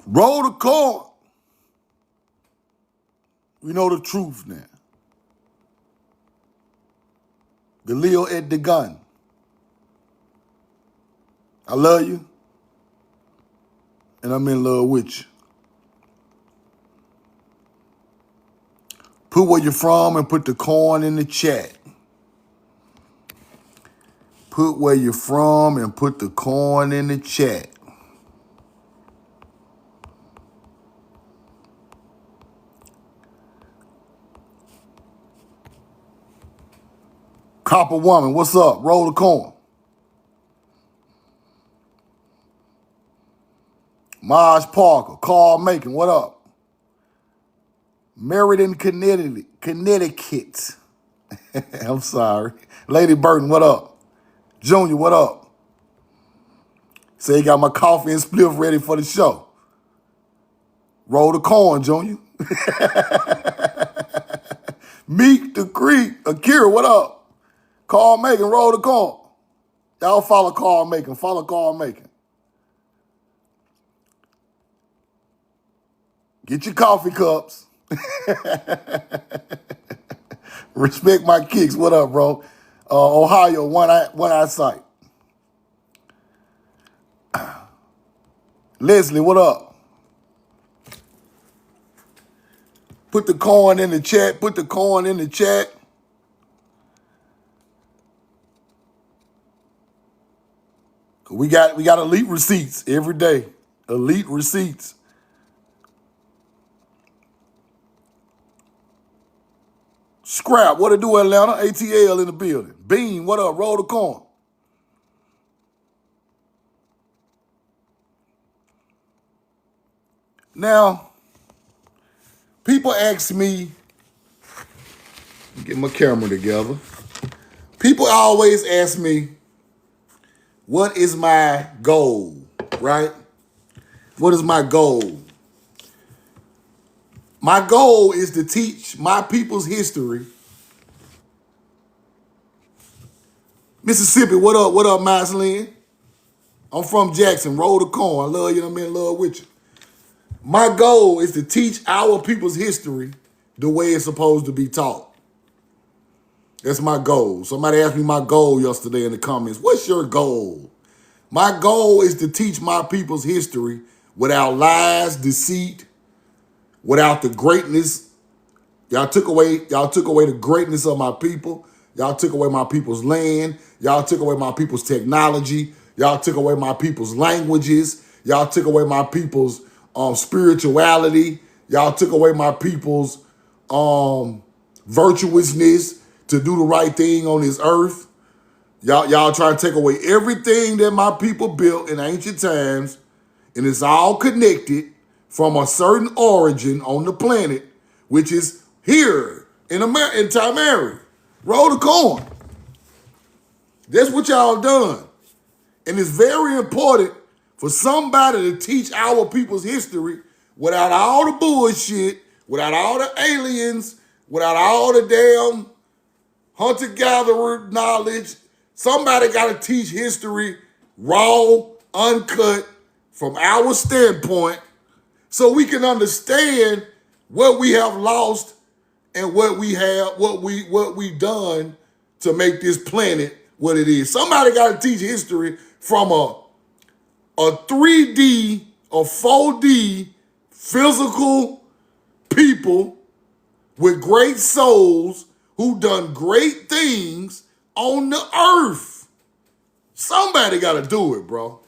Roll the corn. We know the truth now. Galil at the gun. I love you, and I'm in love with you. Put where you're from and put the corn in the chat. Put where you're from and put the corn in the chat. Copper Woman, what's up? Roll the corn. Maj Parker, Carl Macon, what up? Meriden, Connecticut. I'm sorry. Lady Burton, what up? Junior, what up? Say you got my coffee and spliff ready for the show. Roll the corn, Junior. Meek the Creek, Akira, what up? Carl Macon, roll the corn. Y'all follow Carl Macon. Follow Carl Macon. Get your coffee cups. Respect my kicks. What up, bro? Ohio, one eye sight. Leslie, what up? Put the corn in the chat. Put the corn in the chat. We got elite receipts every day. Elite receipts. Scrap, what it do, Atlanta? ATL in the building. Bean, what up? Roll the corn. Now, people ask me, get my camera together. People always ask me, what is my goal, right? What is my goal? My goal is to teach my people's history. Mississippi, what up? What up, Marceline? I'm from Jackson. Roll the corn. I love you. I'm in love with you. My goal is to teach our people's history the way it's supposed to be taught. That's my goal. Somebody asked me my goal yesterday in the comments. What's your goal? My goal is to teach my people's history without lies, deceit, without the greatness. Y'all took away the greatness of my people. Y'all took away my people's land. Y'all took away my people's technology. Y'all took away my people's languages. Y'all took away my people's spirituality. Y'all took away my people's virtuousness to do the right thing on this earth. Y'all try to take away everything that my people built in ancient times, and it's all connected from a certain origin on the planet, which is here in Tamari. Roll the corn. That's what y'all done. And it's very important for somebody to teach our people's history without all the bullshit, without all the aliens, without all the damn hunter-gatherer knowledge. Somebody got to teach history raw, uncut, from our standpoint, so we can understand what we have lost and what we've done to make this planet what it is. Somebody got to teach history from a 3D or 4D physical people with great souls who done great things on the earth. Somebody got to do it, bro.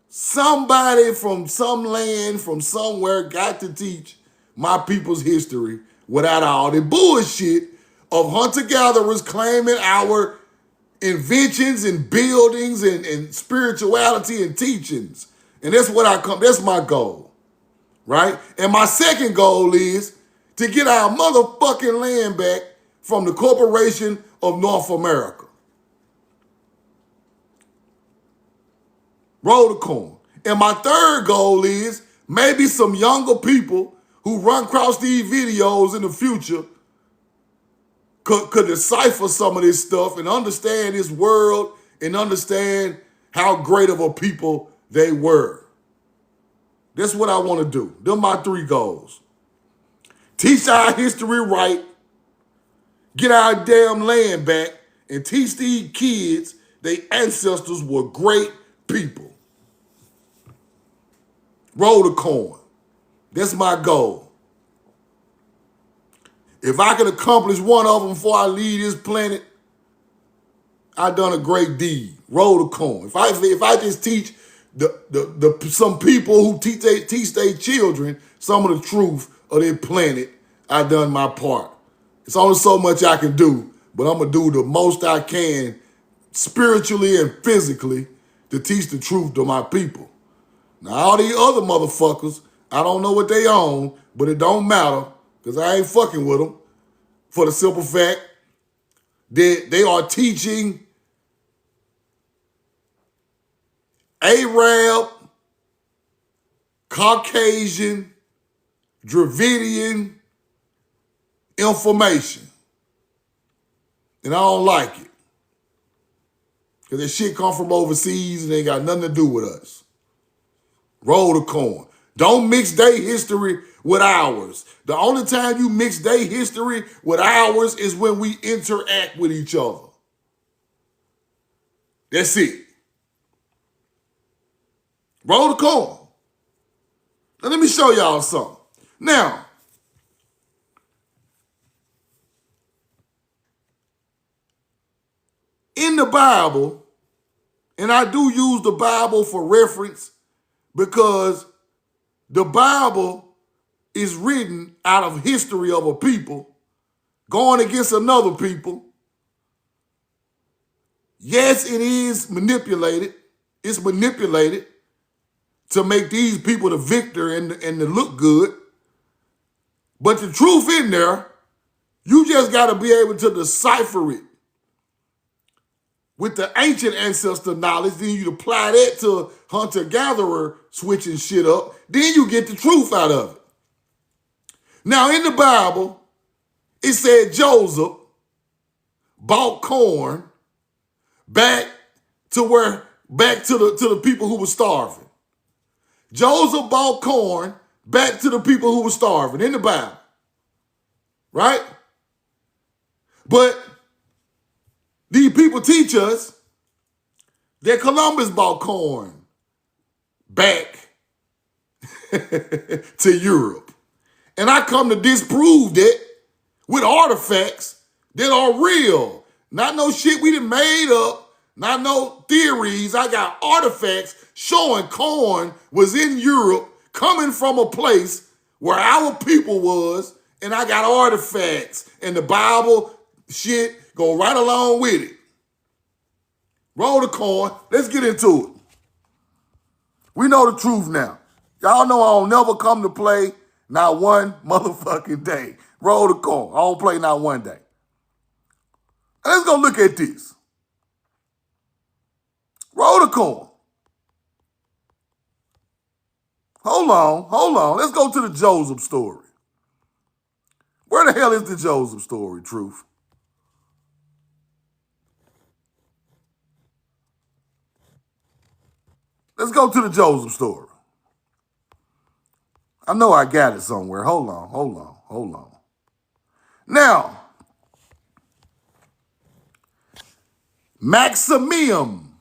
Somebody from some land, from somewhere, got to teach my people's history without all the bullshit of hunter-gatherers claiming our inventions and buildings and spirituality and teachings. And that's my goal, right? And my second goal is to get our motherfucking land back from the Corporation of North America. Roll the corn. And my third goal is maybe some younger people who run across these videos in the future could decipher some of this stuff and understand this world and understand how great of a people they were. That's what I want to do. Them my 3 goals. Teach our history right, get our damn land back, and teach these kids their ancestors were great people. Roll the corn. That's my goal. If I can accomplish one of them before I leave this planet, I done a great deed. Roll the corn. If I just teach some people who teach their children some of the truth of their planet, I done my part. It's only so much I can do, but I'm gonna do the most I can spiritually and physically to teach the truth to my people. Now all these other motherfuckers, I don't know what they own, but it don't matter because I ain't fucking with them for the simple fact that they are teaching Arab, Caucasian, Dravidian information. And I don't like it. Because that shit come from overseas and ain't got nothing to do with us. Roll the corn. Don't mix their history with ours. The only time you mix their history with ours is when we interact with each other. That's it. Roll the corn. Now let me show y'all something. Now, in the Bible, and I do use the Bible for reference because the Bible is written out of history of a people going against another people. Yes, it is manipulated. It's manipulated to make these people the victor and to look good. But the truth in there, you just got to be able to decipher it with the ancient ancestor knowledge. Then you apply that to hunter-gatherer switching shit up. Then you get the truth out of it. Now, in the Bible, it said Joseph bought corn back to the people who were starving. Joseph bought corn back to the people who were starving in the Bible. Right? But these people teach us that Columbus bought corn back to Europe. And I come to disprove that with artifacts that are real. Not no shit we done made up, not no theories. I got artifacts showing corn was in Europe coming from a place where our people was, and I got artifacts. And the Bible shit go right along with it. Roll the corn. Let's get into it. We know the truth now. Y'all know I don't never come to play not one motherfucking day. Roll the corn. I don't play not one day. And let's go look at this. Roll the corn. Hold on. Let's go to the Joseph story. Where the hell is the Joseph story, Truth? Let's go to the Joseph story. I know I got it somewhere. Hold on. Now, Maximium,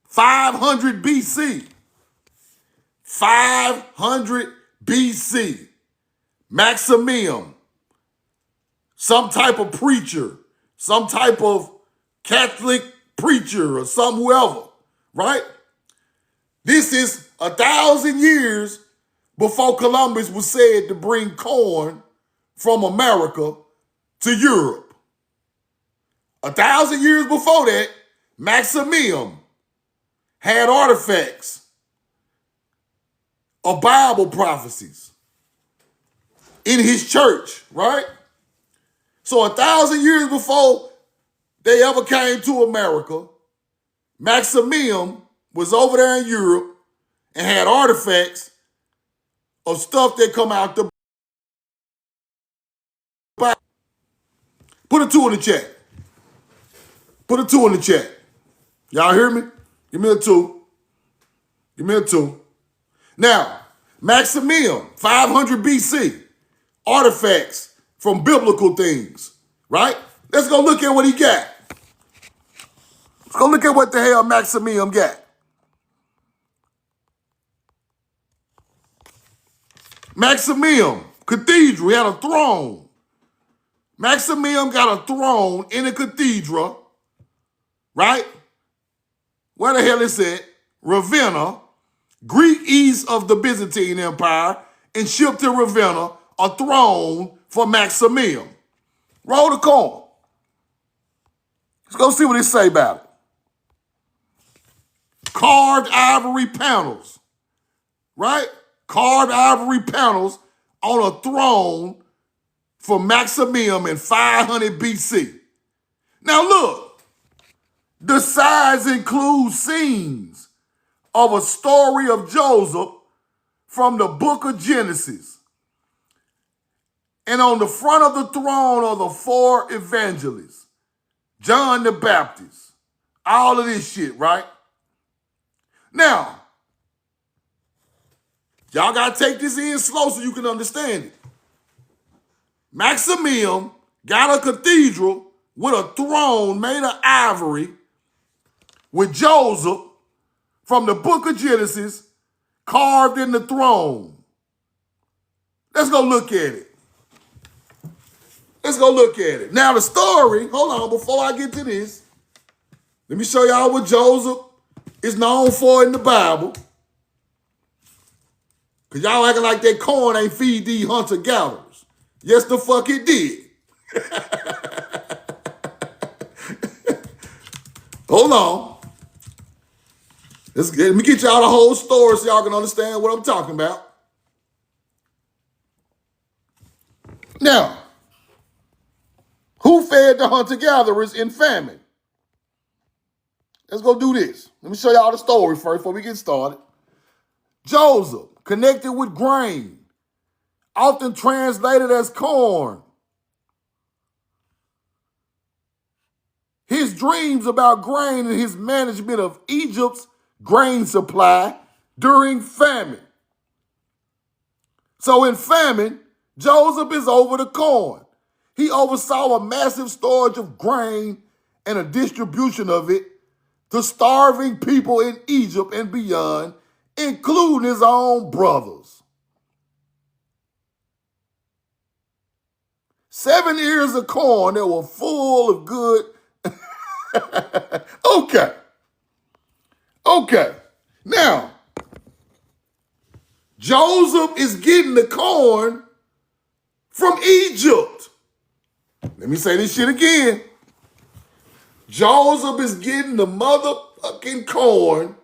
500 BC. 500 BC. Maximium, some type of preacher, some type of Catholic preacher or some whoever, right? This is 1,000 years before Columbus was said to bring corn from America to Europe. 1,000 years before that, Maximium had artifacts of Bible prophecies in his church, right? So 1,000 years before they ever came to America, Maximium was over there in Europe and had artifacts of stuff that come out the Bible. Put a 2 in the chat. Put a 2 in the chat. Y'all hear me? Give me a 2. Give me a 2. Now, Maximium, 500 BC, artifacts from biblical things, right? Let's go look at what he got. Let's go look at what the hell Maximium got. Maximium Cathedral, he had a throne. Maximium got a throne in a cathedral, right? Where the hell is it? Ravenna, Greek east of the Byzantine Empire, and shipped to Ravenna a throne for Maximium. Roll the coin. Let's go see what it say about it. Carved ivory panels, right? Carved ivory panels on a throne for Maximium in 500 BC. Now look, the sides include scenes of a story of Joseph from the book of Genesis. And on the front of the throne are the 4 evangelists, John the Baptist, all of this shit, right? Now, y'all got to take this in slow so you can understand it. Maximium got a cathedral with a throne made of ivory with Joseph from the book of Genesis carved in the throne. Let's go look at it. Let's go look at it. Now the story, hold on, before I get to this, let me show y'all what Joseph is known for in the Bible. Because y'all acting like that corn ain't feed these hunter-gatherers. Yes, the fuck it did. Hold on. Let me get y'all the whole story so y'all can understand what I'm talking about. Now, who fed the hunter-gatherers in famine? Let's go do this. Let me show y'all the story first before we get started. Joseph, connected with grain, often translated as corn. His dreams about grain and his management of Egypt's grain supply during famine. So in famine, Joseph is over the corn. He oversaw a massive storage of grain and a distribution of it to starving people in Egypt and beyond, including his own brothers. 7 ears of corn that were full of good. Okay. Now, Joseph is getting the corn from Egypt. Let me say this shit again. Joseph is getting the motherfucking corn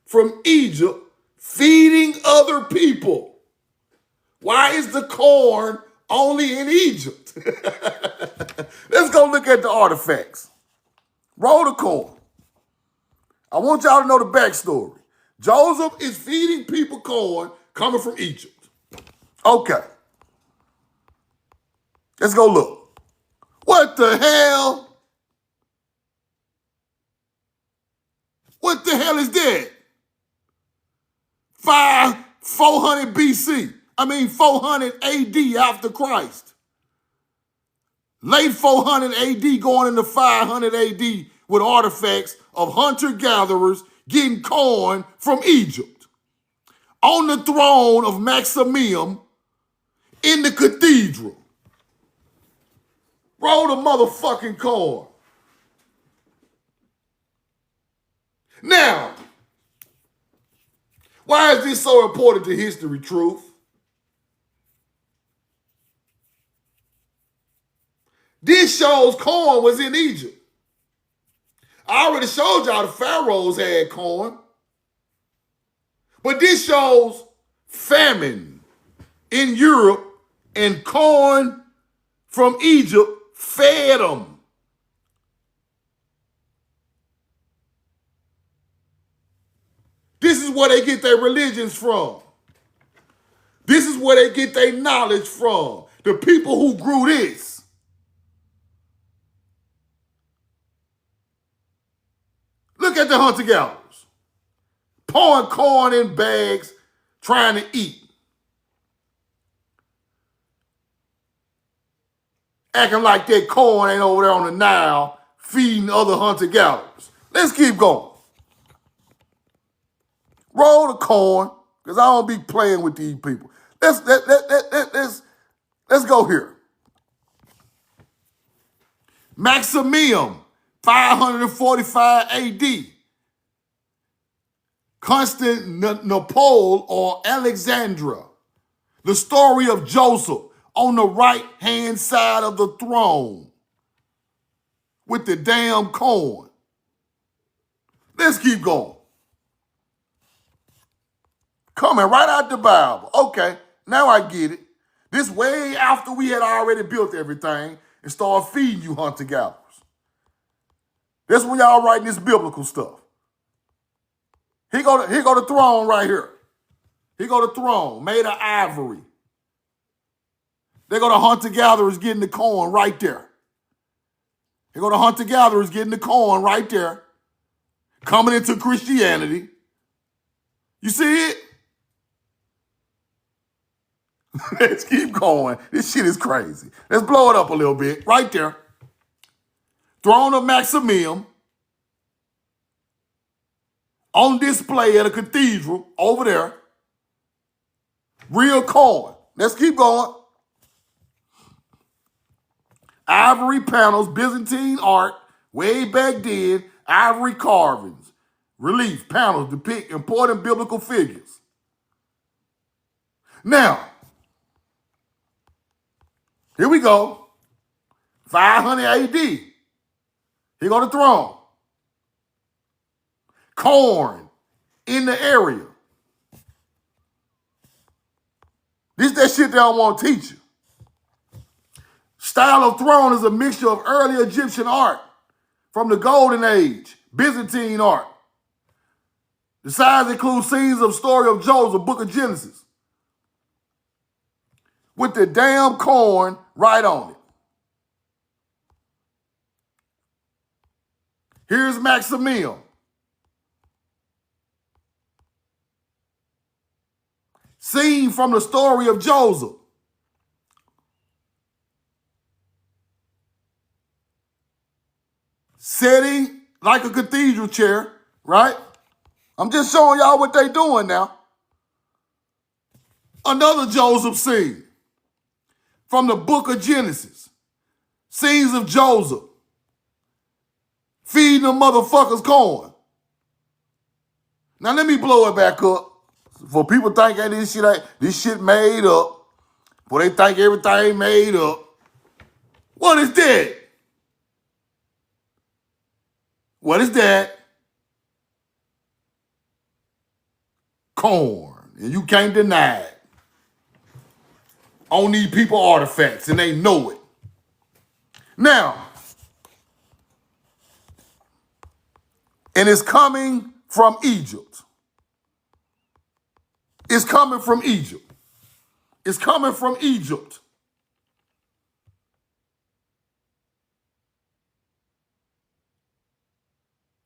from Egypt, feeding other people. Why is the corn only in Egypt? Let's go look at the artifacts. Roll the corn. I want y'all to know the backstory. Joseph is feeding people corn coming from Egypt. Okay. Let's go look. What the hell? What the hell is that? 400 BC. 400 AD after Christ. Late 400 AD going into 500 AD with artifacts of hunter-gatherers getting corn from Egypt. On the throne of Maximium in the cathedral. Roll the motherfucking corn. Now, why is this so important to history, Truth? This shows corn was in Egypt. I already showed y'all the pharaohs had corn. But this shows famine in Europe and corn from Egypt fed them. This is where they get their religions from. This is where they get their knowledge from. The people who grew this. Look at the hunter-gatherers. pouring corn in bags, trying to eat. Acting like that corn ain't over there on the Nile feeding other hunter-gatherers. Let's keep going. Roll the corn, because I don't be playing with these people. Let's go here. Maximium, 545 AD. Constantinople or Alexandria. The story of Joseph on the right-hand side of the throne with the damn corn. Let's keep going. Coming right out the Bible. Okay, now I get it. This way after we had already built everything and started feeding you hunter-gatherers. That's when y'all writing this biblical stuff. Here go the throne right here. Here go the throne made of ivory. There go the hunter-gatherers getting the corn right there. Here go the hunter-gatherers getting the corn right there. Coming into Christianity. You see it? Let's keep going. This shit is crazy. Let's blow it up a little bit. Right there. Throne of Maximium. On display at a cathedral over there. Real corn. Let's keep going. Ivory panels, Byzantine art, way back then, ivory carvings, relief panels depict important biblical figures. Now, here we go. 500 AD. Here go the throne. Corn in the area. This that shit they don't want to teach you. Style of throne is a mixture of early Egyptian art from the Golden Age, Byzantine art. The sides include scenes of story of Joseph, Book of Genesis, with the damn corn right on it. Here's Maximium. Scene from the story of Joseph. Setting like a cathedral chair, right? I'm just showing y'all what they doing now. Another Joseph scene from the Book of Genesis. Scenes of Joseph feeding the motherfuckers corn. Now let me blow it back up. For people thinking this shit made up. For they think everything made up. What is that? What is that? Corn. And you can't deny it. On these people artifacts, and they know it. Now, and it's coming from Egypt. It's coming from Egypt. It's coming from Egypt.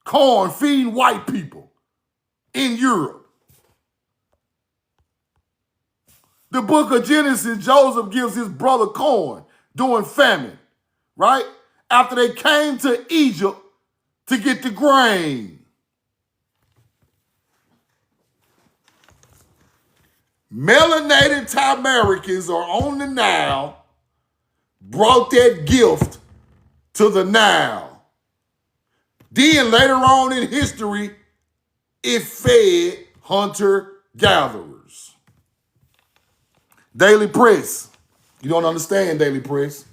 Corn feeding white people in Europe. The Book of Genesis, Joseph gives his brother corn during famine, right? After they came to Egypt to get the grain. Melanated Tamaricans are on the Nile, brought that gift to the Nile. Then later on in history, it fed hunter-gatherers. Daily Press. You don't understand Daily Press.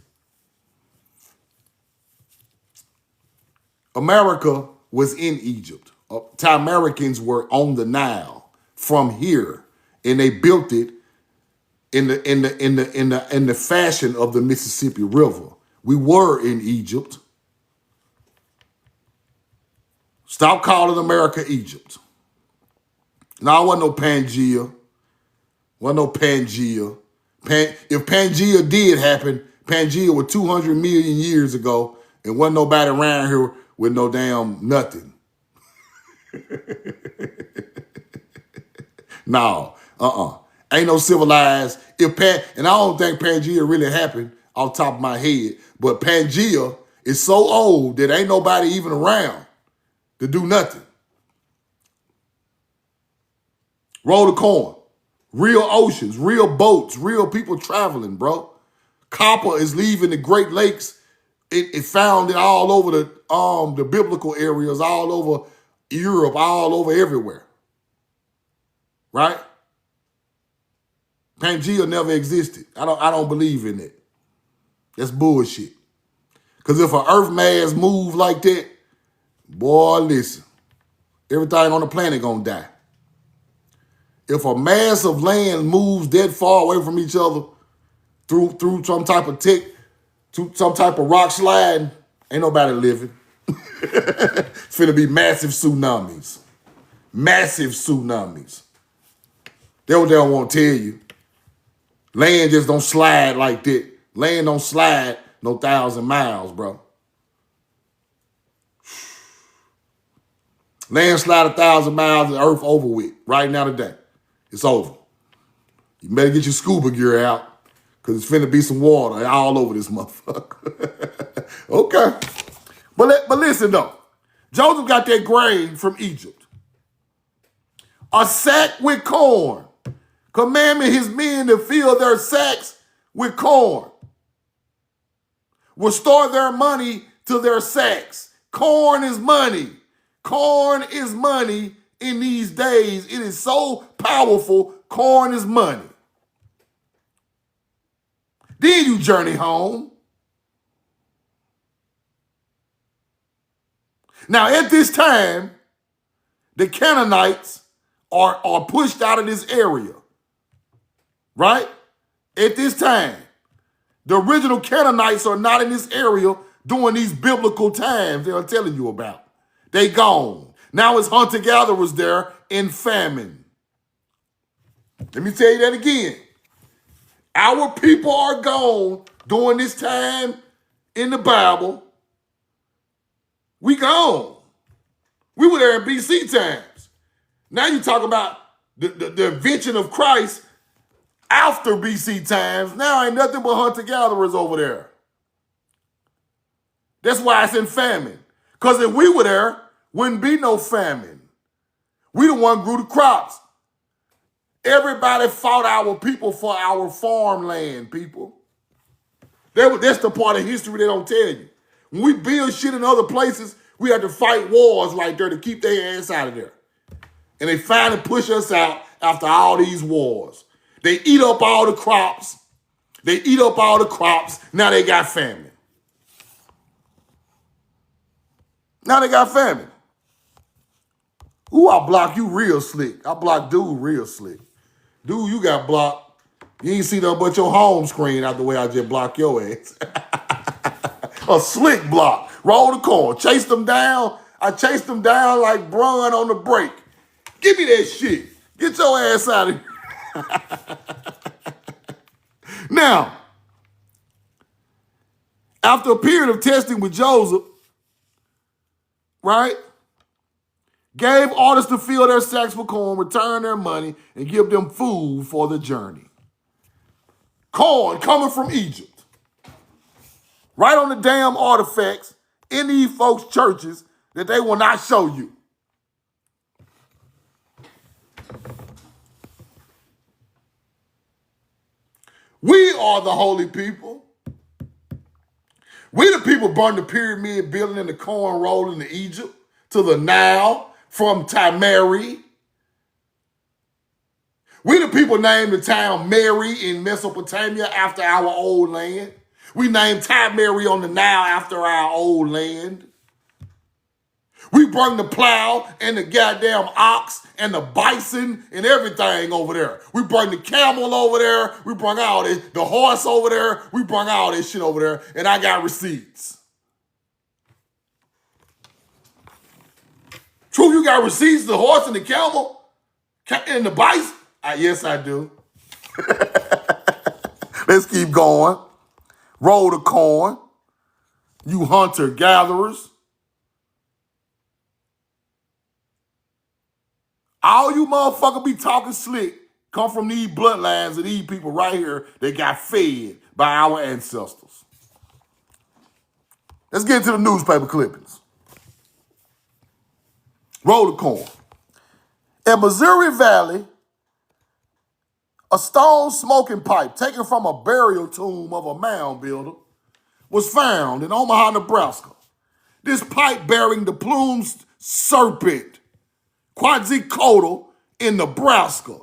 America was in Egypt. Tamaricans were on the Nile from here. And they built it in the fashion of the Mississippi River. We were in Egypt. Stop calling America Egypt. Now, it wasn't no Pangea. Wasn't no Pangea. If Pangea did happen, Pangea was 200 million years ago, and wasn't nobody around here with no damn nothing. No, ain't no civilized. And I don't think Pangea really happened off the top of my head, but Pangea is so old that ain't nobody even around to do nothing. Roll the corn. Real oceans, real boats, real people traveling, bro. Copper is leaving the Great Lakes. It found it all over the biblical areas, all over Europe, all over everywhere. Right? Pangea never existed. I don't believe in it. That's bullshit. Because if an earth mass move like that, boy, listen, everything on the planet gonna die. If a mass of land moves that far away from each other through some type of some type of rock sliding, ain't nobody living. It's finna be massive tsunamis. Massive tsunamis. That's what they don't want to tell you. Land just don't slide like that. Land don't slide no 1,000 miles, bro. Land slide 1,000 miles, the earth over with right now today. It's over. You better get your scuba gear out because it's finna be some water all over this motherfucker. Okay. But listen though. Joseph got that grain from Egypt. A sack with corn. Commanding his men to fill their sacks with corn. Will store their money to their sacks. Corn is money. Corn is money in these days. It is so powerful. Corn is money. Then you journey home. Now at this time, the Canaanites are pushed out of this area. Right? At this time, the original Canaanites are not in this area during these biblical times they are telling you about. They gone. Now it's hunter-gatherers there in famine. Let me tell you that again. Our people are gone during this time in the Bible. We gone. We were there in BC times. Now you talk about the invention of Christ after BC times. Now ain't nothing but hunter-gatherers over there. That's why it's in famine. Because if we were there, wouldn't be no famine. We the one grew the crops. Everybody fought our people for our farmland, people. That's the part of history they don't tell you. When we build shit in other places, we have to fight wars right there to keep their ass out of there. And they finally push us out after all these wars. They eat up all the crops. Now they got famine. Ooh, I block you real slick. I block dude real slick. Dude, you got blocked. You ain't see nothing but your home screen out the way I just blocked your ass. A slick block. Roll the corn. Chase them down. I chased them down like Brun on the break. Give me that shit. Get your ass out of here. Now, after a period of testing with Joseph, right, gave orders to fill their sacks with corn, return their money, and give them food for the journey. Corn coming from Egypt. Right on the damn artifacts in these folks' churches that they will not show you. We are the holy people. We the people burned the pyramid building and the corn rolling to Egypt, to the Nile, from Tamari. We the people named the town Mary in Mesopotamia after our old land. We named Tamari on the Nile after our old land. We brought the plow and the goddamn ox and the bison and everything over there. We brought the camel over there. We brought all this, the horse over there. We brought all this shit over there, and I got receipts. True, you got receipts, the horse and the camel and the bison? Yes, I do. Let's keep going. Roll the corn. You hunter-gatherers. All you motherfuckers be talking slick come from these bloodlines of these people right here that got fed by our ancestors. Let's get into the newspaper clippings. Roll the corn. In Missouri Valley, a stone smoking pipe taken from a burial tomb of a mound builder was found in Omaha, Nebraska. This pipe bearing the plumed serpent, Quetzalcoatl, in Nebraska.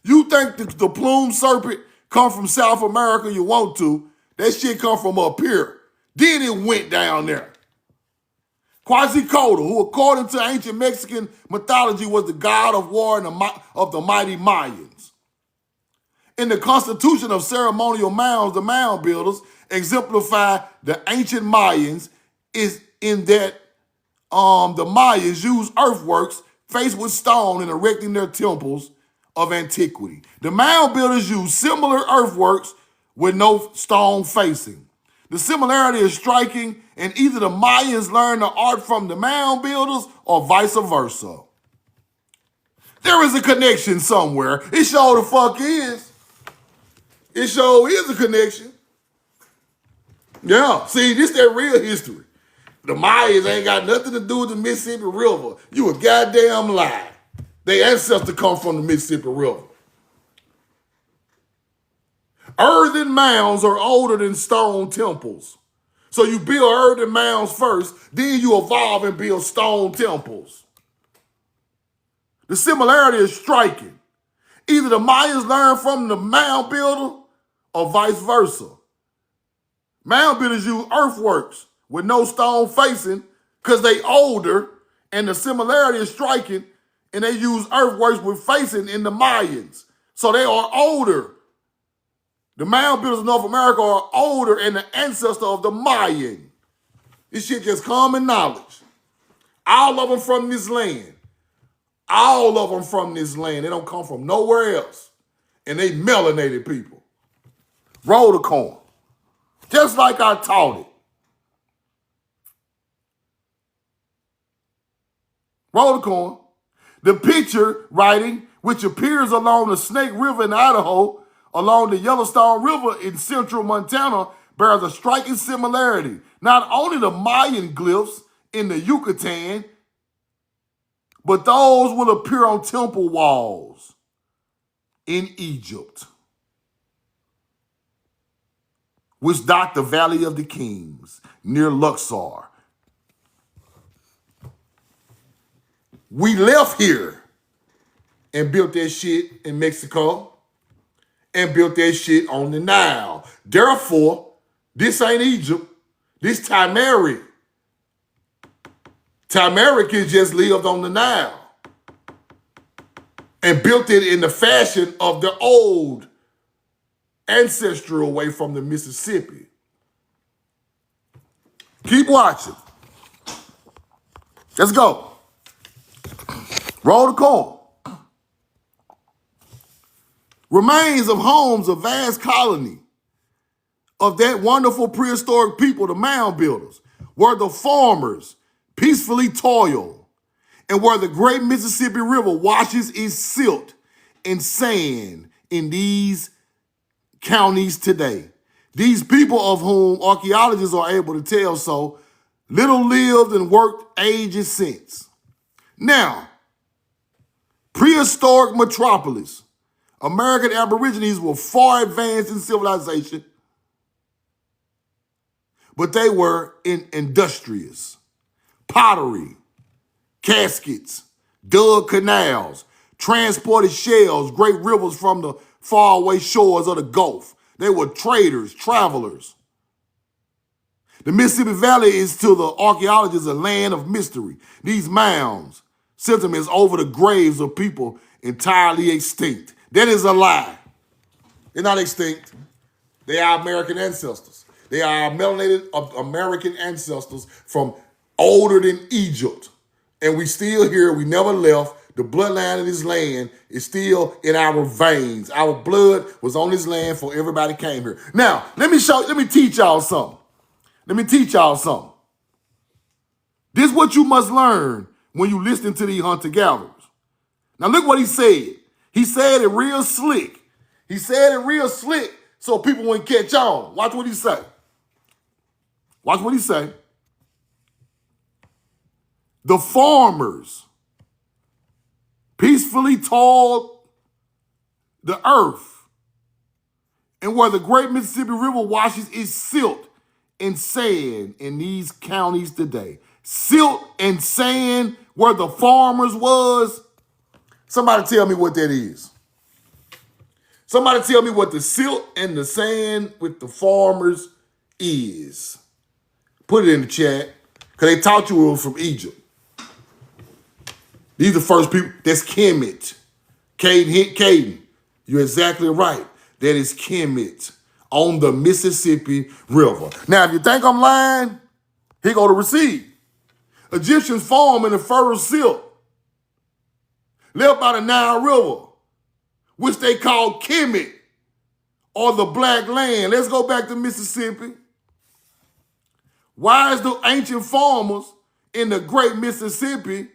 You think the plumed serpent come from South America, you want to. That shit come from up here. Then it went down there. Quetzalcoatl, who according to ancient Mexican mythology was the god of war and of the mighty Mayans. In the constitution of ceremonial mounds, the mound builders exemplify the ancient Mayans is in that the Mayans used earthworks faced with stone in erecting their temples of antiquity. The mound builders used similar earthworks with no stone facing. The similarity is striking, and either the Mayans learned the art from the mound builders or vice versa. There is a connection somewhere. It sure the fuck is. It sure is a connection. Yeah, see, this that real history. The Mayans ain't got nothing to do with the Mississippi River. You a goddamn lie. Their ancestors come from the Mississippi River. Earthen mounds are older than stone temples. So you build earthen mounds first, then you evolve and build stone temples. The similarity is striking. Either the Mayans learned from the mound builder or vice versa. Mound builders use earthworks with no stone facing because they older, and the similarity is striking, and they use earthworks with facing in the Mayans. So they are older. The mound builders of North America are older and the ancestor of the Mayan. This shit just common knowledge. All of them from this land. All of them from this land. They don't come from nowhere else. And they melanated people. Roll the corn. Just like I taught it. Roll the corn. The picture writing, which appears along the Snake River in Idaho, along the Yellowstone River in central Montana, bears a striking similarity. Not only the Mayan glyphs in the Yucatan, but those will appear on temple walls in Egypt, which dot the Valley of the Kings near Luxor. We left here and built that shit in Mexico and built that shit on the Nile. Therefore, this ain't Egypt. This Timaeus. Timaeus just lived on the Nile and built it in the fashion of the old ancestral way from the Mississippi. Keep watching. Let's go. Roll the corn. Remains of homes, a vast colony of that wonderful prehistoric people, the mound builders, where the farmers peacefully toil, and where the great Mississippi River washes its silt and sand in these counties today. These people of whom archaeologists are able to tell so little lived and worked ages since. Now, prehistoric metropolis. American Aborigines were far advanced in civilization, but they were industrious. Pottery, caskets, dug canals, transported shells, great rivers from the faraway shores of the Gulf. They were traders, travelers. The Mississippi Valley is to the archaeologists a land of mystery. These mounds, sentiments over the graves of people entirely extinct. That is a lie. They're not extinct. They are American ancestors. They are melanated American ancestors from older than Egypt. And we still here. We never left. The bloodline of this land is still in our veins. Our blood was on this land before everybody came here. Now, let me teach y'all something. This is what you must learn when you listen to these hunter-gatherers. Now look what he said. He said it real slick. He said it real slick so people wouldn't catch on. Watch what he say. Watch what he say. The farmers peacefully toiled the earth, and where the great Mississippi River washes its silt and sand in these counties today. Silt and sand where the farmers was. Somebody tell me what that is. Somebody tell me what the silt and the sand with the farmers is. Put it in the chat, because they taught you it was from Egypt. These are the first people. That's Kemet. Caden. You're exactly right. That is Kemet on the Mississippi River. Now, if you think I'm lying, here go the receipt. Egyptians farm in the fertile silt left by the Nile River, which they call Kemet, or the Black Land. Let's go back to Mississippi. Why is the ancient farmers in the great Mississippi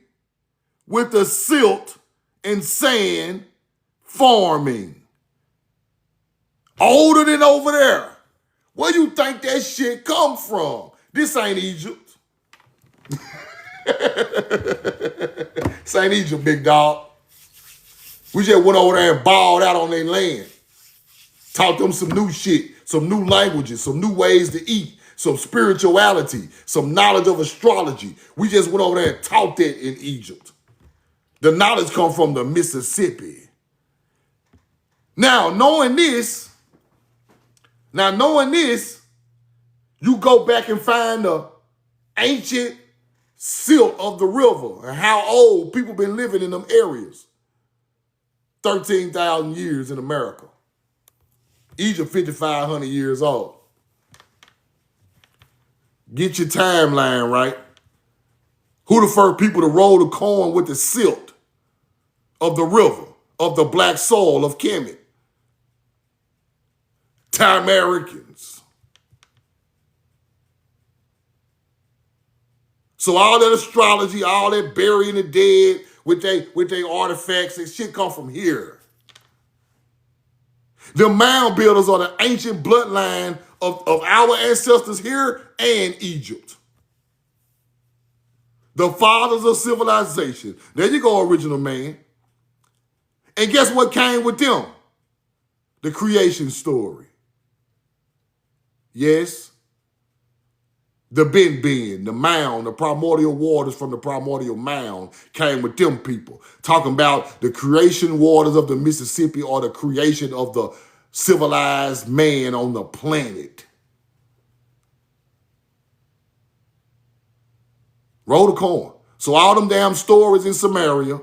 with the silt and sand farming? Older than over there. Where you think that shit come from? This ain't Egypt. This ain't Egypt, big dog. We just went over there and balled out on their land. Taught them some new shit, some new languages, some new ways to eat, some spirituality, some knowledge of astrology. We just went over there and taught that in Egypt. The knowledge come from the Mississippi. Now, knowing this, you go back and find the ancient silt of the river and how old people been living in them areas. 13,000 years in America. Egypt, 5,500 years old. Get your timeline right. Who the first people to roll the corn with the silt of the river, of the black soil of Kemet? Americans. So all that astrology, all that burying the dead with they artifacts and shit come from here. The mound builders are the ancient bloodline of our ancestors here and Egypt. The fathers of civilization. There you go, original man. And guess what came with them? The creation story. Yes. The Ben, the mound, the primordial waters from the primordial mound came with them people. Talking about the creation waters of the Mississippi or the creation of the civilized man on the planet. Roll the corn. So all them damn stories in Samaria,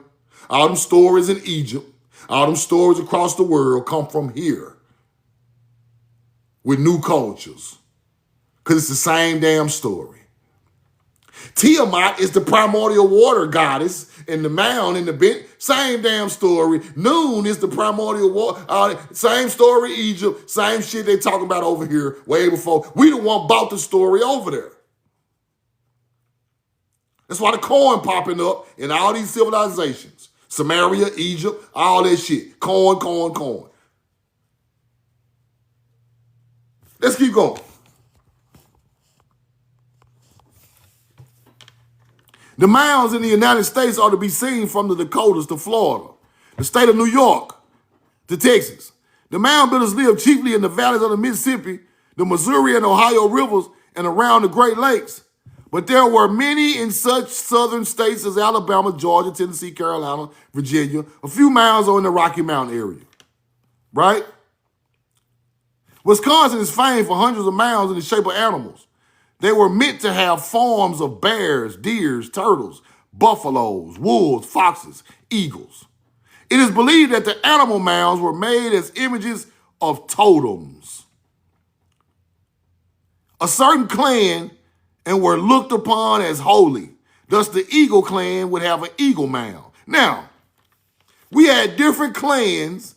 all them stories in Egypt, all them stories across the world come from here with new cultures. Because it's the same damn story. Tiamat is the primordial water goddess, and the mound in the bent, same damn story. Noon is the primordial water, same story, Egypt, same shit they talking about over here way before. We the one bought the story over there. That's why the corn popping up in all these civilizations. Samaria, Egypt, all that shit. Corn. Let's keep going. The mounds in the United States are to be seen from the Dakotas to Florida, the state of New York to Texas. The mound builders live chiefly in the valleys of the Mississippi, the Missouri and Ohio rivers, and around the Great Lakes. But there were many in such southern states as Alabama, Georgia, Tennessee, Carolina, Virginia. A few miles are in the Rocky Mountain area, right? Wisconsin is famed for hundreds of mounds in the shape of animals. They were meant to have forms of bears, deers, turtles, buffaloes, wolves, foxes, eagles. It is believed that the animal mounds were made as images of totems. A certain clan and were looked upon as holy. Thus the Eagle clan would have an eagle mound. Now, we had different clans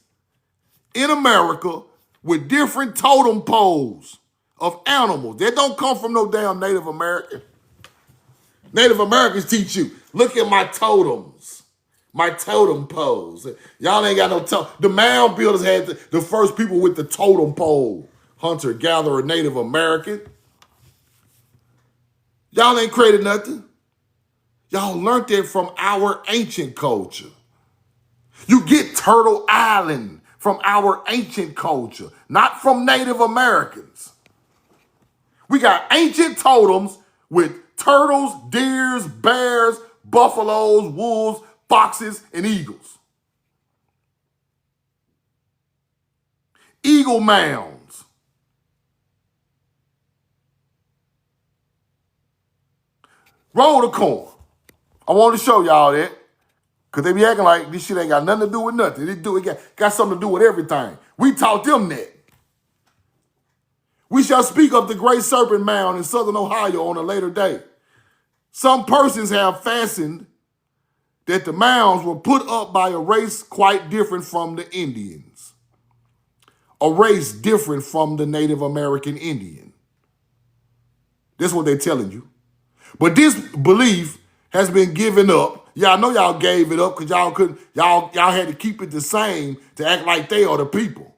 in America with different totem poles of animals. That don't come from no damn Native American. Native Americans teach you, look at my totems, My totem poles. Y'all ain't got no totem. The mound builders had the first people with the totem pole. Hunter, gatherer, Native American. Y'all ain't created nothing. Y'all learned it from our ancient culture. You get Turtle Island from our ancient culture, not from Native Americans. We got ancient totems with turtles, deers, bears, buffaloes, wolves, foxes, and eagles. Eagle mounds. Roll the corn. I want to show y'all that. Because they be acting like this shit ain't got nothing to do with nothing. It got something to do with everything. We taught them that. We shall speak of the Great Serpent Mound in southern Ohio on a later day. Some persons have fastened that the mounds were put up by a race quite different from the Indians. A race different from the Native American Indian. That's what they're telling you. But this belief has been given up. Y'all know y'all gave it up because y'all had to keep it the same to act like they are the people.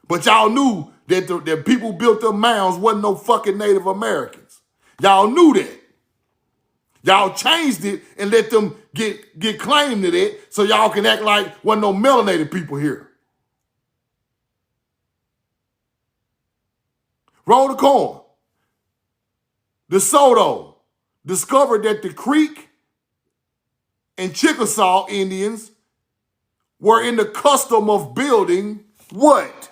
But y'all knew that the people built them mounds wasn't no fucking Native Americans. Y'all knew that. Y'all changed it and let them get claim to that so y'all can act like wasn't no melanated people here. Roll the corn. DeSoto discovered that the Creek and Chickasaw Indians were in the custom of building what?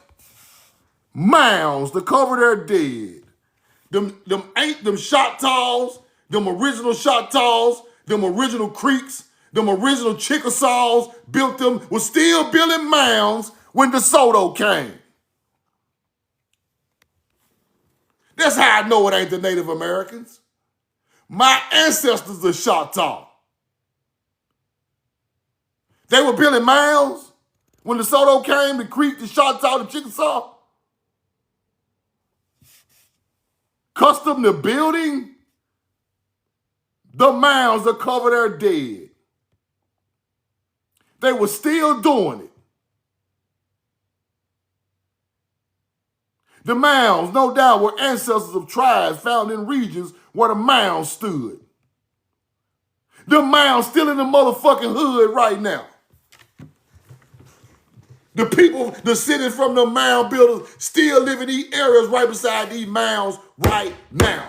Mounds to cover their dead. Them Choctaws, them original Choctaws, them original Creeks, them original Chickasaws built them, was still building mounds when DeSoto came. That's how I know it ain't the Native Americans. My ancestors are Choctaw. They were building mounds when DeSoto came, the Creek, the Choctaw, the Chickasaw. Custom to building the mounds to cover their dead. They were still doing it. The mounds, no doubt, were ancestors of tribes found in regions where the mounds stood. The mounds still in the motherfucking hood right now. The people descended from the mound builders still live in these areas right beside these mounds right now.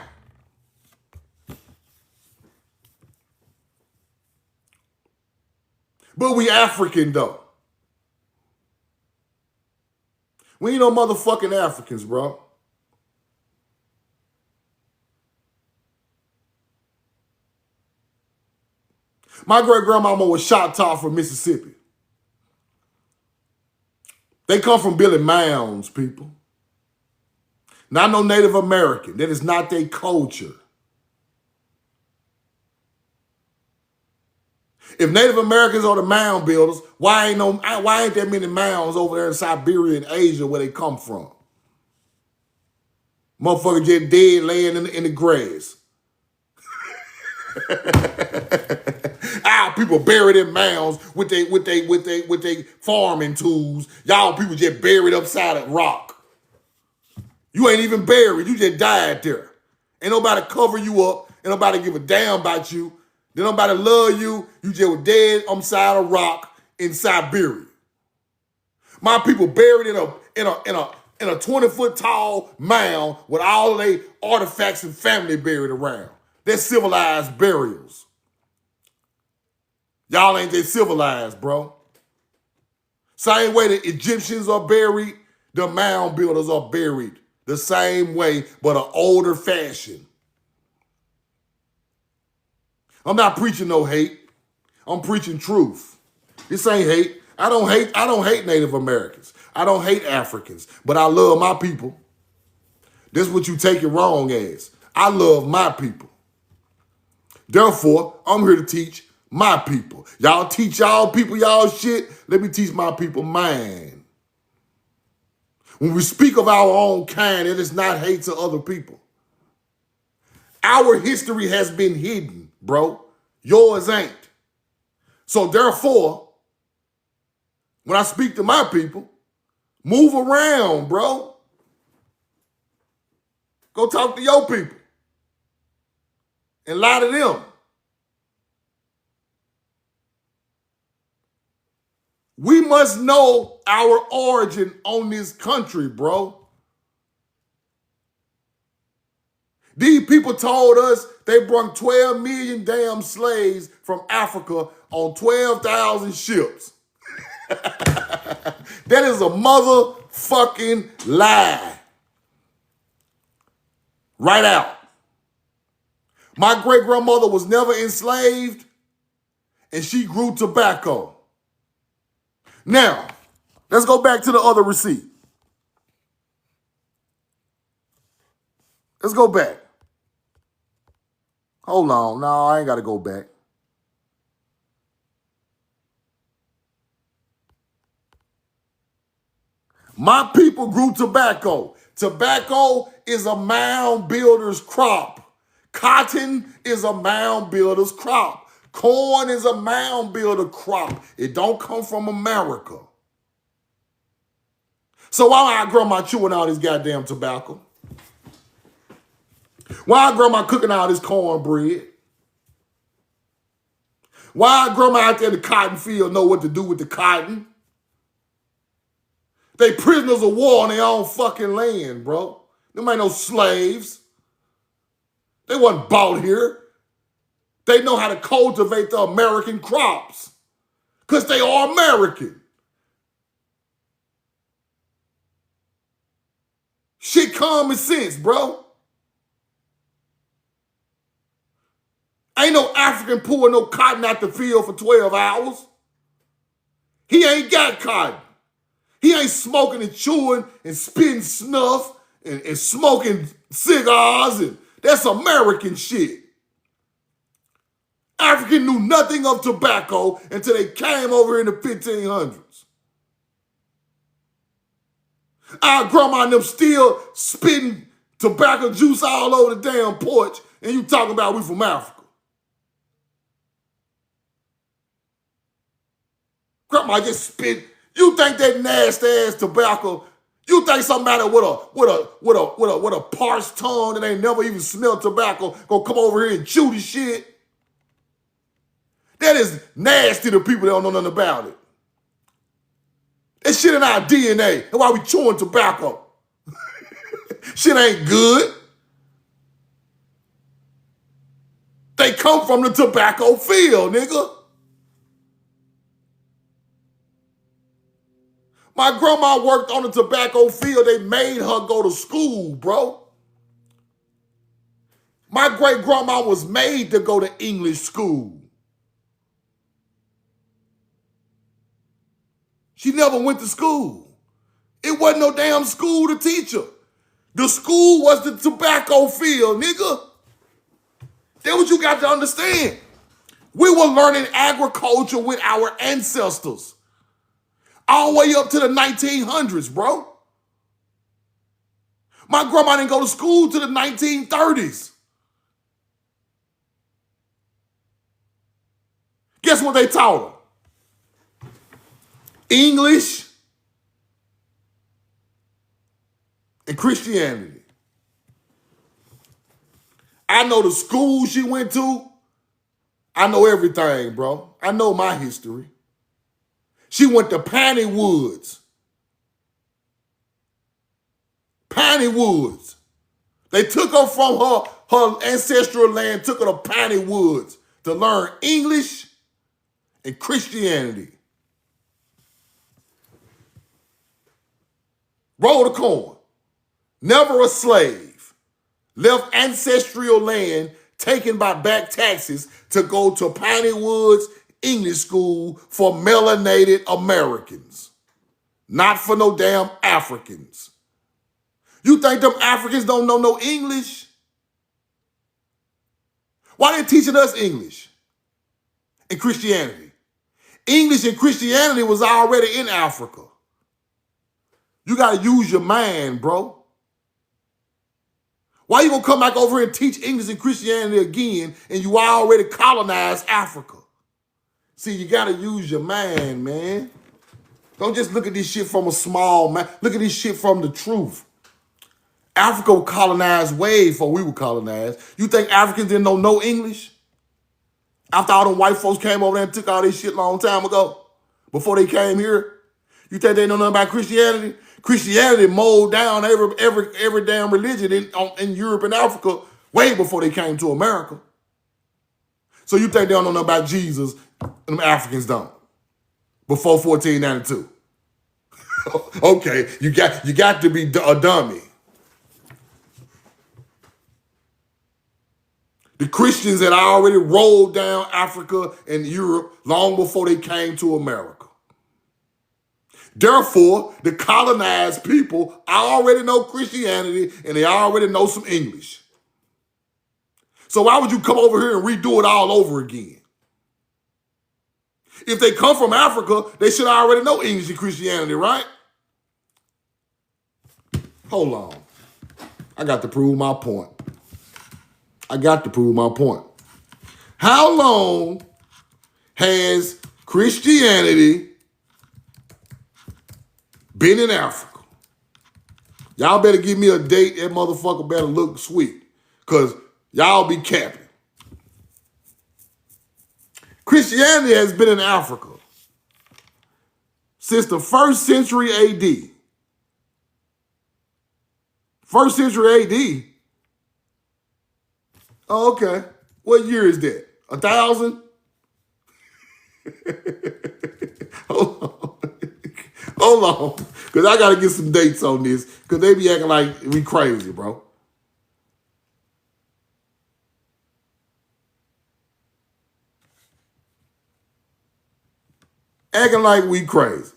But we African though. We ain't no motherfucking Africans, bro. My great-grandmama was Choctaw from Mississippi. They come from building mounds, people. Not no Native American. That is not their culture. If Native Americans are the mound builders, why ain't there many mounds over there in Siberia and Asia where they come from? Motherfucker just dead laying in the grass. Our people buried in mounds with they farming tools. Y'all people just buried upside a rock. You ain't even buried. You just died there. Ain't nobody cover you up. Ain't nobody give a damn about you. Ain't nobody love you. You just were dead upside a rock in Siberia. My people buried in a 20-foot tall mound with all of their artifacts and family buried around. They're civilized burials. Y'all ain't that civilized, bro. Same way the Egyptians are buried, the mound builders are buried. The same way, but an older fashion. I'm not preaching no hate. I'm preaching truth. This ain't hate. I don't hate Native Americans. I don't hate Africans, but I love my people. This is what you take it wrong as. I love my people. Therefore, I'm here to teach my people. Y'all teach y'all people y'all shit. Let me teach my people mine. When we speak of our own kind, it is not hate to other people. Our history has been hidden, bro. Yours ain't. So therefore, when I speak to my people, move around, bro. Go talk to your people and lie to them. We must know our origin on this country, bro. These people told us they brought 12 million damn slaves from Africa on 12,000 ships. That is a motherfucking lie. Right out. My great-grandmother was never enslaved, and she grew tobacco. Now, let's go back to the other receipt. Let's go back. Hold on. No, I ain't got to go back. My people grew tobacco. Tobacco is a mound builder's crop. Cotton is a mound builder's crop. Corn is a mound builder crop. It don't come from America. So why my grandma chewing all this goddamn tobacco? Why grandma cooking all this cornbread? Why grandma out there in the cotton field know what to do with the cotton? They prisoners of war on their own fucking land, bro. Them ain't no slaves. They wasn't bought here. They know how to cultivate the American crops because they are American. Shit common sense, bro. Ain't no African pulling no cotton out the field for 12 hours. He ain't got cotton. He ain't smoking and chewing and spitting snuff and smoking cigars. And that's American shit. African knew nothing of tobacco until they came over here in the 1500s. Our grandma and them still spitting tobacco juice all over the damn porch, and you talking about we from Africa. Grandma just spit. You think that nasty ass tobacco? You think somebody with a parched tongue that ain't never even smelled tobacco gonna come over here and chew the shit? That is nasty to people that don't know nothing about it. That shit in our DNA. That's why we chewing tobacco. Shit ain't good. They come from the tobacco field, nigga. My grandma worked on the tobacco field. They made her go to school, bro. My great grandma was made to go to English school. She never went to school. It wasn't no damn school to teach her. The school was the tobacco field, nigga. That's what you got to understand. We were learning agriculture with our ancestors. All the way up to the 1900s, bro. My grandma didn't go to school till the 1930s. Guess what they taught her? English and Christianity. I know the school she went to. I know everything, bro. I know my history. She went to Piney Woods. Piney Woods. They took her from her ancestral land, took her to Piney Woods to learn English and Christianity. Roll the corn. Never a slave. Left ancestral land taken by back taxes to go to Piney Woods English school for melanated Americans. Not for no damn Africans. You think them Africans don't know no English? Why they teaching us English and Christianity? English and Christianity was already in Africa. You got to use your mind, bro. Why you gonna come back over here and teach English and Christianity again and you already colonized Africa? See, you got to use your mind, man. Don't just look at this shit from a small man. Look at this shit from the truth. Africa was colonized way before we were colonized. You think Africans didn't know no English? After all them white folks came over there and took all this shit long time ago, before they came here? You think they know nothing about Christianity? Christianity mowed down every damn religion in Europe and Africa way before they came to America. So you think they don't know nothing about Jesus and them Africans don't? Before 1492. Okay, you got to be a dummy. The Christians had already rolled down Africa and Europe long before they came to America. Therefore, the colonized people already know Christianity and they already know some English. So why would you come over here and redo it all over again? If they come from Africa, they should already know English and Christianity, right? Hold on. I got to prove my point. How long has Christianity been in Africa? Y'all better give me a date. That motherfucker better look sweet, because y'all be capping. Christianity has been in Africa since the 1st century AD. 1st century AD? Oh, okay. What year is that? 1,000? Hold on. Because I got to get some dates on this, because they be acting like we crazy, bro. Acting like we crazy.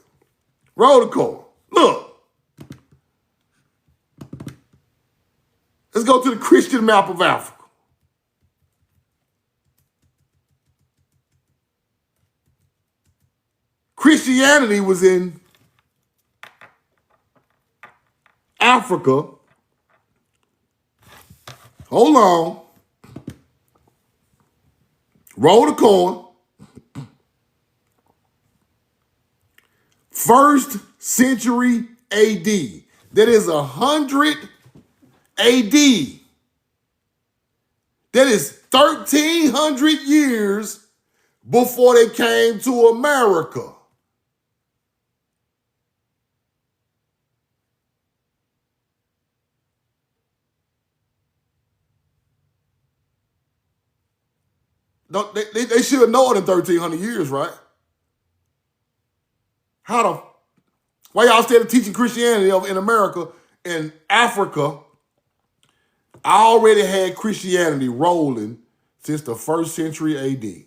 Roll the call. Look. Let's go to the Christian map of Africa. Christianity was in Africa. Hold on. Roll the coin. 1st century AD. That is 100 AD. That is 1,300 years before they came to America. They should know it in 1,300 years, right? Why y'all still teaching Christianity in America? In Africa, I already had Christianity rolling since the 1st century AD.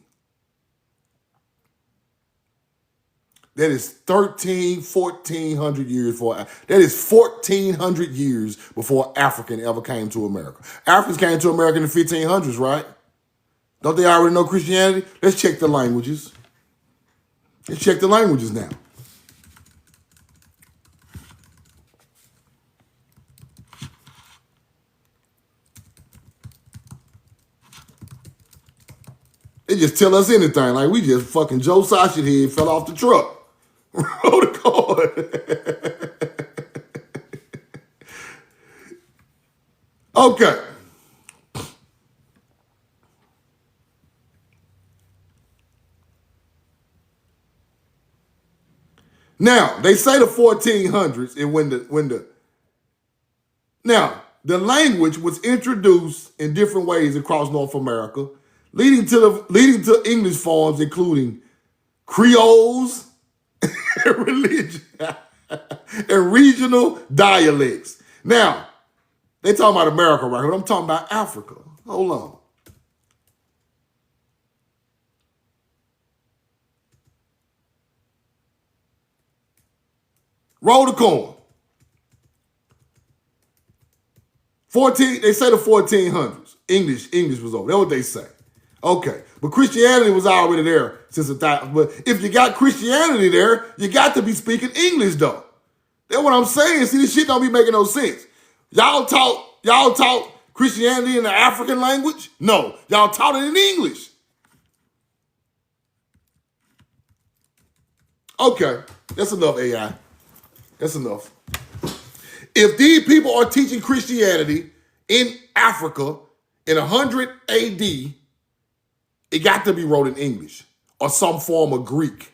That is 1,400 years before. That is 1,400 years before African ever came to America. Africans came to America in the 1500s, right? Don't they already know Christianity? Let's check the languages. Let's check the languages now. They just tell us anything. Like we just fucking Joe Sausage Head fell off the truck. Roll the card. Okay. Now, they say the 1400s and now, the language was introduced in different ways across North America, leading to English forms including Creoles and regional dialects. Now, they talking about America right here, but I'm talking about Africa. Hold on. Roll the coin. They say the 1400s. English was over. That's what they say. Okay. But Christianity was already there since the time. But if you got Christianity there, you got to be speaking English though. That's what I'm saying. See, this shit don't be making no sense. Y'all taught Christianity in the African language? No. Y'all taught it in English. Okay, that's enough, AI. That's enough. If these people are teaching Christianity in Africa in 100 AD, it got to be wrote in English or some form of Greek.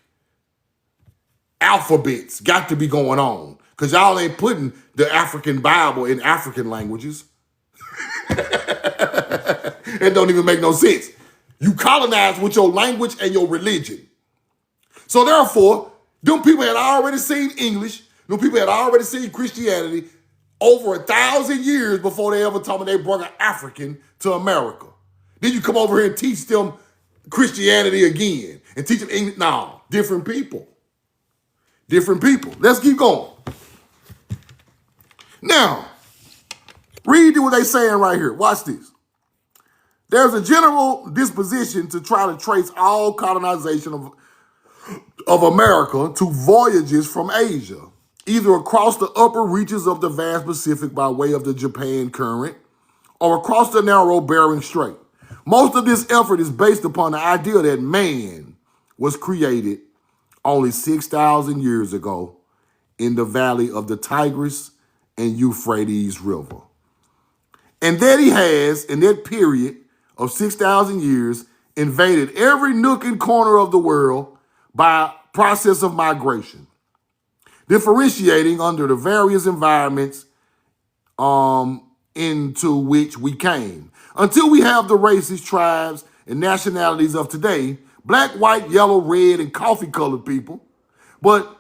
Alphabets got to be going on because y'all ain't putting the African Bible in African languages. It don't even make no sense. You colonize with your language and your religion. So therefore, them people had already seen English. Them people had already seen Christianity over 1,000 years before they ever told me they brought an African to America. Then you come over here and teach them Christianity again and teach them English. No, different people. Different people. Let's keep going. Now, read what they saying right here. Watch this. There's a general disposition to try to trace all colonization of America to voyages from Asia, either across the upper reaches of the vast Pacific by way of the Japan Current or across the narrow Bering Strait. Most of this effort is based upon the idea that man was created only 6,000 years ago in the valley of the Tigris and Euphrates River. And that he has, in that period of 6,000 years, invaded every nook and corner of the world by process of migration, differentiating under the various environments into which we came. Until we have the races, tribes, and nationalities of today, black, white, yellow, red, and coffee-colored people. But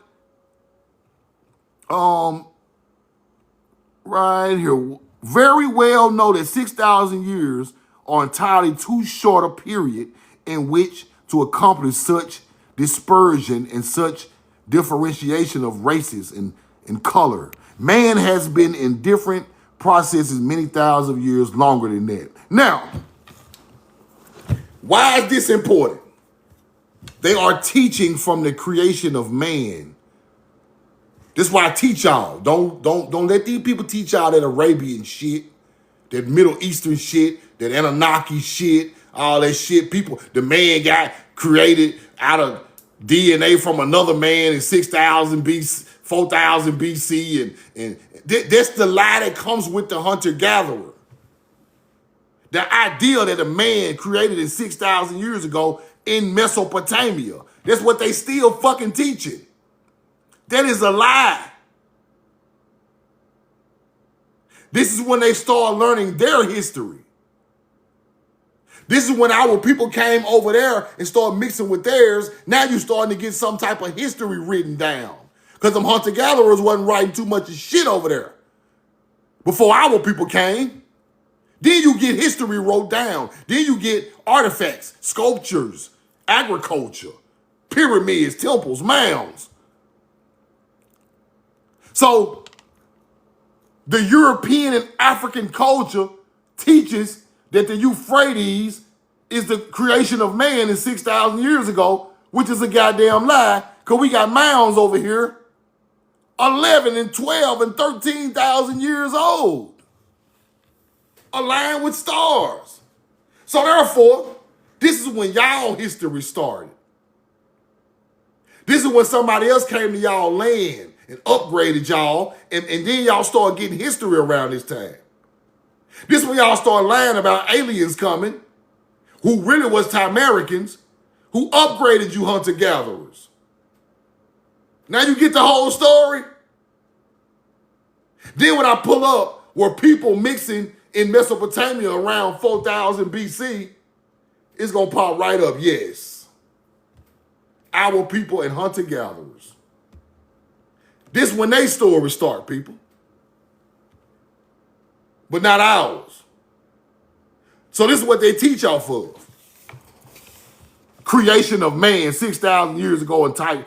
right here, very well know that 6,000 years are entirely too short a period in which to accomplish such dispersion and such differentiation of races and color. Man has been in different processes many thousands of years longer than that. Now, why is this important? They are teaching from the creation of man. This is why I teach y'all. Don't let these people teach y'all that Arabian shit, that Middle Eastern shit, that Anunnaki shit, all that shit. People, the man got created out of DNA from another man in 6,000 BC, 4,000 BC, and that's the lie that comes with the hunter-gatherer. The idea that a man created in 6,000 years ago in Mesopotamia. That's what they still fucking teaching. That is a lie. This is when they start learning their history. This is when our people came over there and started mixing with theirs. Now you're starting to get some type of history written down. Because them hunter-gatherers wasn't writing too much of shit over there before our people came. Then you get history wrote down. Then you get artifacts, sculptures, agriculture, pyramids, temples, mounds. So the European and African culture teaches that the Euphrates is the creation of man in 6,000 years ago, which is a goddamn lie, because we got mounds over here 11 and 12 and 13,000 years old, aligned with stars. So therefore, this is when y'all history started. This is when somebody else came to y'all land and upgraded y'all, and then y'all started getting history around this time. This is when y'all started lying about aliens coming, who really was Timericans, who upgraded you hunter-gatherers. Now you get the whole story? Then when I pull up where people mixing in Mesopotamia around 4,000 BC, it's going to pop right up, yes. Our people and hunter-gatherers. This is when they story start, people. But not ours. So this is what they teach y'all for. Creation of man 6,000 years ago in Tigris.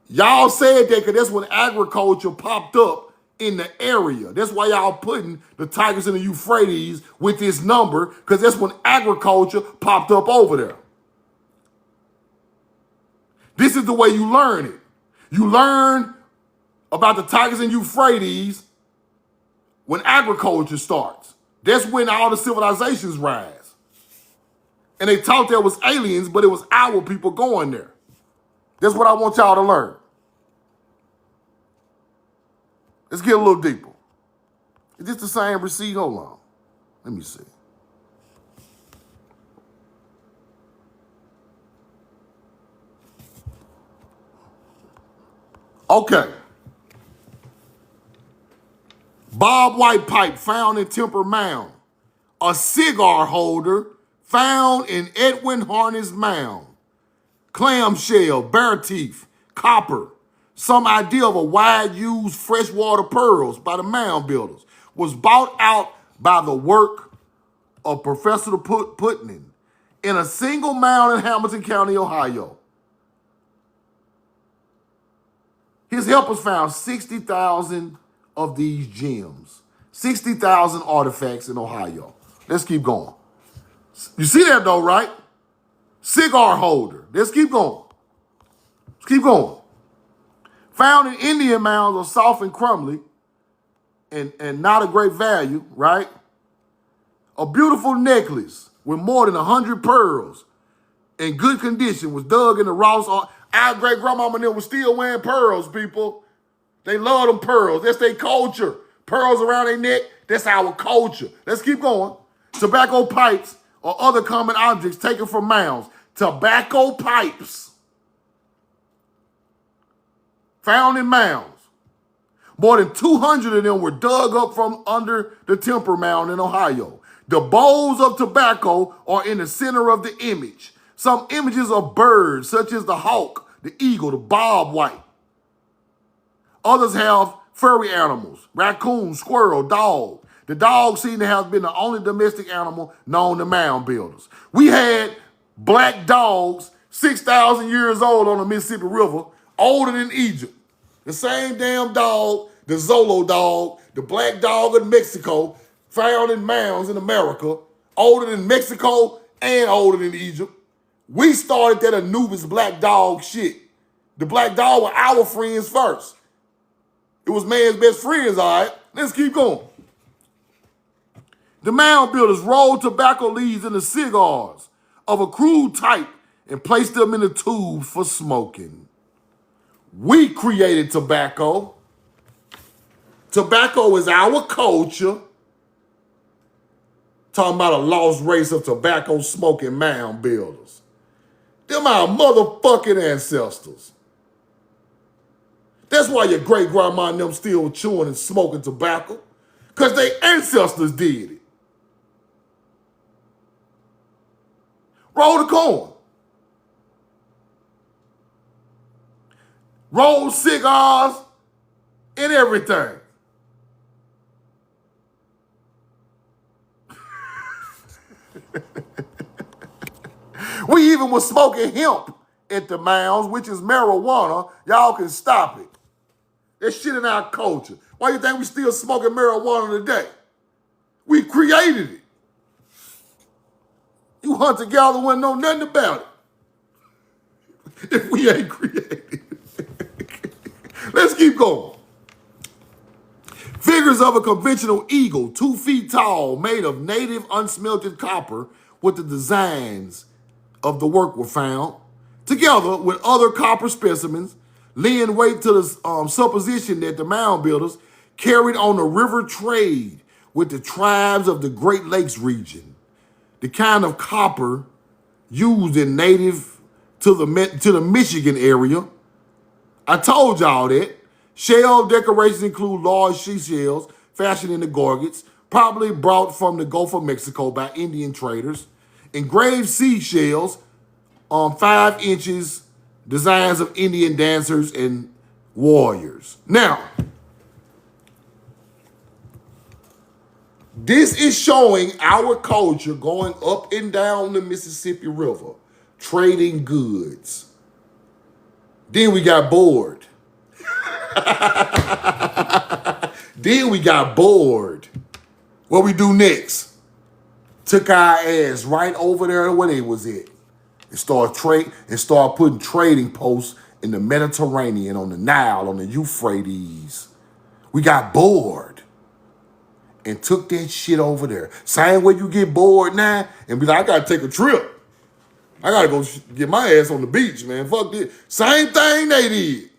Y'all said that because that's when agriculture popped up in the area. That's why y'all putting the Tigris and the Euphrates with this number, because that's when agriculture popped up over there. This is the way you learn it. You learn about the Tigris and Euphrates when agriculture starts. That's when all the civilizations rise. And they thought there was aliens, but it was our people going there. That's what I want y'all to learn. Let's get a little deeper. Is this the same receipt? Hold on. Let me see. Okay. Bob White pipe found in Temple Mound. A cigar holder found in Edwin Harness Mound. Clamshell, bear teeth, copper. Some idea of a wide-used freshwater pearls by the mound builders was bought out by the work of Professor Putnam in a single mound in Hamilton County, Ohio. His helpers found 60,000 of these gems, 60,000 artifacts in Ohio. Let's keep going. You see that though, right? Cigar holder. Let's keep going. Let's keep going. Found in Indian mounds are soft and crumbly and not of great value, right? A beautiful necklace with more than 100 pearls in good condition was dug in the Ross. Our great grandmama and them was still wearing pearls, people. They love them pearls. That's their culture. Pearls around their neck, that's our culture. Let's keep going. Tobacco pipes or other common objects taken from mounds. Tobacco pipes found in mounds. More than 200 of them were dug up from under the Temple Mound in Ohio. The bowls of tobacco are in the center of the image. Some images of birds, such as the hawk, the eagle, the bob white. Others have furry animals, raccoon, squirrel, dog. The dog seemed to have been the only domestic animal known to mound builders. We had black dogs 6,000 years old on the Mississippi River, older than Egypt. The same damn dog, the Zolo dog, the black dog in Mexico, found in mounds in America, older than Mexico and older than Egypt. We started that Anubis black dog shit. The black dog were our friends first. It was man's best friends, all right? Let's keep going. The mound builders rolled tobacco leaves into cigars of a crude type and placed them in a tube for smoking. We created tobacco. Tobacco is our culture. Talking about a lost race of tobacco smoking mound builders. Them our motherfucking ancestors. That's why your great grandma and them still chewing and smoking tobacco. Because their ancestors did it. Roll the corn. Roll cigars and everything. We even was smoking hemp at the mounds, which is marijuana. Y'all can stop it. That shit in our culture. Why you think we still smoking marijuana today? We created it. You hunter gatherer wouldn't know nothing about it if we ain't created it. Let's keep going. Figures of a conventional eagle, 2 feet tall, made of native unsmelted copper with the designs of the work were found, together with other copper specimens, laying weight to the supposition that the mound builders carried on a river trade with the tribes of the Great Lakes region. The kind of copper used in native to the Michigan area. I told y'all that. Shell decorations include large seashells fashioned into gorgets, probably brought from the Gulf of Mexico by Indian traders. Engraved seashells on 5 inches, designs of Indian dancers and warriors. Now, this is showing our culture going up and down the Mississippi River, trading goods. Then we got bored. Then we got bored. What we do next? Took our ass right over there where they was at and start putting trading posts in the Mediterranean, on the Nile, on the Euphrates. We got bored and took that shit over there. Same way you get bored now and be like, I gotta take a trip. I gotta go get my ass on the beach, man. Fuck this. Same thing they did.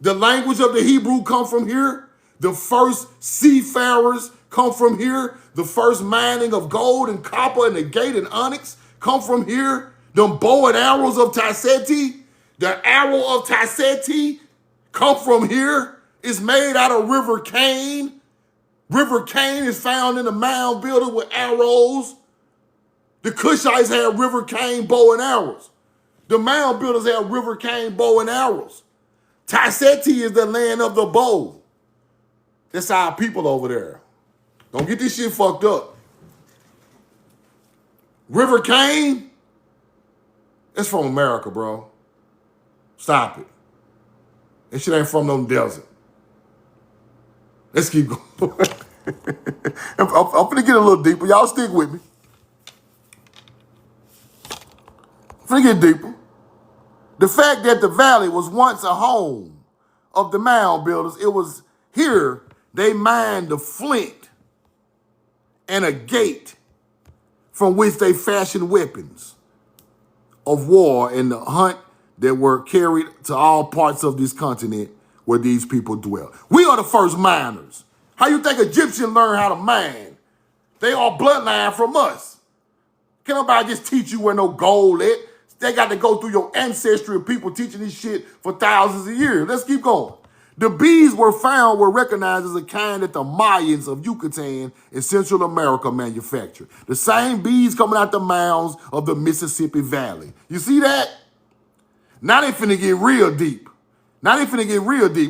The language of the Hebrew come from here. The first seafarers come from here. The first mining of gold and copper and agate and onyx come from here. Them bow and arrows of Taseti, the arrow of Taseti come from here. It's made out of river cane. River cane is found in the mound builder with arrows. The Cushites had river cane bow and arrows. The mound builders had river cane bow and arrows. Taseti is the land of the bow. That's our people over there. Don't get this shit fucked up. River cane, it's from America, bro. Stop it. That shit ain't from no desert. Let's keep going. I'm finna get a little deeper. Y'all stick with me. I'm finna get deeper. The fact that the valley was once a home of the mound builders, it was here they mined the flint and agate from which they fashioned weapons of war and the hunt that were carried to all parts of this continent where these people dwell. We are the first miners. How you think Egyptians learned how to mine? They are bloodline from us. Can't nobody just teach you where no gold is. They got to go through your ancestry of people teaching this shit for thousands of years. Let's keep going. The beads were recognized as a kind that the Mayans of Yucatan in Central America manufactured. The same beads coming out the mounds of the Mississippi Valley. You see that? Now they finna get real deep.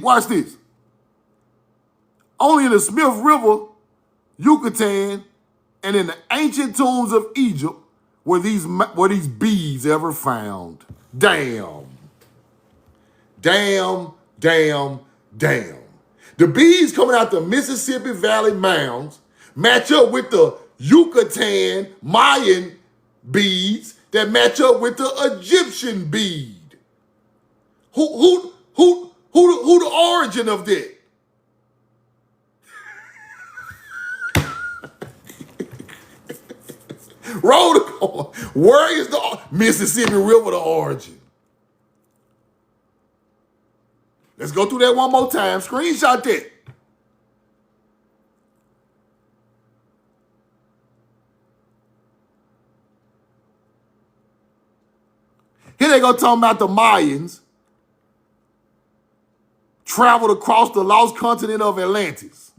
Watch this. Only in the Smith River, Yucatan, and in the ancient tombs of Egypt were these beads ever found. Damn. The beads coming out the Mississippi Valley mounds match up with the Yucatan Mayan beads that match up with the Egyptian bead. Who the origin of that? Roll the corner. Where is the Mississippi River the origin? Let's go through that one more time. Screenshot that. Here they go talking about the Mayans traveled across the lost continent of Atlantis.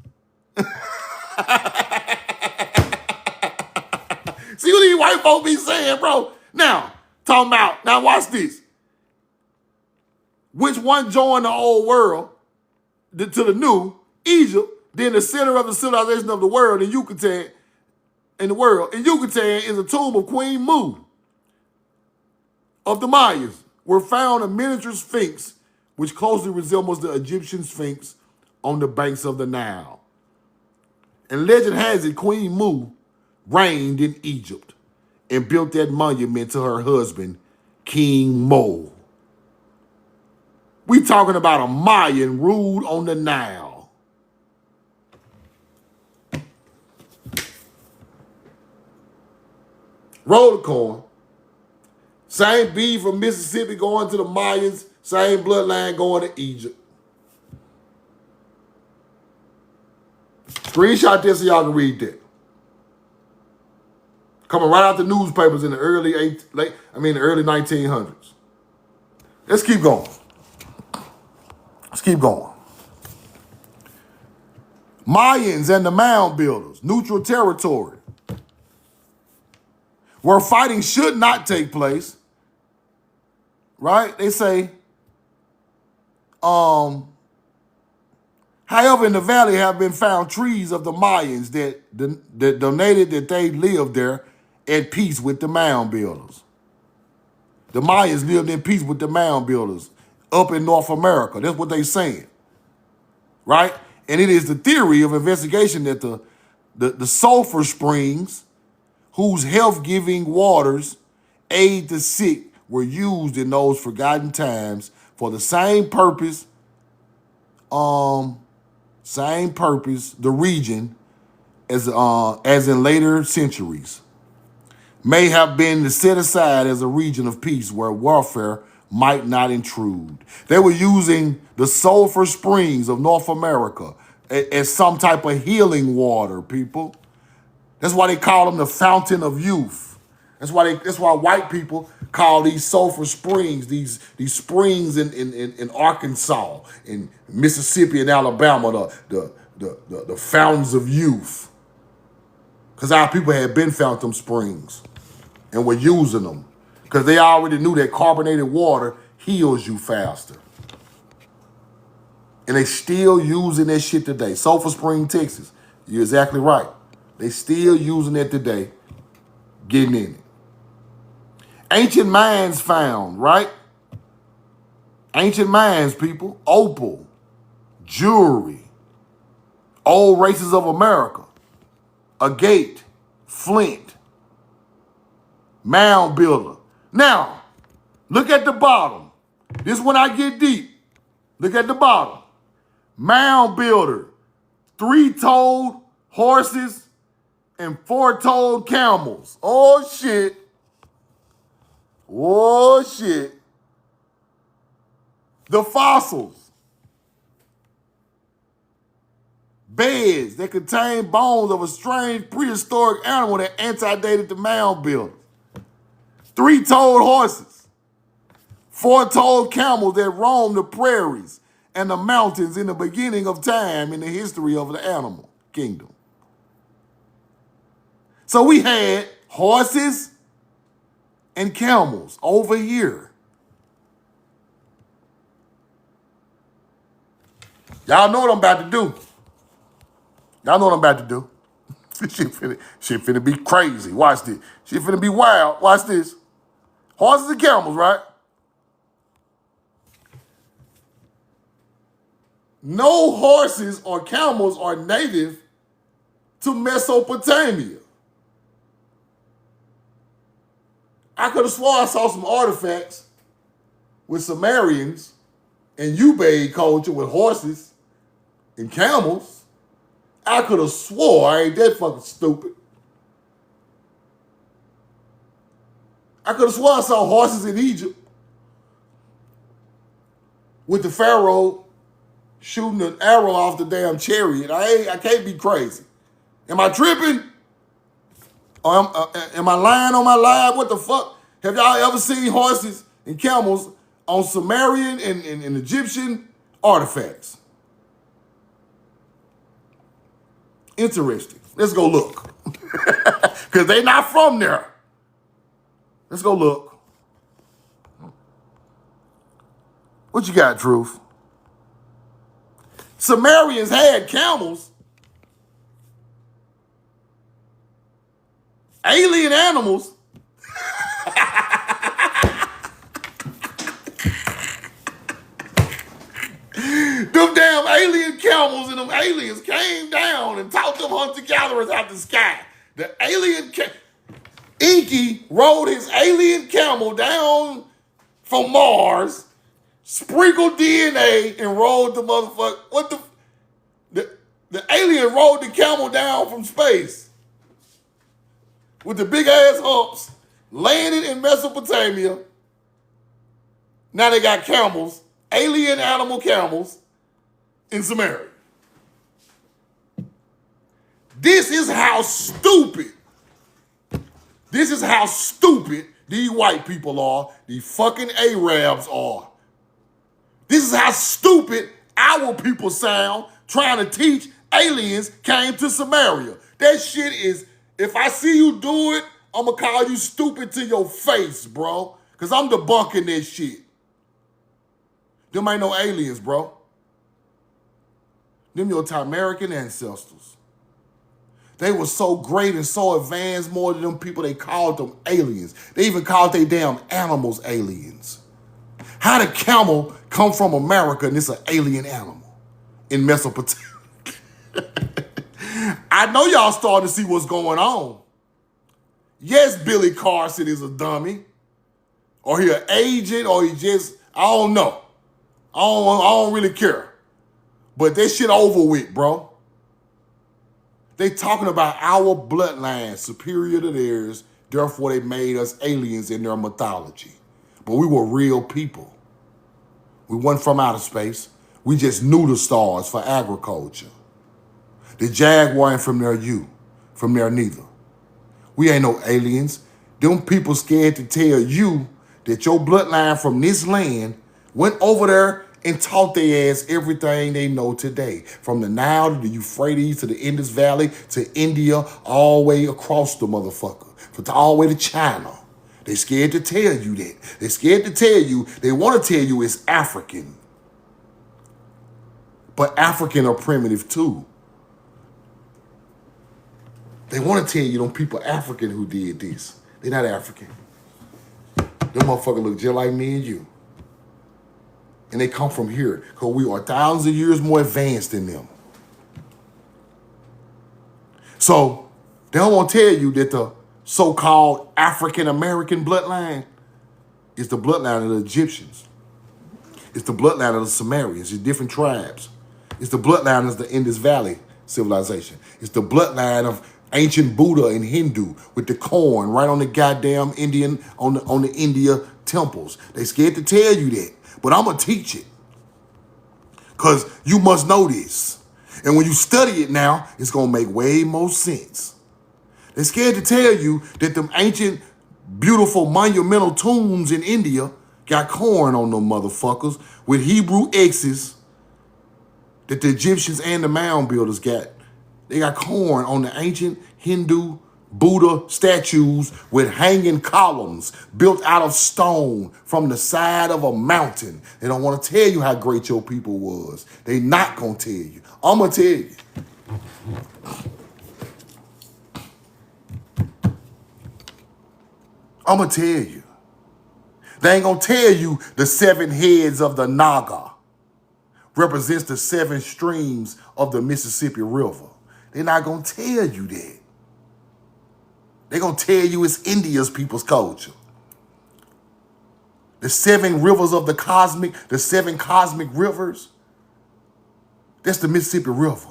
See what these white folk be saying, bro? Now watch this. Which one joined the old world to the new? Egypt, then the center of the civilization of the world in Yucatan. In Yucatan is a tomb of Queen Mu of the Mayas, were found a miniature sphinx which closely resembles the Egyptian sphinx on the banks of the Nile. And legend has it Queen Mu reigned in Egypt and built that monument to her husband, King Mo. We talking about a Mayan ruled on the Nile. Roll the coin. Same bead from Mississippi going to the Mayans, same bloodline going to Egypt. Screenshot this so y'all can read that. Coming right out the newspapers in the early 1900s. Let's keep going. Mayans and the mound builders, neutral territory, where fighting should not take place. Right? They say, however, in the valley have been found trees of the Mayans that donated that they lived there at peace with the mound builders. The Mayans lived in peace with the mound builders up in North America. That's what they're saying. Right? And it is the theory of investigation that the sulfur springs, whose health-giving waters aid the sick, were used in those forgotten times for the same purpose, the region, as in later centuries. may have been set aside as a region of peace where warfare might not intrude. They were using the sulfur springs of North America as some type of healing water, people. That's why they call them the fountain of youth. That's why white people call these sulfur springs, these springs in Arkansas, in Mississippi and Alabama, the fountains of youth. Because our people had been fountain springs and were using them. Because they already knew that carbonated water heals you faster. And they still using that shit today. Sulphur Spring, Texas. You're exactly right. They still using it today, getting in it. Ancient mines found, right? Ancient mines, people. Opal, jewelry, old races of America, agate, flint, mound builder. Now, look at the bottom. This is when I get deep. Look at the bottom. Mound builder, 3-toed horses and 4-toed camels. Oh, shit. Oh, shit. The fossils. Beds that contain bones of a strange prehistoric animal that antedated the mound builders. 3-toed horses. 4-toed camels that roamed the prairies and the mountains in the beginning of time in the history of the animal kingdom. So we had horses and camels over here. Y'all know what I'm about to do. Y'all know what I'm about to do. Shit finna be crazy. Watch this. Shit finna be wild. Watch this. Horses and camels, right? No horses or camels are native to Mesopotamia. I could have sworn I saw some artifacts with Sumerians and Ubaid culture with horses and camels. I could have swore I ain't that fucking stupid. I could have sworn I saw horses in Egypt with the pharaoh shooting an arrow off the damn chariot. I can't be crazy. Am I tripping? Or am I lying on my life? What the fuck? Have y'all ever seen horses and camels on Sumerian and Egyptian artifacts? Interesting. Let's go look. Because they not from there. Let's go look. What you got, Truth? Sumerians had camels. Alien animals. Them damn alien camels and them aliens came down and taught them hunter-gatherers out the sky. The alien Enki rode his alien camel down from Mars, sprinkled DNA, and rode the motherfucker. What the alien rode the camel down from space with the big ass humps, landed in Mesopotamia. Now they got camels, alien animal camels, in Samaria. This is how stupid these white people are, these fucking Arabs are. This is how stupid our people sound trying to teach aliens came to Samaria. That shit is, if I see you do it, I'm gonna call you stupid to your face, bro. Because I'm debunking this shit. Them ain't no aliens, bro. Them your American ancestors. They were so great and so advanced more than them people, they called them aliens. They even called they damn animals aliens. How did camel come from America and it's an alien animal in Mesopotamia? I know y'all starting to see what's going on. Yes, Billy Carson is a dummy. Or he an agent, or he just, I don't know. I don't really care. But that shit over with, bro. They talking about our bloodline superior to theirs Therefore, they made us aliens in their mythology. But we were real people. We weren't from outer space. We just knew the stars for agriculture. The jaguar ain't from there, you. From there, neither. We ain't no aliens. Them people scared to tell you that your bloodline from this land went over there and taught their ass everything they know today. From the Nile to the Euphrates to the Indus Valley to India, all the way across the motherfucker. All the way to China. They scared to tell you that. They scared to tell you, they want to tell you it's African. But African are primitive too. They want to tell you them people African who did this. They're not African. Them motherfuckers look just like me and you. And they come from here because we are thousands of years more advanced than them. So they don't want to tell you that the so-called African-American bloodline is the bloodline of the Egyptians. It's the bloodline of the Sumerians. It's different tribes. It's the bloodline of the Indus Valley civilization. It's the bloodline of ancient Buddha and Hindu with the corn right on the goddamn Indian, on the India temples. They scared to tell you that, but I'm gonna teach it. Because you must know this. And when you study it now, it's gonna make way more sense. They're scared to tell you that them ancient, beautiful, monumental tombs in India got corn on them motherfuckers with Hebrew X's that the Egyptians and the mound builders got. They got corn on the ancient Hindu Buddha statues with hanging columns built out of stone from the side of a mountain. They don't want to tell you how great your people was. They not going to tell you. I'm going to tell you. I'm going to tell you. They ain't going to tell you the 7 heads of the Naga represents the 7 streams of the Mississippi River. They're not going to tell you that. They're going to tell you it's India's people's culture. The 7 rivers of the 7 cosmic rivers, that's the Mississippi River.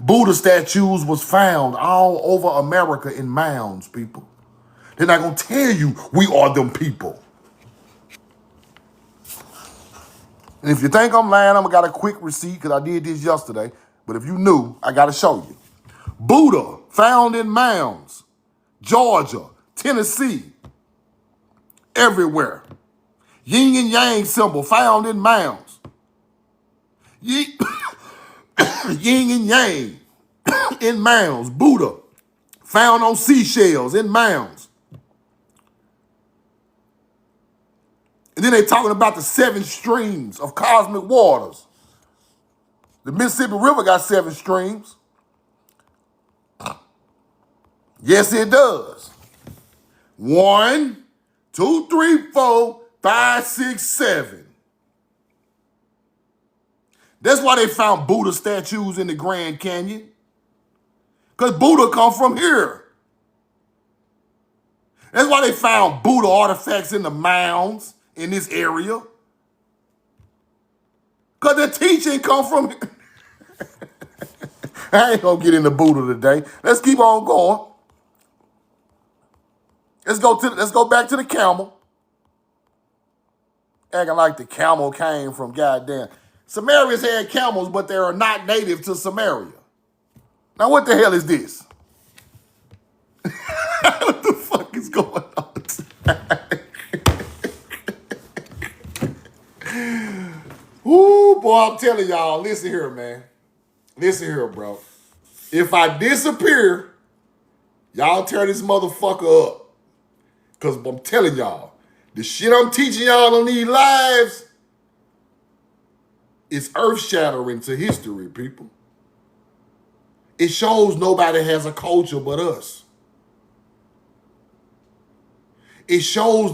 Buddha statues was found all over America in mounds, people. They're not going to tell you we are them people. And if you think I'm lying, I'm got a quick receipt because I did this yesterday. But if you knew, I got to show you. Buddha found in mounds, Georgia, Tennessee, everywhere. Yin and Yang symbol found in mounds. Yin and Yang in mounds. Buddha found on seashells in mounds. And then they talking about the 7 streams of cosmic waters. The Mississippi River got 7 streams. Yes, it does. 1, 2, 3, 4, 5, 6, 7. That's why they found Buddha statues in the Grand Canyon. Because Buddha come from here. That's why they found Buddha artifacts in the mounds in this area. Because the teaching come from here. I ain't gonna get into Buddha today. Let's keep on going. Let's go back to the camel. Acting like the camel came from goddamn. Sumerians had camels, but they are not native to Samaria. Now what the hell is this? What the fuck is going on? Ooh, boy, I'm telling y'all, listen here, man. Listen here, bro. If I disappear, y'all tear this motherfucker up. Because I'm telling y'all, the shit I'm teaching y'all on these lives is earth-shattering to history, people. It shows nobody has a culture but us. It shows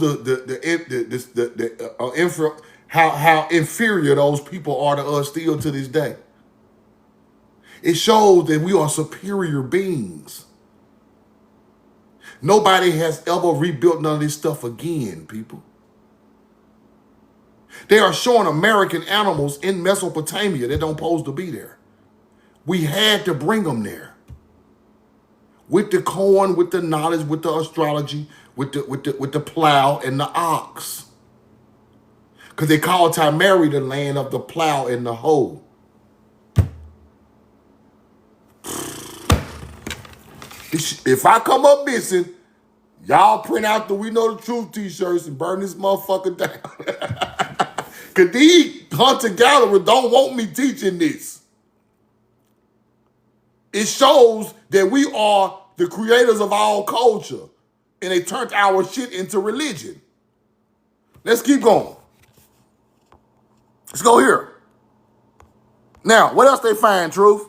how inferior those people are to us still to this day. It shows that we are superior beings. Nobody has ever rebuilt none of this stuff again, people. They are showing American animals in Mesopotamia that don't supposed to be there. We had to bring them there. with the corn, with the knowledge, with the astrology, with the plow and the ox. Because they call Timeri the land of the plow and the hoe. If I come up missing, y'all print out the We Know the Truth t-shirts and burn this motherfucker down. Because these hunter-gatherers don't want me teaching this. It shows that we are the creators of all culture. And they turned our shit into religion. Let's keep going. Let's go here. Now, what else they find, Truth?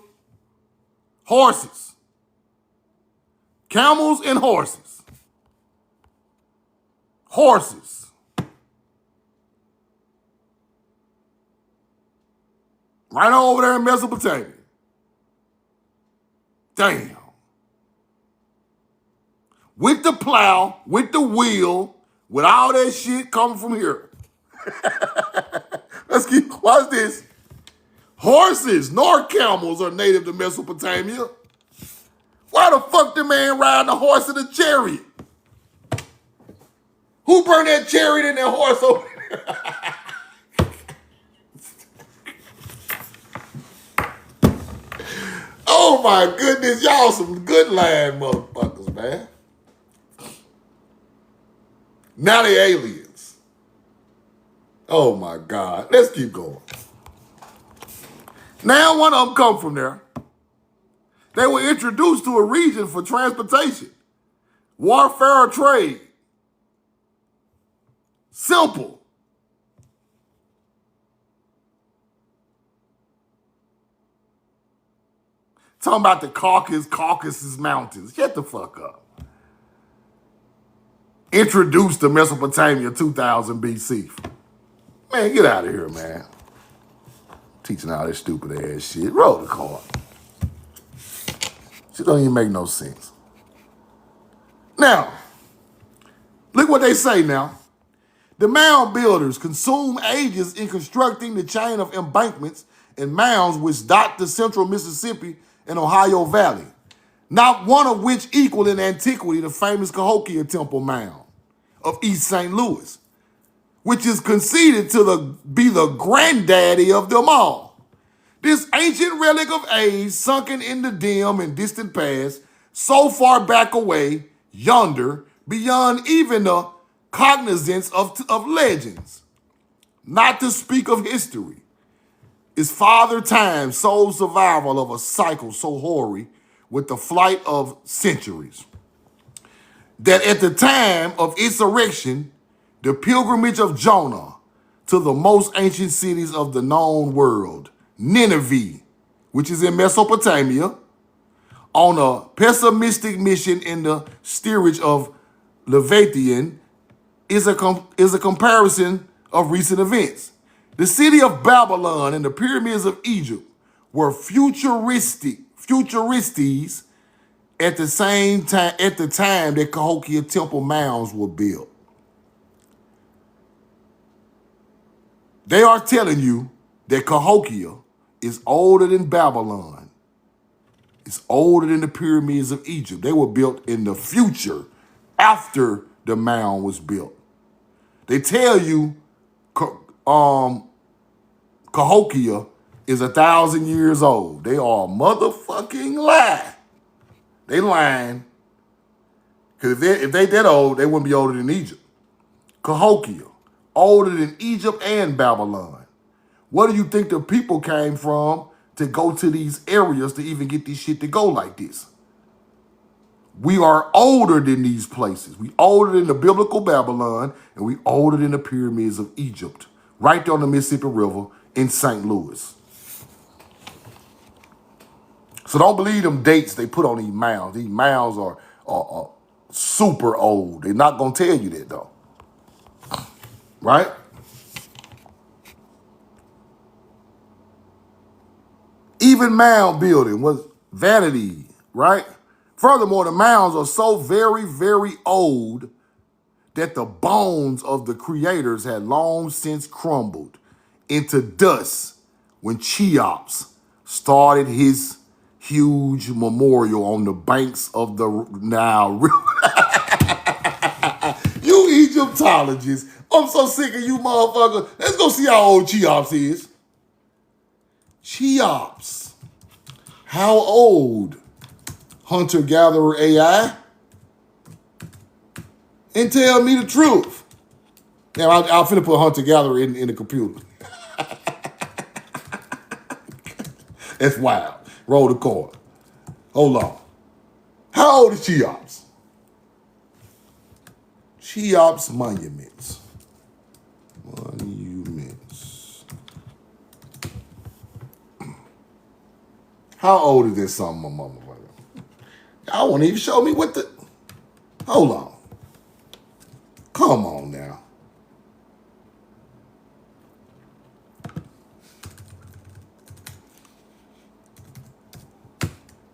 Horses. Camels and horses. Horses. Right over there in Mesopotamia. Damn. With the plow, with the wheel, with all that shit coming from here. Let's keep, watch this. Horses nor camels are native to Mesopotamia. Why the fuck the man riding a horse in a chariot? Who burned that chariot and that horse over there? Oh my goodness, y'all some good lying motherfuckers, man. Now they aliens. Oh my God. Let's keep going. Now one of them come from there. They were introduced to a region for transportation, warfare, or trade. Simple. Talking about the Caucasus Mountains. Shut the fuck up. Introduced to Mesopotamia 2000 BC. Man, get out of here, man. Teaching all this stupid ass shit. Roll the card. Shit don't even make no sense. Now, look what they say now. The mound builders consumed ages in constructing the chain of embankments and mounds which dot the central Mississippi and Ohio Valley, not one of which equal in antiquity the famous Cahokia Temple Mound of East St. Louis, which is conceded to be the granddaddy of them all. This ancient relic of age sunken in the dim and distant past, so far back away, yonder, beyond even the cognizance of legends, not to speak of history, is Father Time's sole survival of a cycle so hoary with the flight of centuries, that at the time of its erection, the pilgrimage of Jonah to the most ancient cities of the known world, Nineveh, which is in Mesopotamia, on a pessimistic mission in the steerage of Leviathan, is a comparison of recent events. The city of Babylon and the pyramids of Egypt were futuristes at the same time, at the time that Cahokia Temple mounds were built. They are telling you that Cahokia is older than Babylon. It's older than the pyramids of Egypt. They were built in the future after the mound was built. They tell you Cahokia is 1,000 years old. They are a motherfucking lie. They lying. Because if they that old, they wouldn't be older than Egypt. Cahokia, older than Egypt and Babylon. Where do you think the people came from to go to these areas to even get this shit to go like this? We are older than these places. We older than the biblical Babylon, and we older than the pyramids of Egypt, right there on the Mississippi River in St. Louis. So don't believe them dates they put on these mounds. These mounds are super old. They're not going to tell you that, though. Right? Even mound building was vanity, right? Furthermore, the mounds are so very, very old that the bones of the creators had long since crumbled into dust when Cheops started his huge memorial on the banks of the Nile River. You Egyptologists, I'm so sick of you motherfuckers. Let's go see how old Cheops is. Cheops. How old? Hunter-gatherer AI? And tell me the truth. Now, I'll finna put hunter-gatherer in the computer. That's wild. Roll the card. Hold on. How old is Cheops? Cheops monuments. Monuments. How old is this son of my motherfucker? Y'all won't even show me what the... Hold on. Come on now.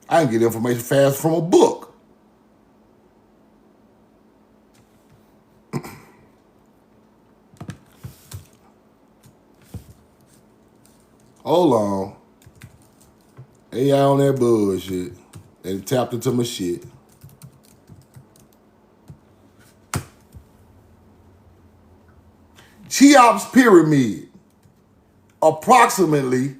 I can get information fast from a book. Hold on. AI on that bullshit. They tapped into my shit. Cheops Pyramid, approximately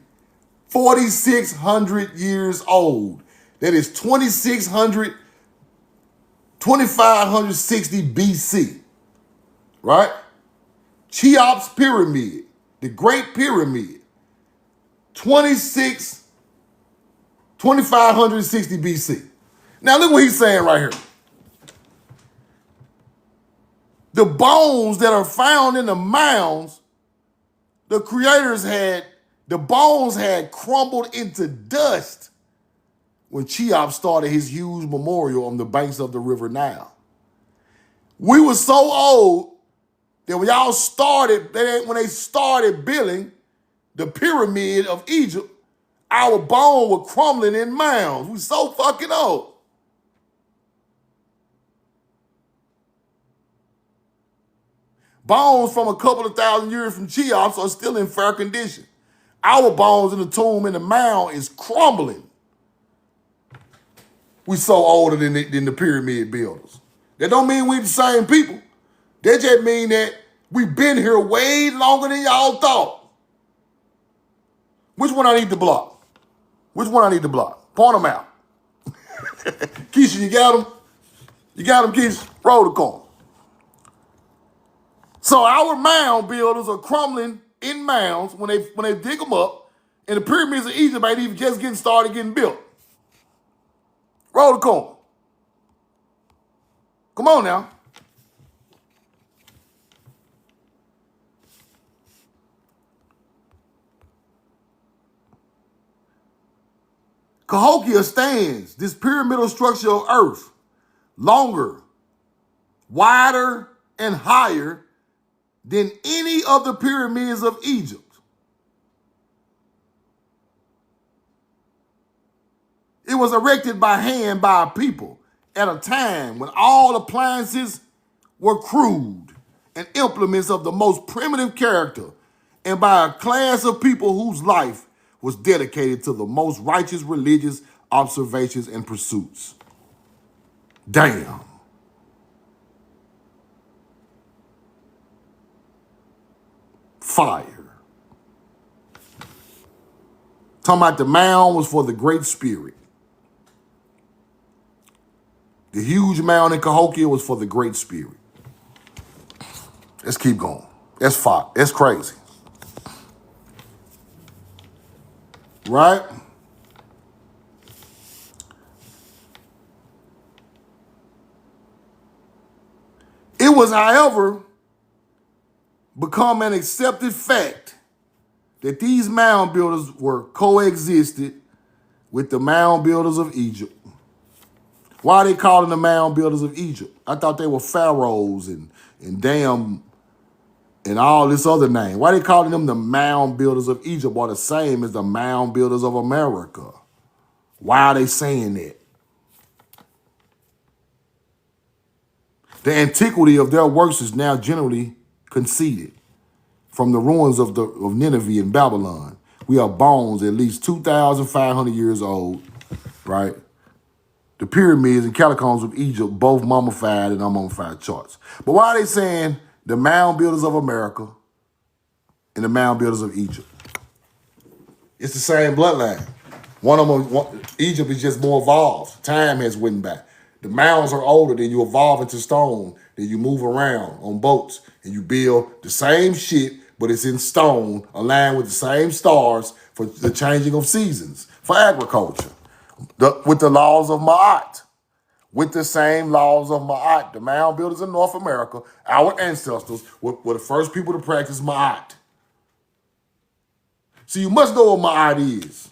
4,600 years old. That is 2560 BC, right? Cheops Pyramid, the Great Pyramid, 2560 BC. Now look what he's saying right here. The bones that are found in the mounds, the bones had crumbled into dust when Cheops started his huge memorial on the banks of the River Nile. We were so old that when they started building the pyramid of Egypt, our bones were crumbling in mounds. We so fucking old. Bones from a couple of thousand years from Cheops are still in fair condition. Our bones in the tomb in the mound is crumbling. We so older than the pyramid builders. That don't mean we the same people. That just mean that we've been here way longer than y'all thought. Which one I need to block? Which one I need to block? Point them out. Keisha, you got them? You got them, Keisha? Roll the call. So our mound builders are crumbling in mounds when they dig them up, and the pyramids of Egypt ain't even just getting started getting built. Roll the coin. Come on now. Cahokia stands, this pyramidal structure of earth, longer, wider, and higher than any of the pyramids of Egypt. It was erected by hand by a people at a time when all appliances were crude and implements of the most primitive character, and by a class of people whose life was dedicated to the most righteous religious observations and pursuits. Damn. Fire. Talking about the mound was for the Great Spirit. The huge mound in Cahokia was for the Great Spirit. Let's keep going. That's fire. That's crazy. Right? It was, however, become an accepted fact that these mound builders were coexisted with the mound builders of Egypt. Why are they calling the mound builders of Egypt? I thought they were pharaohs and damn and all this other name. Why are they calling them the mound builders of Egypt, or the same as the mound builders of America? Why are they saying that? The antiquity of their works is now generally conceded. From the ruins of Nineveh and Babylon, we have bones at least 2,500 years old right? The pyramids and catacombs of Egypt, both mummified and unmummified charts. But why are they saying the mound builders of America and the mound builders of Egypt? It's the same bloodline. One of them, Egypt is just more evolved. Time has went by. The mounds are older, then you evolve into stone, then you move around on boats, and you build the same shit, but it's in stone, aligned with the same stars for the changing of seasons, for agriculture. With the laws of Ma'at. With the same laws of Ma'at. The mound builders in North America, our ancestors, were the first people to practice Ma'at. So you must know what Ma'at is,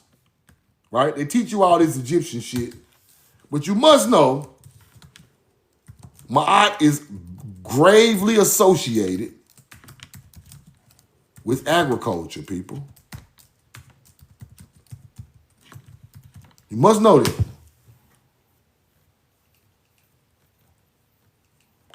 right? They teach you all this Egyptian shit, but you must know Ma'at is gravely associated with agriculture, people. You must know that.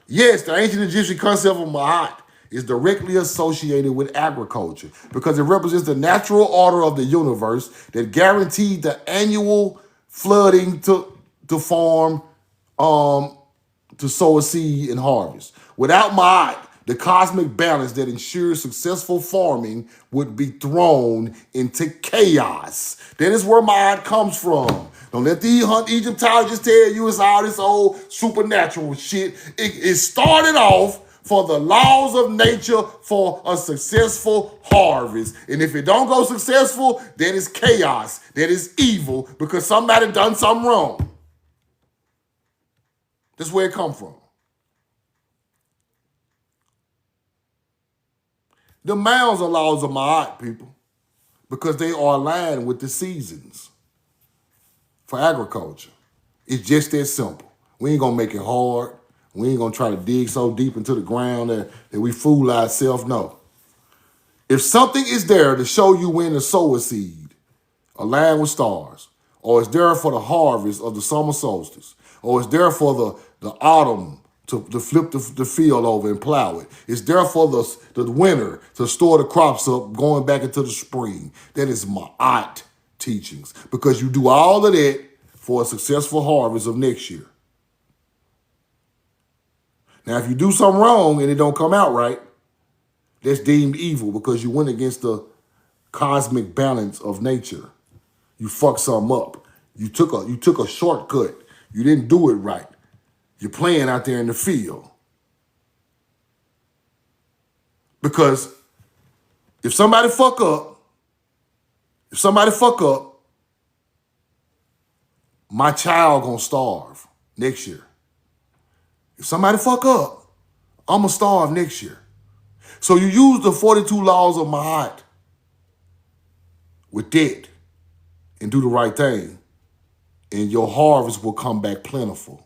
Yes, the ancient Egyptian concept of Ma'at is directly associated with agriculture because it represents the natural order of the universe that guaranteed the annual flooding to form, to sow a seed and harvest. Without Ma'at, the cosmic balance that ensures successful farming would be thrown into chaos. That is where Ma'at comes from. Don't let the Egyptologists tell you it's all this old supernatural shit. It started off for the laws of nature for a successful harvest. And if it don't go successful, then it's chaos. That is evil because somebody done something wrong. That's where it come from. The mounds are laws of Ma'at, people, because they are aligned with the seasons for agriculture. It's just that simple. We ain't gonna make it hard. We ain't gonna try to dig so deep into the ground that we fool ourselves. No. If something is there to show you when to sow a seed, aligned with stars, or it's there for the harvest of the summer solstice, or it's there for the autumn to flip the field over and plow it. It's there for the winter to store the crops up going back into the spring. That is Ma'at teachings because you do all of that for a successful harvest of next year. Now, if you do something wrong and it don't come out right, that's deemed evil because you went against the cosmic balance of nature. You fucked something up. You took a shortcut. You didn't do it right. You're playing out there in the field. Because if somebody fuck up, my child gonna starve next year. If somebody fuck up, I'm gonna starve next year. So you use the 42 laws of Ma'at with that and do the right thing, and your harvest will come back plentiful.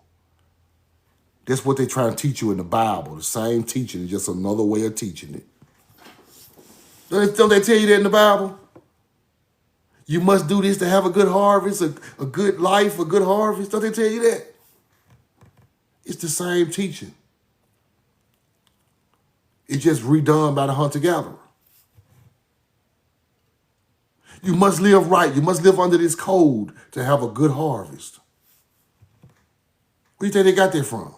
That's what they try to teach you in the Bible. The same teaching, just another way of teaching it. Don't they tell you that in the Bible? You must do this to have a good harvest, a good life, a good harvest. Don't they tell you that? It's the same teaching. It's just redone by the hunter-gatherer. You must live right. You must live under this code to have a good harvest. Where do you think they got that from?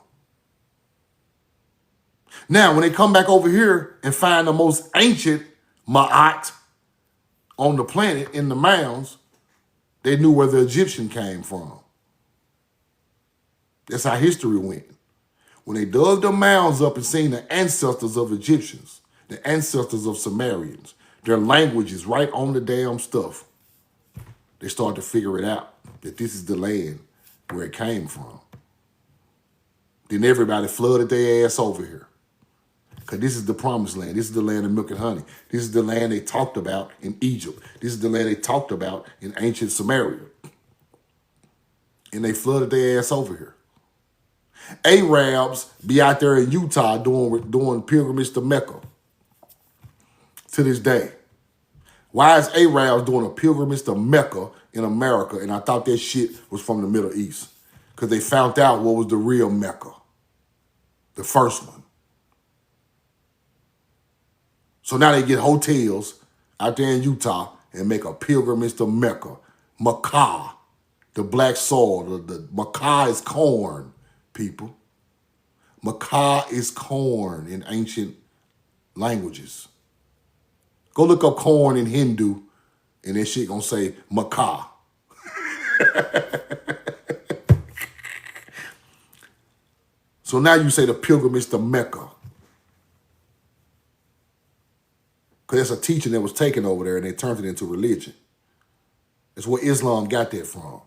Now, when they come back over here and find the most ancient Ma'at on the planet in the mounds, they knew where the Egyptian came from. That's how history went. When they dug the mounds up and seen the ancestors of Egyptians, the ancestors of Sumerians, their languages right on the damn stuff, they started to figure it out, that this is the land where it came from. Then everybody flooded their ass over here. Because this is the promised land. This is the land of milk and honey. This is the land they talked about in Egypt. This is the land they talked about in ancient Samaria. And they flooded their ass over here. Arabs be out there in Utah doing pilgrimage to Mecca to this day. Why is Arabs doing a pilgrimage to Mecca in America? And I thought that shit was from the Middle East. Because they found out what was the real Mecca. The first one. So now they get hotels out there in Utah and make a pilgrimage to Mecca. Makkah. The black soil, the Makkah is corn, people. Makkah is corn in ancient languages. Go look up corn in Hindu, and that shit gonna say Makkah. So now you say the pilgrimage to Mecca. Because it's a teaching that was taken over there and they turned it into religion. That's where Islam got that from.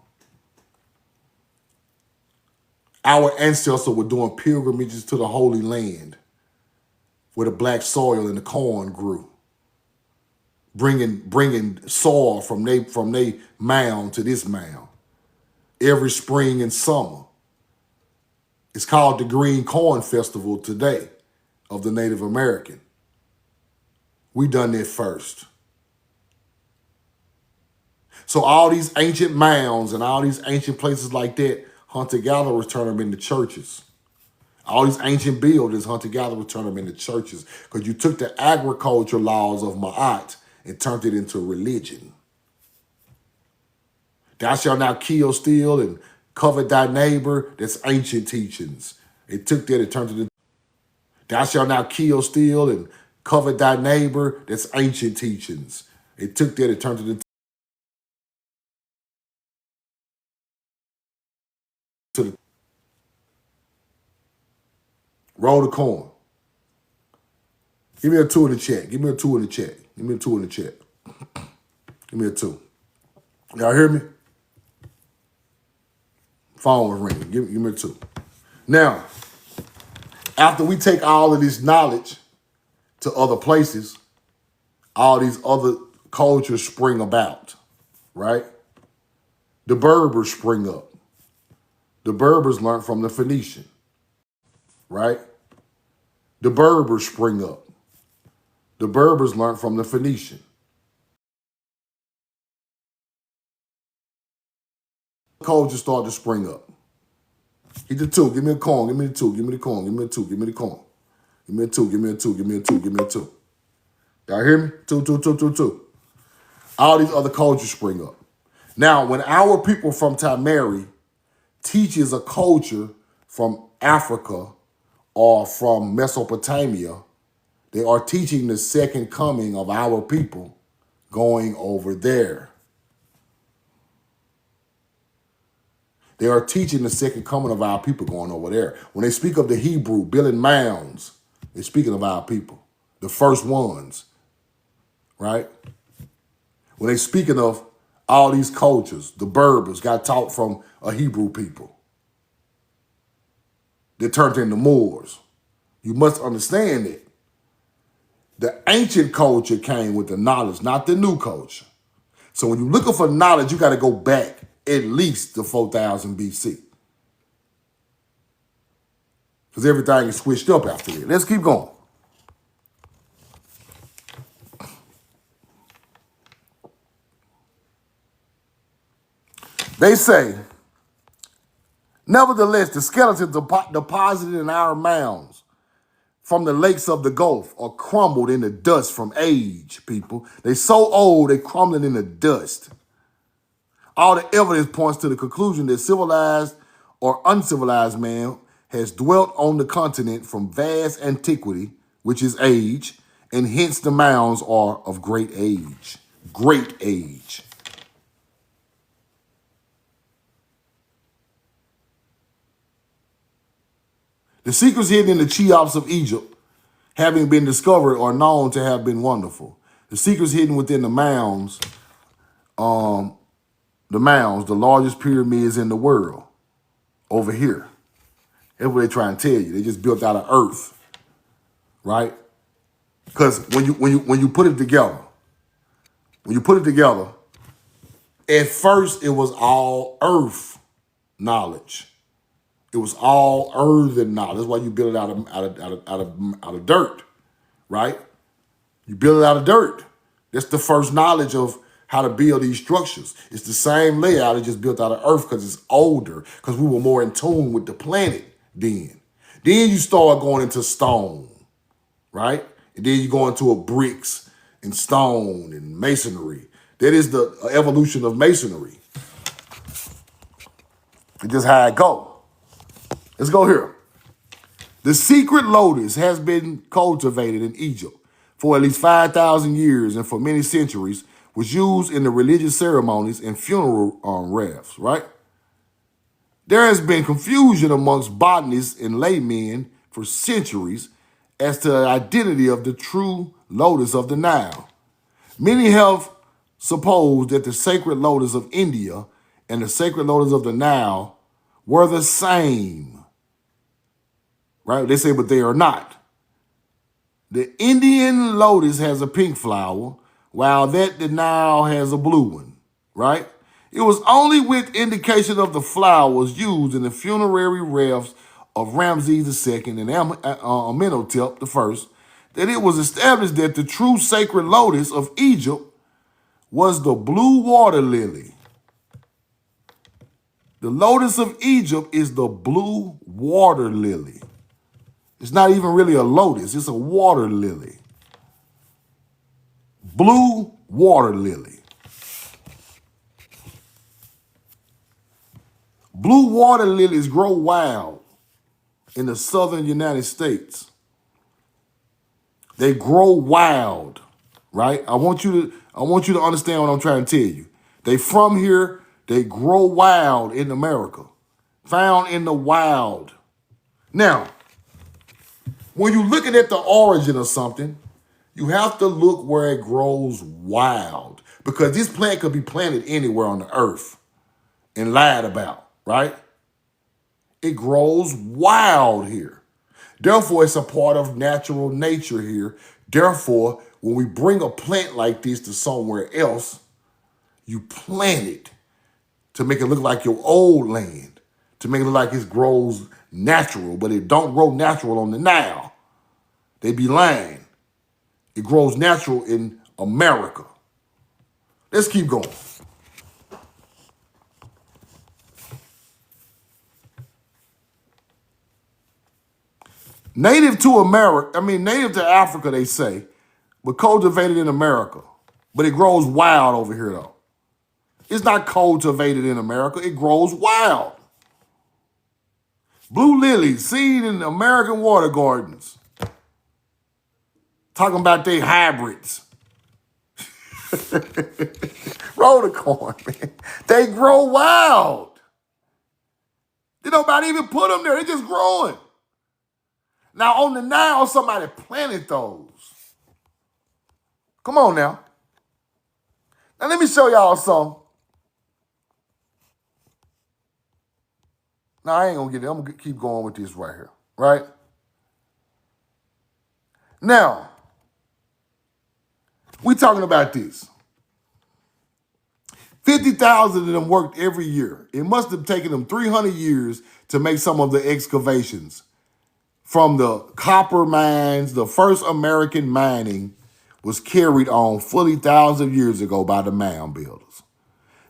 Our ancestors were doing pilgrimages to the Holy Land where the black soil and the corn grew. Bringing soil from they mound to this mound every spring and summer. It's called the Green Corn Festival today of the Native American. We done that first. So all these ancient mounds and all these ancient places like that, hunter-gatherers turn them into churches. All these ancient buildings, hunter-gatherers turn them into churches because you took the agriculture laws of Ma'at and turned it into religion. Thou shalt not kill, steal, and covet thy neighbor. That's ancient teachings. They took that and turned it into thou shalt not kill, steal, and covet thy neighbor. That's ancient teachings. They took that and turned it into the roll the corn. Give me a 2 in the chat. Give me a 2 in the chat. Give me a 2 in the chat. Give me a 2. Y'all hear me? Phone was ringing. Give me a 2. Now, after we take all of this knowledge to other places, all these other cultures spring about, right? The Berbers spring up. The Berbers learned from the Phoenician, right? The Berbers spring up. The Berbers learned from the Phoenician. Culture started to spring up. Get the 2. Give me a corn. Give me the 2. Give me the corn. Give me a 2. Give me the corn. Give me a 2. Give me a 2. Give me a 2. Give me a 2. Y'all hear me? 2, 2, 2, 2, 2. All these other cultures spring up. Now, when our people from Tamari teaches a culture from Africa or from Mesopotamia, they are teaching the second coming of our people going over there. They are teaching the second coming of our people going over there. When they speak of the Hebrew building mounds, they're speaking of our people, the first ones, right? When they're speaking of all these cultures, the Berbers got taught from a Hebrew people. They turned into Moors. You must understand that. The ancient culture came with the knowledge, not the new culture. So when you're looking for knowledge, you got to go back at least to 4000 BC. Because everything is switched up after that. Let's keep going. They say, nevertheless, the skeletons deposited in our mounds from the lakes of the Gulf are crumbled in the dust from age, people. They're so old, they're crumbling in the dust. All the evidence points to the conclusion that civilized or uncivilized man has dwelt on the continent from vast antiquity, which is age, and hence the mounds are of great age. Great age. The secrets hidden in the Cheops of Egypt, having been discovered, are known to have been wonderful. The secrets hidden within the mounds, the largest pyramids in the world, over here. That's what they try and tell you. They just built out of earth, right? Because when you put it together, at first it was all earth knowledge. It was all earthen knowledge. That's why you build it out of dirt, right? You build it out of dirt. That's the first knowledge of how to build these structures. It's the same layout. It's just built out of earth because it's older, because we were more in tune with the planet then. Then you start going into stone, right? And then you go into bricks and stone and masonry. That is the evolution of masonry. It's just how it go. Let's go here. The secret lotus has been cultivated in Egypt for at least 5,000 years and for many centuries was used in the religious ceremonies and funeral wreaths, right? There has been confusion amongst botanists and laymen for centuries as to the identity of the true lotus of the Nile. Many have supposed that the sacred lotus of India and the sacred lotus of the Nile were the same, right? They say, but they are not. The Indian lotus has a pink flower, while that the Nile has a blue one, right? It was only with indication of the flowers used in the funerary wreaths of Ramses II and Amenhotep I that it was established that the true sacred lotus of Egypt was the blue water lily. The lotus of Egypt is the blue water lily. It's not even really a lotus, it's a water lily. Blue water lily. Blue water lilies grow wild in the southern United States. They grow wild, right? I want you to understand what I'm trying to tell you. They from here, they grow wild in America. Found in the wild. Now, when you're looking at the origin of something, you have to look where it grows wild, because this plant could be planted anywhere on the earth and lied about, right? It grows wild here. Therefore, it's a part of natural nature here. Therefore, when we bring a plant like this to somewhere else, you plant it to make it look like your old land, to make it look like it grows natural, but it don't grow natural on the Nile. They be lying. It grows natural in America. Let's keep going. Native to Africa, they say, but cultivated in America. But it grows wild over here, though. It's not cultivated in America. It grows wild. Blue lilies, seen in American water gardens. Talking about they hybrids. Roll the corn, man. They grow wild. Did nobody even put them there? They're just growing. Now, on the Nile, somebody planted those. Come on now. Now, let me show y'all something. Now, I ain't going to get it. I'm going to keep going with this right here, right? Now, we talking about this. 50,000 of them worked every year. It must have taken them 300 years to make some of the excavations. From the copper mines, the first American mining was carried on fully thousands of years ago by the mound builders.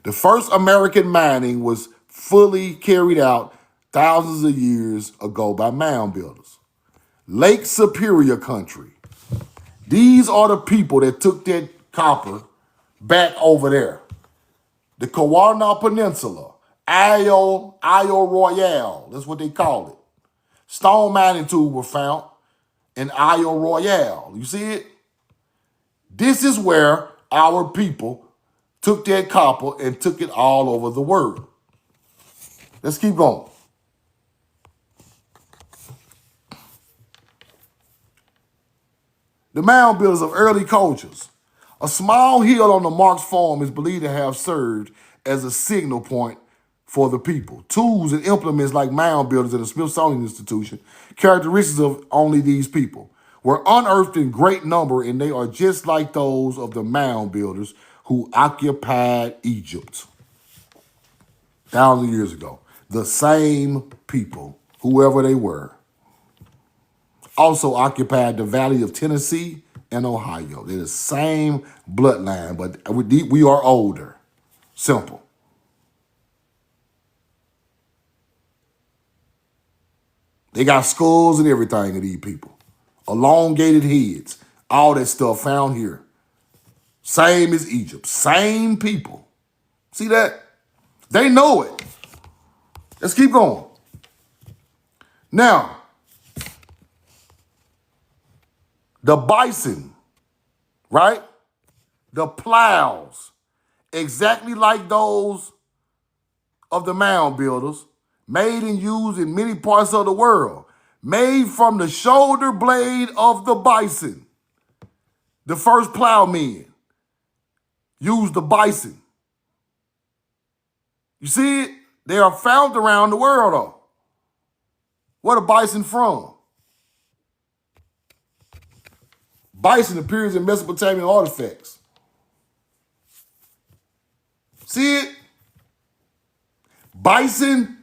The first American mining was fully carried out thousands of years ago by mound builders. Lake Superior country. These are the people that took that copper back over there. The Kawana Peninsula, Isle Royale, that's what they call it. Stone mining tools were found in Isle Royale. You see it? This is where our people took that copper and took it all over the world. Let's keep going. The mound builders of early cultures. A small hill on the Marks Farm is believed to have served as a signal point for the people. Tools and implements like mound builders at the Smithsonian Institution, characteristics of only these people, were unearthed in great number, and they are just like those of the mound builders who occupied Egypt thousands of years ago. The same people, whoever they were, also occupied the Valley of Tennessee and Ohio. They're the same bloodline, but we are older. Simple. They got skulls and everything of these people. Elongated heads. All that stuff found here. Same as Egypt. Same people. See that? They know it. Let's keep going. Now, the bison, right? The plows, exactly like those of the mound builders, made and used in many parts of the world, made from the shoulder blade of the bison. The first plowmen used the bison. You see it? They are found around the world, though. Where the bison from? Bison appears in Mesopotamian artifacts. See it? Bison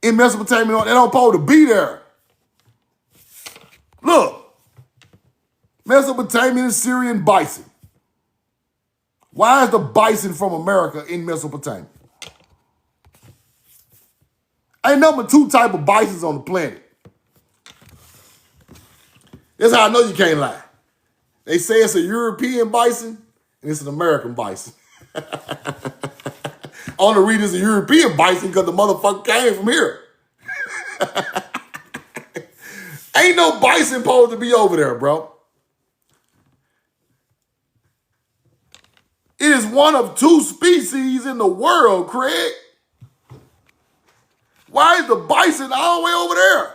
in Mesopotamia, they don't supposed to be there. Look, Mesopotamian Syrian bison. Why is the bison from America in Mesopotamia? Ain't number 2 type of bisons on the planet. That's how I know you can't lie. They say it's a European bison and it's an American bison. On the read it's a European bison because the motherfucker came from here. Ain't no bison supposed to be over there, bro. It is one of 2 species in the world, Craig. Why is the bison all the way over there?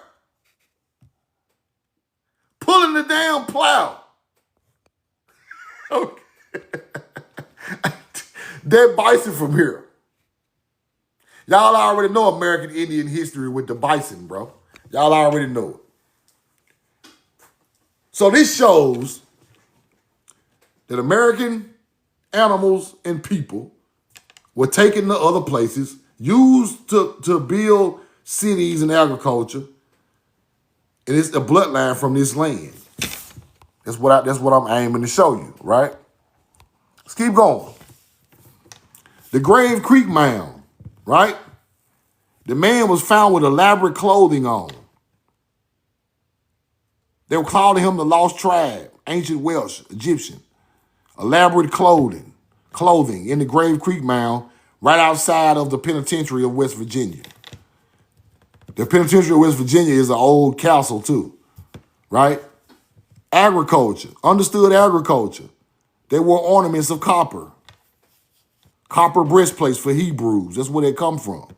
Pulling the damn plow. Okay. That bison from here. Y'all already know American Indian history with the bison, bro. Y'all already know it. So this shows that American animals and people were taken to other places, used to build cities and agriculture, and it's the bloodline from this land. That's what I'm aiming to show you, right? Let's keep going. The Grave Creek Mound, right? The man was found with elaborate clothing on. They were calling him the Lost Tribe, ancient Welsh, Egyptian. Elaborate clothing in the Grave Creek Mound right outside of the penitentiary of West Virginia. The penitentiary of West Virginia is an old castle too, right? Agriculture, understood agriculture. They wore ornaments of copper. Copper breastplates for Hebrews. That's where they come from.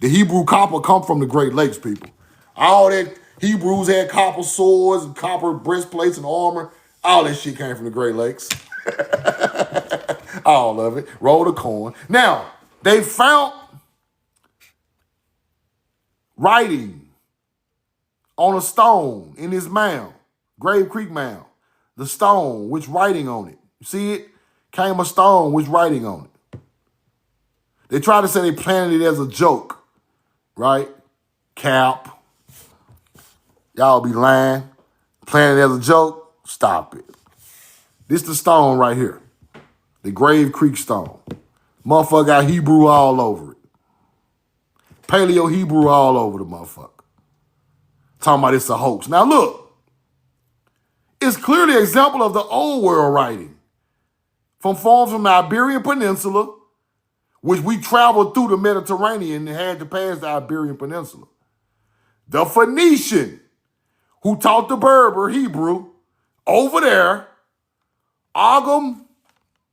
The Hebrew copper come from the Great Lakes, people. All that Hebrews had copper swords and copper breastplates and armor. All that shit came from the Great Lakes. All of it. Roll the corn. Now, they found writing on a stone in this mound, Grave Creek Mound. The stone with writing on it. You see it? Came a stone with writing on it. They tried to say they planted it as a joke, right? Cap. Y'all be lying. Planted it as a joke. Stop it. This the stone right here. The Grave Creek stone. Motherfucker got Hebrew all over it. Paleo Hebrew all over the motherfucker. Talking about it's a hoax. Now look. It's clearly an example of the old world writing. Formed from the Iberian Peninsula, which we traveled through the Mediterranean and had to pass the Iberian Peninsula. The Phoenician, who taught the Berber Hebrew, over there. Ogham,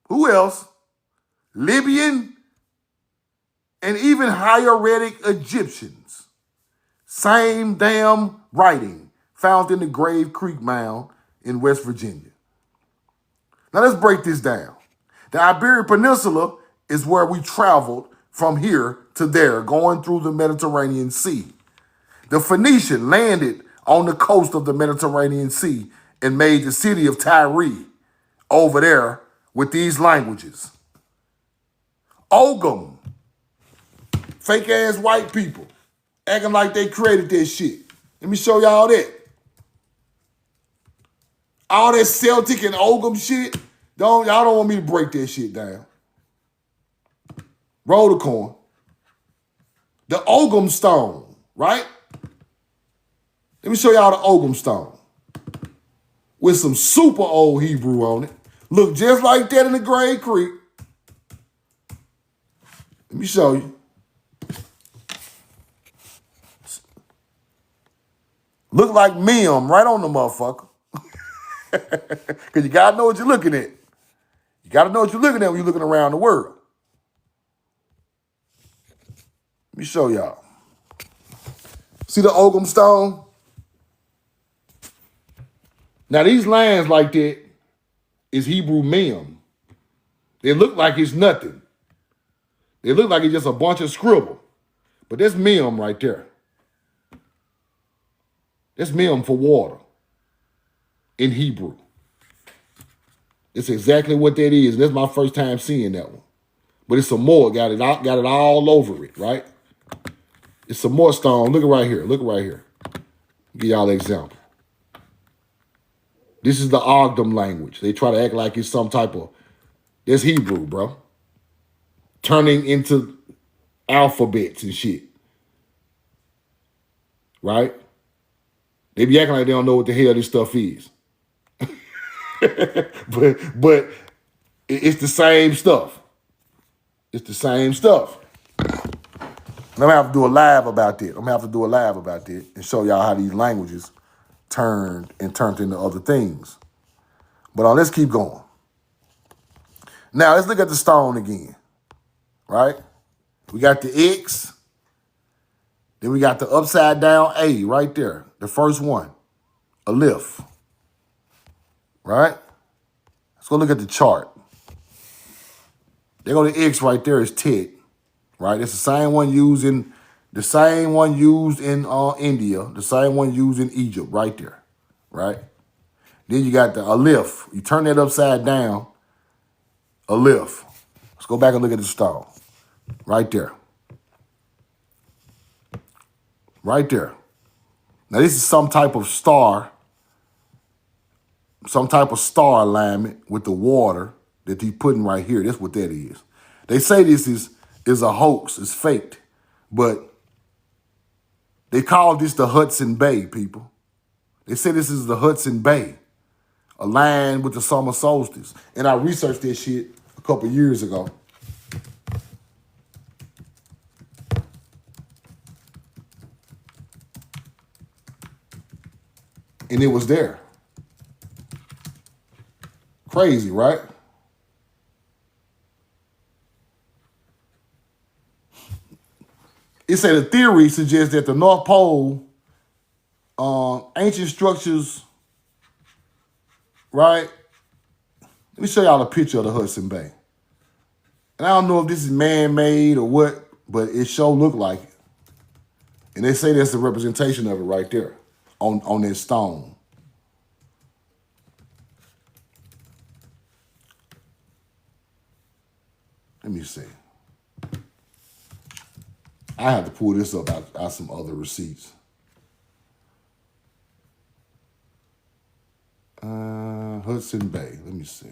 who else? Libyan, and even hieratic Egyptians. Same damn writing found in the Grave Creek Mound in West Virginia. Now let's break this down. The Iberian Peninsula is where we traveled from here to there, going through the Mediterranean Sea. The Phoenician landed on the coast of the Mediterranean Sea and made the city of Tyre over there with these languages. Ogham, fake ass white people, acting like they created this shit. Let me show y'all that. All that Celtic and Ogham shit, y'all don't want me to break that shit down. Roll the corn. The Ogham stone, right? Let me show y'all the Ogham stone. With some super old Hebrew on it. Look just like that in the Grave Creek. Let me show you. Look like Mim right on the motherfucker. Because you got to know what you're looking at. You got to know what you're looking at when you're looking around the world. Let me show y'all. See the Ogham stone? Now, these lines like that is Hebrew Mem. They look like it's nothing. They look like it's just a bunch of scribble. But that's Mem right there. That's Mem for water in Hebrew. It's exactly what that is. That's my first time seeing that one. But it's some more. Got it all over it, right? It's some more stone. Look at right here. Look right here. Give y'all an example. This is the Ogden language. They try to act like it's some type of, that's Hebrew, bro. Turning into alphabets and shit. Right? They be acting like they don't know what the hell this stuff is. but it's the same stuff. It's the same stuff. I'm gonna have to do a live about that. And show y'all how these languages turned into other things. But let's keep going. Now let's look at the stone again. Right? We got the X. Then we got the upside down A right there. The first one. Aleph. Right? Let's go look at the chart. There go the X right there is Tet. Right? It's the same one used in India, the same one used in Egypt, right there. Right? Then you got the Aleph. You turn that upside down. Aleph. Let's go back and look at the stone. Right there. Right there. Now this is some type of star alignment with the water that he's putting right here. That's what that is. They say this is a hoax. It's faked. But they call this the Hudson Bay, people. They say this is the Hudson Bay, aligned with the summer solstice. And I researched this shit a couple years ago. And it was there. Crazy, right? It said the theory suggests that the North Pole, ancient structures, right? Let me show y'all a picture of the Hudson Bay. And I don't know if this is man-made or what, but it sure look like it. And they say that's the representation of it right there on that stone. Let me see. I have to pull this up out some other receipts. Hudson Bay. Let me see.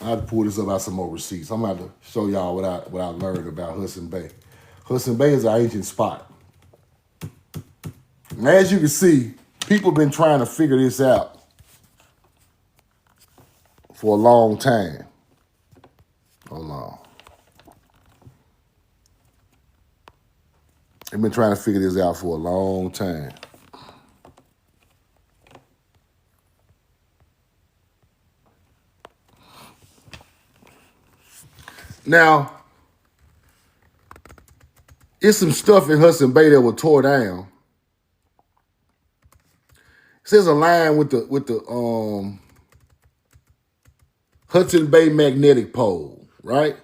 I have to pull this up out some more receipts. I'm going to have to show y'all what I learned about Hudson Bay. Hudson Bay is an ancient spot. And as you can see, people have been trying to figure this out for a long time. Hold on. They've been trying to figure this out for a long time. Now, it's some stuff in Hudson Bay that was tore down. It says a line with the Hudson Bay magnetic pole, right?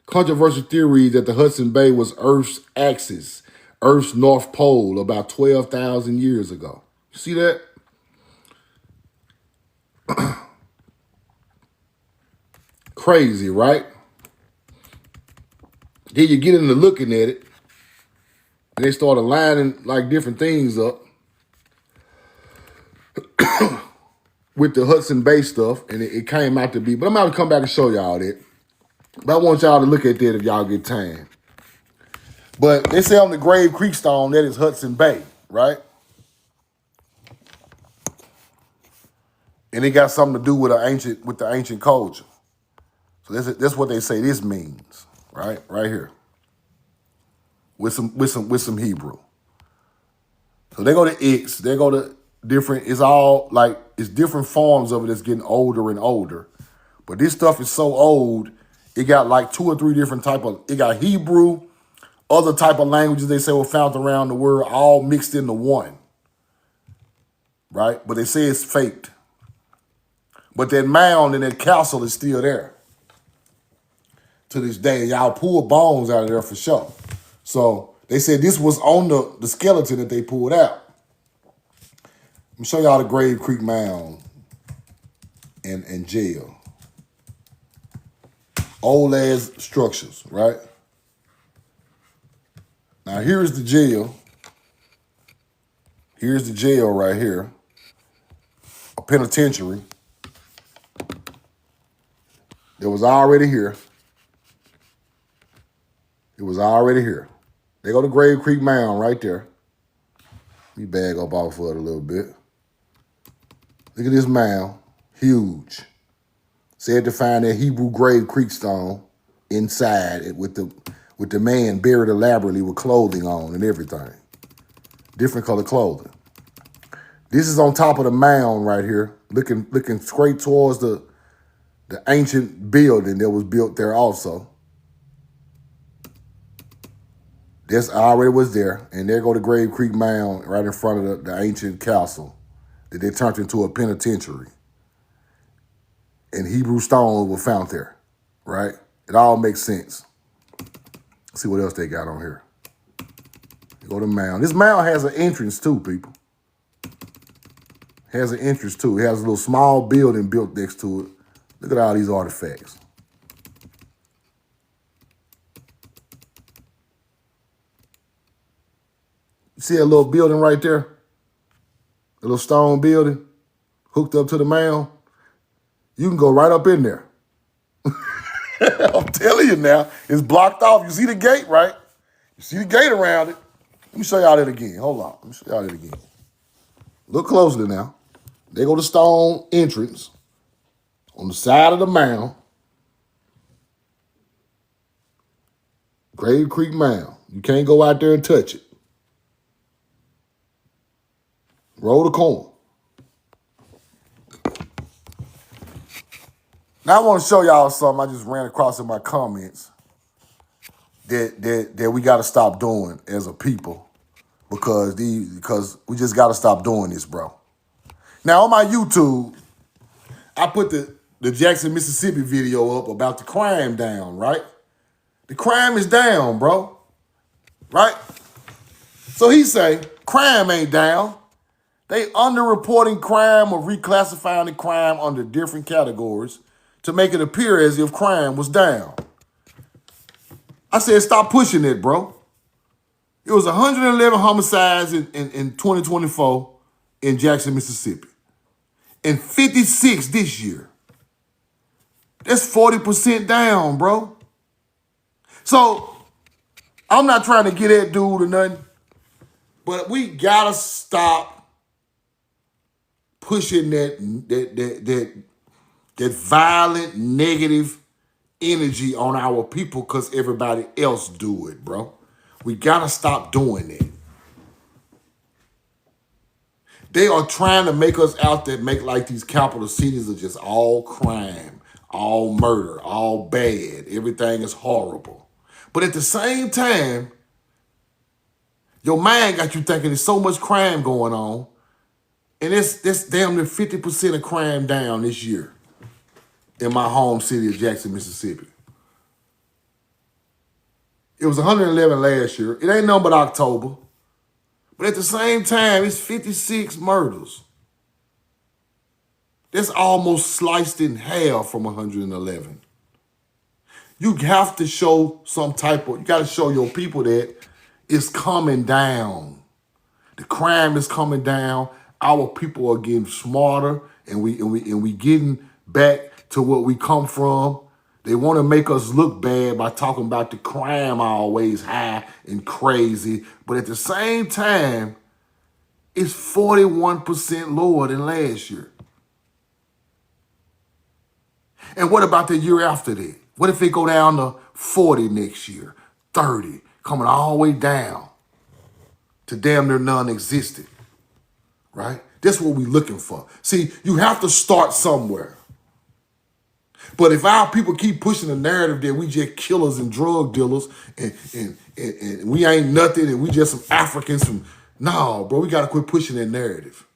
Controversial theory that the Hudson Bay was Earth's axis, Earth's North Pole, about 12,000 years ago. See that? Crazy, right? Then you get into looking at it, and they start aligning like different things up with the Hudson Bay stuff, and it came out to be. But I'm about to come back and show y'all that. But I want y'all to look at that if y'all get time. But they say on the Grave Creek stone, that is Hudson Bay, right? And it got something to do with the ancient culture. So that's what they say this means, right? Right here. with some Hebrew. So they go to X, they go to different, it's all like, it's different forms of it that's getting older and older. But this stuff is so old, it got like 2 or 3 different type of, it got Hebrew, other type of languages they say were found around the world, all mixed into one, right? But they say it's faked. But that mound and that castle is still there to this day. Y'all pull bones out of there for sure. So they said this was on the skeleton that they pulled out. Let me show y'all the Grave Creek Mound and jail. Old ass structures, right? Now here's the jail. Here's the jail right here. A penitentiary. It was already here. It was already here. They go to Grave Creek Mound right there. Let me bag up off of it a little bit. Look at this mound. Huge. Said to find that Hebrew grave creek stone inside it with the man buried elaborately with clothing on and everything. Different color clothing. This is on top of the mound right here, looking straight towards the ancient building that was built there also. This already was there. And there go the Grave Creek Mound right in front of the ancient castle that they turned into a penitentiary. And Hebrew stones were found there, right? It all makes sense. Let's see what else they got on here. Go to mound. This mound has an entrance too, people. Has an entrance too. It has a little small building built next to it. Look at all these artifacts. You see a little building right there? A little stone building hooked up to the mound? You can go right up in there. I'm telling you now, it's blocked off. You see the gate, right? You see the gate around it. Let me show y'all that again. Hold on. Let me show y'all that again. Look closely now. They go to stone entrance on the side of the mound. Grave Creek Mound. You can't go out there and touch it. Roll the corn. Now I want to show y'all something I just ran across in my comments that we got to stop doing as a people because we just got to stop doing this, bro. Now on my YouTube, I put the Jackson, Mississippi video up about the crime down, right? The crime is down, bro. Right? So he say, crime ain't down. They underreporting crime or reclassifying the crime under different categories to make it appear as if crime was down. I said, stop pushing it, bro. It was 111 homicides in 2024 in Jackson, Mississippi. And 56 this year. That's 40% down, bro. So, I'm not trying to get that dude or nothing, but we gotta stop pushing that violent, negative energy on our people because everybody else do it, bro. We gotta stop doing it. They are trying to make us out there make like these capital cities are just all crime, all murder, all bad. Everything is horrible. But at the same time, your mind got you thinking there's so much crime going on, and it's damn near 50% of crime down this year in my home city of Jackson, Mississippi. It was 111 last year. It ain't nothing but October. But at the same time, it's 56 murders. That's almost sliced in half from 111. You have to show some type of, you got to show your people that it's coming down. The crime is coming down. Our people are getting smarter, and we getting back to what we come from. They want to make us look bad by talking about the crime always high and crazy, but at the same time, it's 41% lower than last year. And what about the year after that? What if it go down to 40 next year, 30? coming all the way down to damn near non-existent, right? That's what we're looking for. See, you have to start somewhere. But if our people keep pushing the narrative that we just killers and drug dealers and we ain't nothing and we just some Africans from, no, bro, we got to quit pushing that narrative.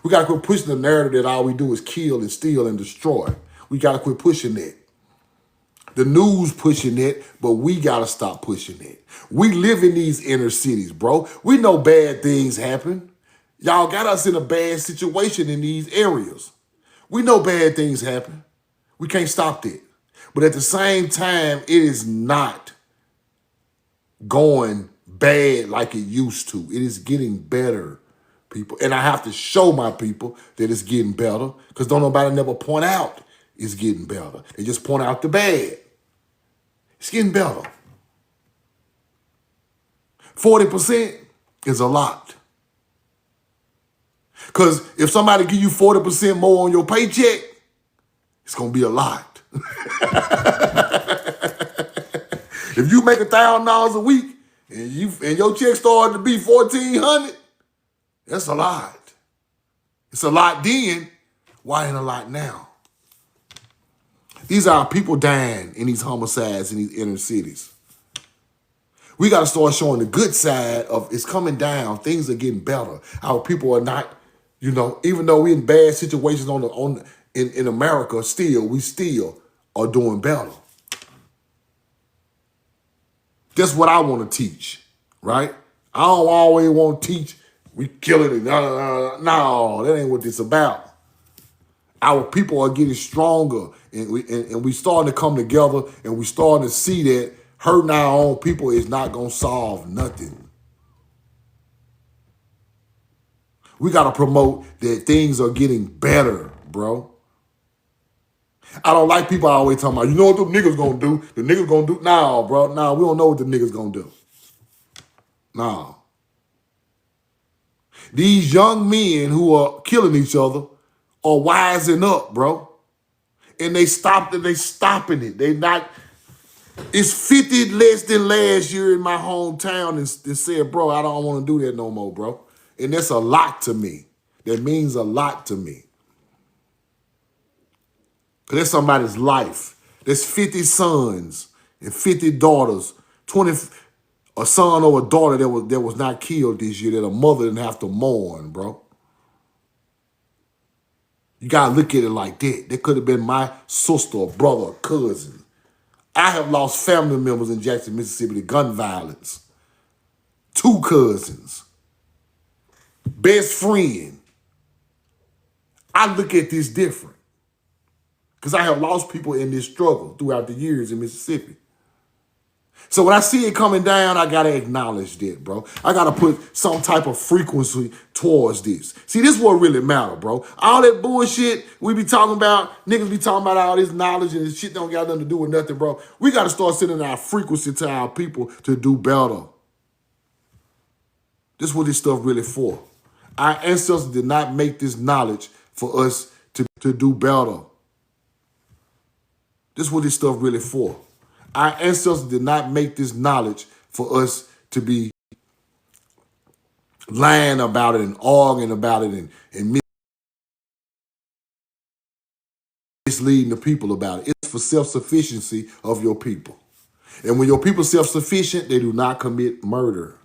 We got to quit pushing the narrative that all we do is kill and steal and destroy. We got to quit pushing that. The news pushing it, but we got to stop pushing it. We live in these inner cities, bro. We know bad things happen. Y'all got us in a bad situation in these areas. We know bad things happen. We can't stop that. But at the same time, it is not going bad like it used to. It is getting better, people. And I have to show my people that it's getting better because don't nobody never point out it's getting better. They just point out the bad. It's getting better. 40% is a lot. Because if somebody give you 40% more on your paycheck, it's going to be a lot. If you make $1,000 a week and your check started to be $1,400, that's a lot. It's a lot then. Why ain't a lot now? These are people dying in these homicides in these inner cities. We got to start showing the good side of it's coming down. Things are getting better. Our people are not, even though we're in bad situations in America, we still are doing better. That's what I want to teach, right? I don't always want to teach we killing it. No, that ain't what this about. Our people are getting stronger, and we starting to come together, and we starting to see that hurting our own people is not going to solve nothing. We got to promote that things are getting better, bro. I don't like people always talking about, you know what the niggas going to do? The niggas going to do? No, bro. No, we don't know what the niggas going to do. No. These young men who are killing each other are wising up, bro. And they stopping it. They not, it's 50 less than last year in my hometown and said, bro, I don't want to do that no more, bro. And that's a lot to me. That means a lot to me. Because that's somebody's life. There's 50 sons and 50 daughters, a son or a daughter that was not killed this year that a mother didn't have to mourn, bro. You got to look at it like that. That could have been my sister or brother or cousin. I have lost family members in Jackson, Mississippi to gun violence. 2 cousins. Best friend. I look at this different. Because I have lost people in this struggle throughout the years in Mississippi. So when I see it coming down, I got to acknowledge that, bro. I got to put some type of frequency towards this. See, this is what really matter, bro. All that bullshit we be talking about, niggas be talking about all this knowledge and this shit don't got nothing to do with nothing, bro. We got to start sending our frequency to our people to do better. This is what this stuff really for. Our ancestors did not make this knowledge for us to do better. This is what this stuff really for. Our ancestors did not make this knowledge for us to be lying about it and arguing about it and misleading the people about it. It's for self-sufficiency of your people. And when your people self-sufficient, they do not commit murder.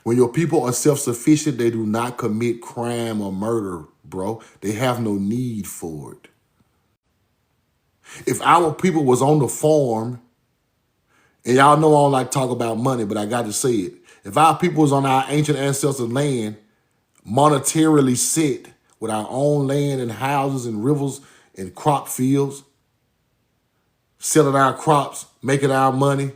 When your people are self-sufficient, they do not commit crime or murder, bro. They have no need for it. If our people was on the farm, and y'all know I don't like to talk about money, but I got to say it. If our people was on our ancient ancestors' land, monetarily set with our own land and houses and rivers and crop fields, selling our crops, making our money,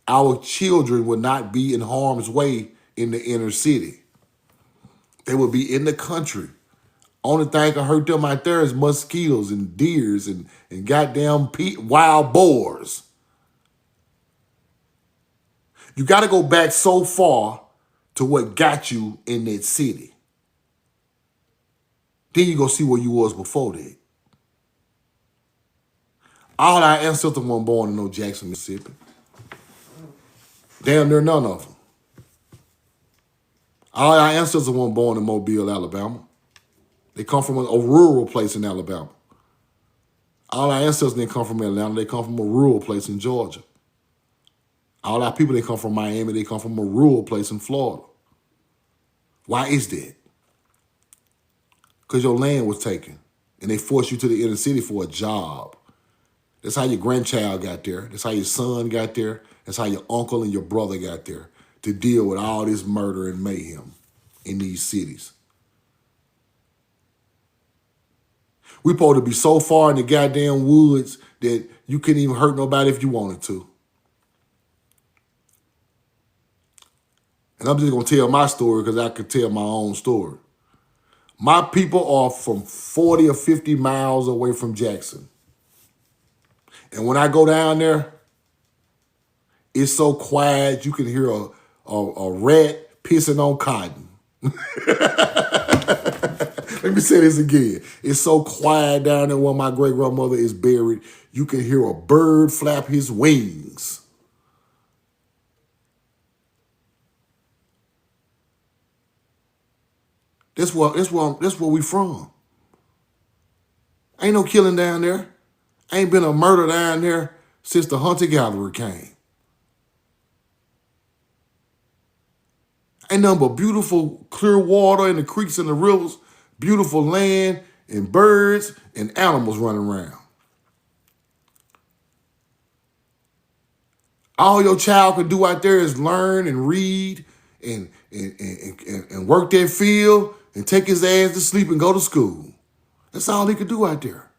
our children would not be in harm's way in the inner city. They would be in the country. Only thing can hurt them out there is mosquitoes and deers and goddamn wild boars. You got to go back so far to what got you in that city. Then you go see where you was before that. All our ancestors weren't born in no Jackson, Mississippi. Damn near none of them. All our ancestors weren't born in Mobile, Alabama. They come from a rural place in Alabama. All our ancestors didn't come from Atlanta. They come from a rural place in Georgia. All our people, they come from Miami. They come from a rural place in Florida. Why is that? Because your land was taken and they forced you to the inner city for a job. That's how your grandchild got there. That's how your son got there. That's how your uncle and your brother got there, to deal with all this murder and mayhem in these cities. We supposed to be so far in the goddamn woods that you couldn't even hurt nobody if you wanted to. And I'm just going to tell my story because I could tell my own story. My people are from 40 or 50 miles away from Jackson. And when I go down there, it's so quiet you can hear a rat pissing on cotton. Let me say this again. It's so quiet down there where my great-grandmother is buried, you can hear a bird flap his wings. That's where we from. Ain't no killing down there. Ain't been a murder down there since the hunter-gatherer came. Ain't nothing but beautiful, clear water in the creeks and the rivers, beautiful land and birds and animals running around. All your child can do out there is learn and read and work that field and take his ass to sleep and go to school. That's all he could do out there.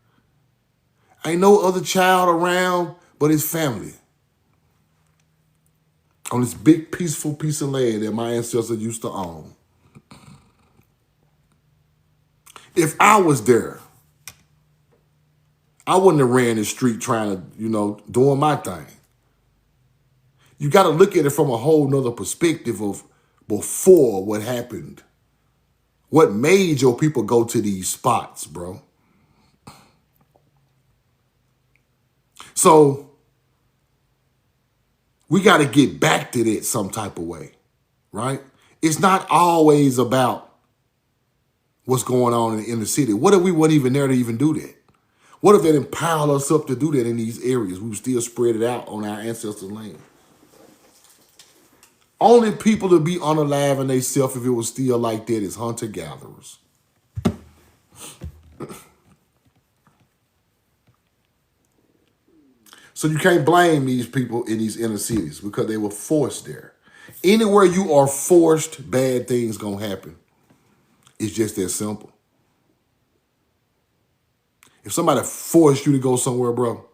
Ain't no other child around but his family on this big, peaceful piece of land that my ancestors used to own. If I was there, I wouldn't have ran the street trying to, doing my thing. You got to look at it from a whole nother perspective of before what happened. What made your people go to these spots, bro? So we got to get back to that some type of way, right? It's not always about what's going on in the city. What if we weren't even there to even do that? What if they didn't pile us up to do that in these areas? We would still spread it out on our ancestors' land. Only people to be unalive in themselves if it was still like that is hunter-gatherers. So you can't blame these people in these inner cities because they were forced there. Anywhere you are forced, bad things gonna happen. It's just that simple. If somebody forced you to go somewhere, bro,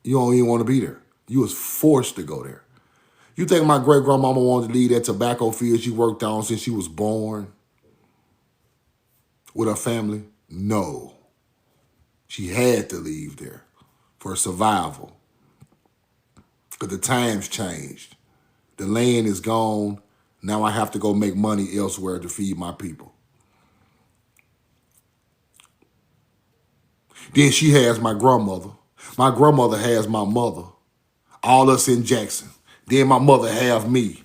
you don't even want to be there. You was forced to go there. You think my great-grandmama wanted to leave that tobacco field she worked on since she was born with her family? No. She had to leave there for survival because the times changed. The land is gone. Now I have to go make money elsewhere to feed my people. Then she has my grandmother. My grandmother has my mother. All us in Jackson. Then my mother have me.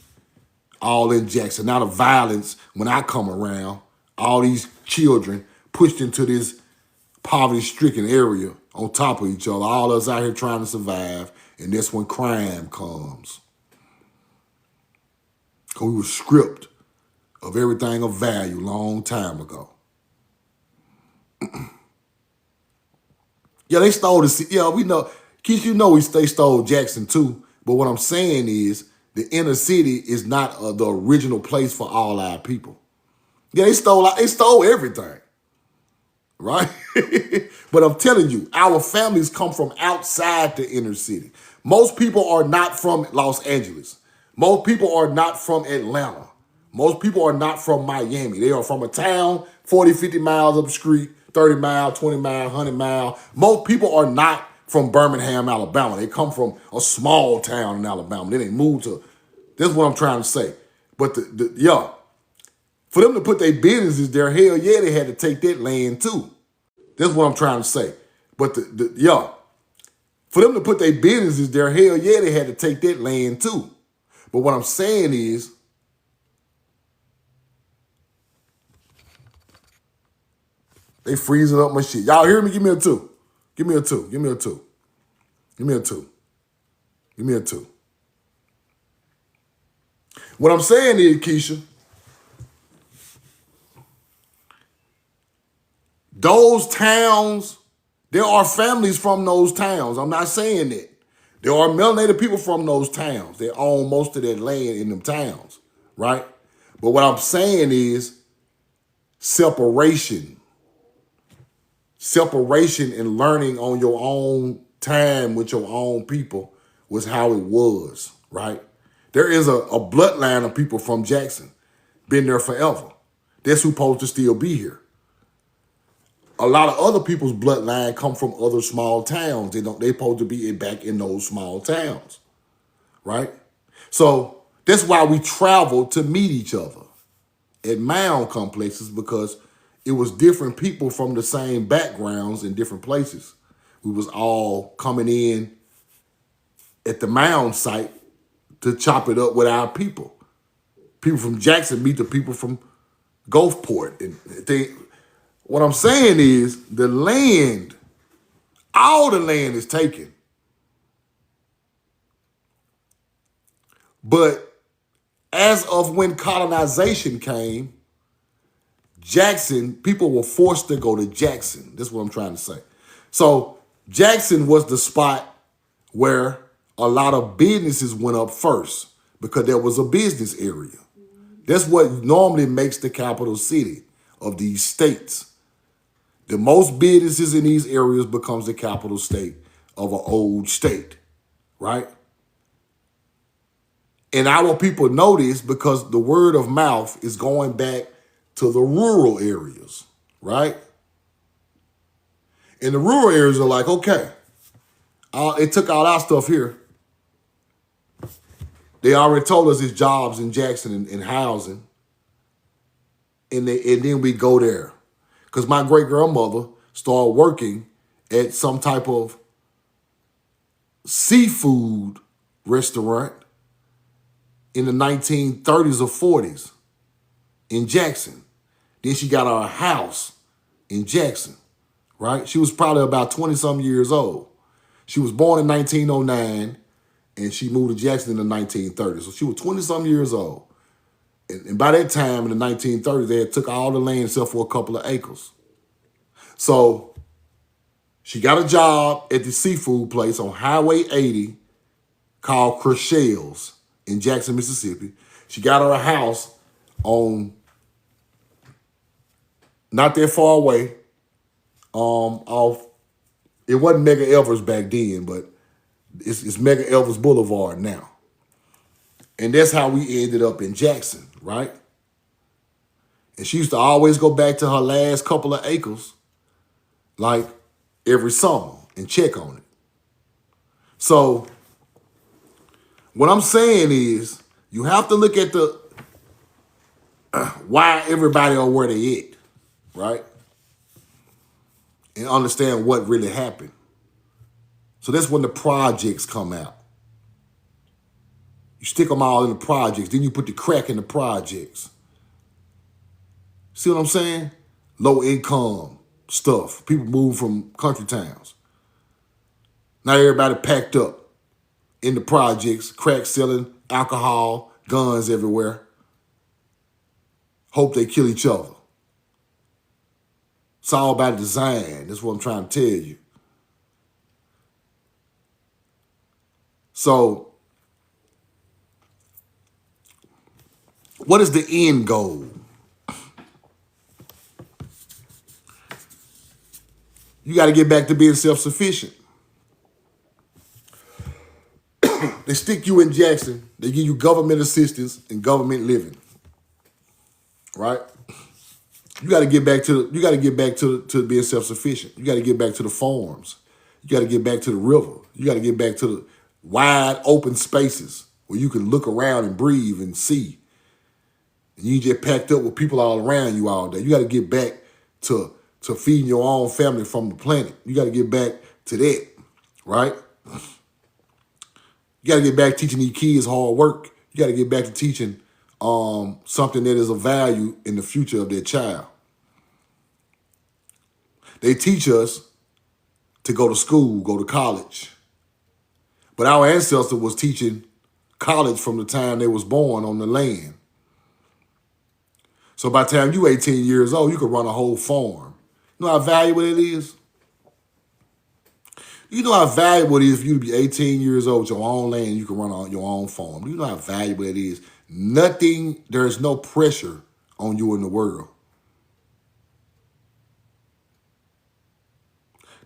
All in Jackson. Now the violence, when I come around, all these children pushed into this poverty-stricken area on top of each other. All us out here trying to survive. And that's when crime comes. Because we were stripped of everything of value long time ago. Yeah, they stole the city. Yeah, we know. Keith, they stole Jackson too. But what I'm saying is the inner city is not the original place for all our people. Yeah, they stole everything. Right? But I'm telling you, our families come from outside the inner city. Most people are not from Los Angeles. Most people are not from Atlanta. Most people are not from Miami. They are from a town 40, 50 miles up the street, 30 miles, 20 miles, 100 miles. Most people are not from Birmingham, Alabama. They come from a small town in Alabama. Then they move to, that's what I'm trying to say. But for them to put their businesses there, hell yeah, they had to take that land too. That's what I'm trying to say. But yeah, for them to put their businesses there, hell yeah, they had to take that land too. But what I'm saying is, they freezing up my shit. Y'all hear me? Give me a 2. Give me a 2. Give me a 2. Give me a 2. Give me a 2. What I'm saying is, Keisha, those towns, there are families from those towns. I'm not saying that. There are melanated people from those towns. They own most of that land in them towns, right? But what I'm saying is separation. Separation and learning on your own time with your own people was how it was, right? There is a bloodline of people from Jackson, been there forever. That's who's supposed to still be here. A lot of other people's bloodline come from other small towns. They supposed to be back in those small towns, right? So that's why we travel to meet each other at mound complexes, because it was different people from the same backgrounds in different places. We was all coming in at the mound site to chop it up with our people. People from Jackson meet the people from Gulfport. And what I'm saying is the land, all the land is taken. But as of when colonization came, Jackson, people were forced to go to Jackson. That's what I'm trying to say. So Jackson was the spot where a lot of businesses went up first because there was a business area. That's what normally makes the capital city of these states. The most businesses in these areas becomes the capital state of an old state, right? And our people know this because the word of mouth is going back to the rural areas, right? And the rural areas are like, okay, it took all our stuff here. They already told us it's jobs in Jackson and housing. And then we go there. Because my great-grandmother started working at some type of seafood restaurant in the 1930s or 40s in Jackson. Then she got her house in Jackson, right? She was probably about 20-something years old. She was born in 1909, and she moved to Jackson in the 1930s. So she was 20-something years old. And by that time, in the 1930s, they had took all the land except for a couple of acres. So she got a job at the seafood place on Highway 80 called Crochel's in Jackson, Mississippi. She got her a house on, not that far away, off, it wasn't Mega Elvers back then, but it's Mega Elvers Boulevard now. And that's how we ended up in Jackson, right? And she used to always go back to her last couple of acres, like every summer, and check on it. So what I'm saying is you have to look at the why everybody are where they at, right? And understand what really happened. So that's when the projects come out. You stick them all in the projects, then you put the crack in the projects. See what I'm saying? Low income stuff. People move from country towns. Now everybody packed up in the projects, crack selling, alcohol, guns everywhere. Hope they kill each other. It's all about design. That's what I'm trying to tell you. So, what is the end goal? You got to get back to being self-sufficient. They stick you in Jackson. They give you government assistance and government living, right? You got to get back to being self-sufficient. You got to get back to the farms. You got to get back to the river. You got to get back to the wide open spaces where you can look around and breathe and see. And you just packed up with people all around you all day. You got to get back to to feeding your own family from the planet. You got to get back to that, right? You got to get back teaching these kids hard work. You got to get back to teaching something that is of value in the future of their child. They teach us to go to school, go to college. But our ancestor was teaching college from the time they was born on the land. So by the time you 18 years old, you could run a whole farm. You know how valuable it is? You know how valuable it is for you to be 18 years old with your own land, you can run your own farm. You know how valuable it is? There's no pressure on you in the world.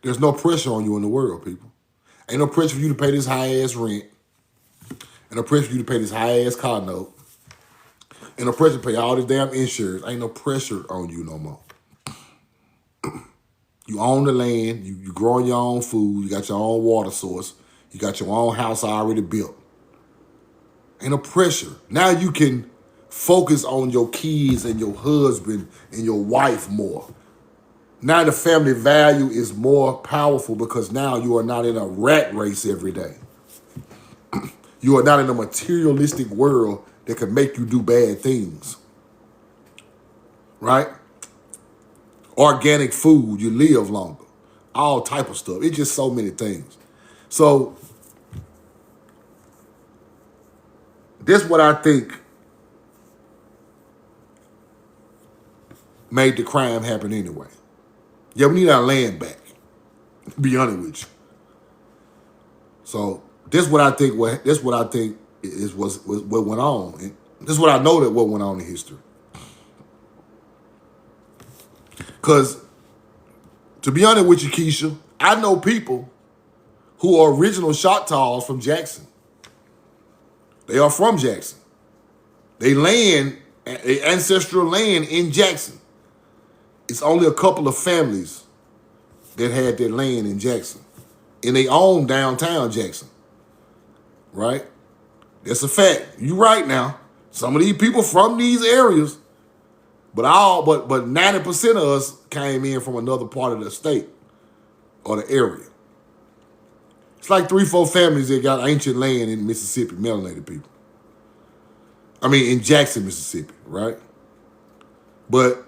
There's no pressure on you in the world, people. Ain't no pressure for you to pay this high-ass rent. Ain't no pressure for you to pay this high-ass car note. Ain't no pressure to pay all this damn insurance. Ain't no pressure on you no more. You own the land. You growing your own food. You got your own water source. You got your own house already built. Ain't no pressure. Now you can focus on your kids and your husband and your wife more. Now the family value is more powerful because now you are not in a rat race every day. You are not in a materialistic world that can make you do bad things. Right? Organic food, you live longer. All type of stuff. It's just so many things. So this what I think made the crime happen anyway. Yeah, we need our land back, to be honest with you. So this what I think is what went on. And this is what I know that what went on in history. Because to be honest with you, Keisha, I know people who are original Choctaws from Jackson. They are from Jackson. They ancestral land in Jackson. It's only a couple of families that had their land in Jackson. And they own downtown Jackson. Right? That's a fact. You right now. Some of these people from these areas, but 90% of us came in from another part of the state or the area. It's like 3-4 families that got ancient land in Mississippi, melanated people. I mean, in Jackson, Mississippi, right? But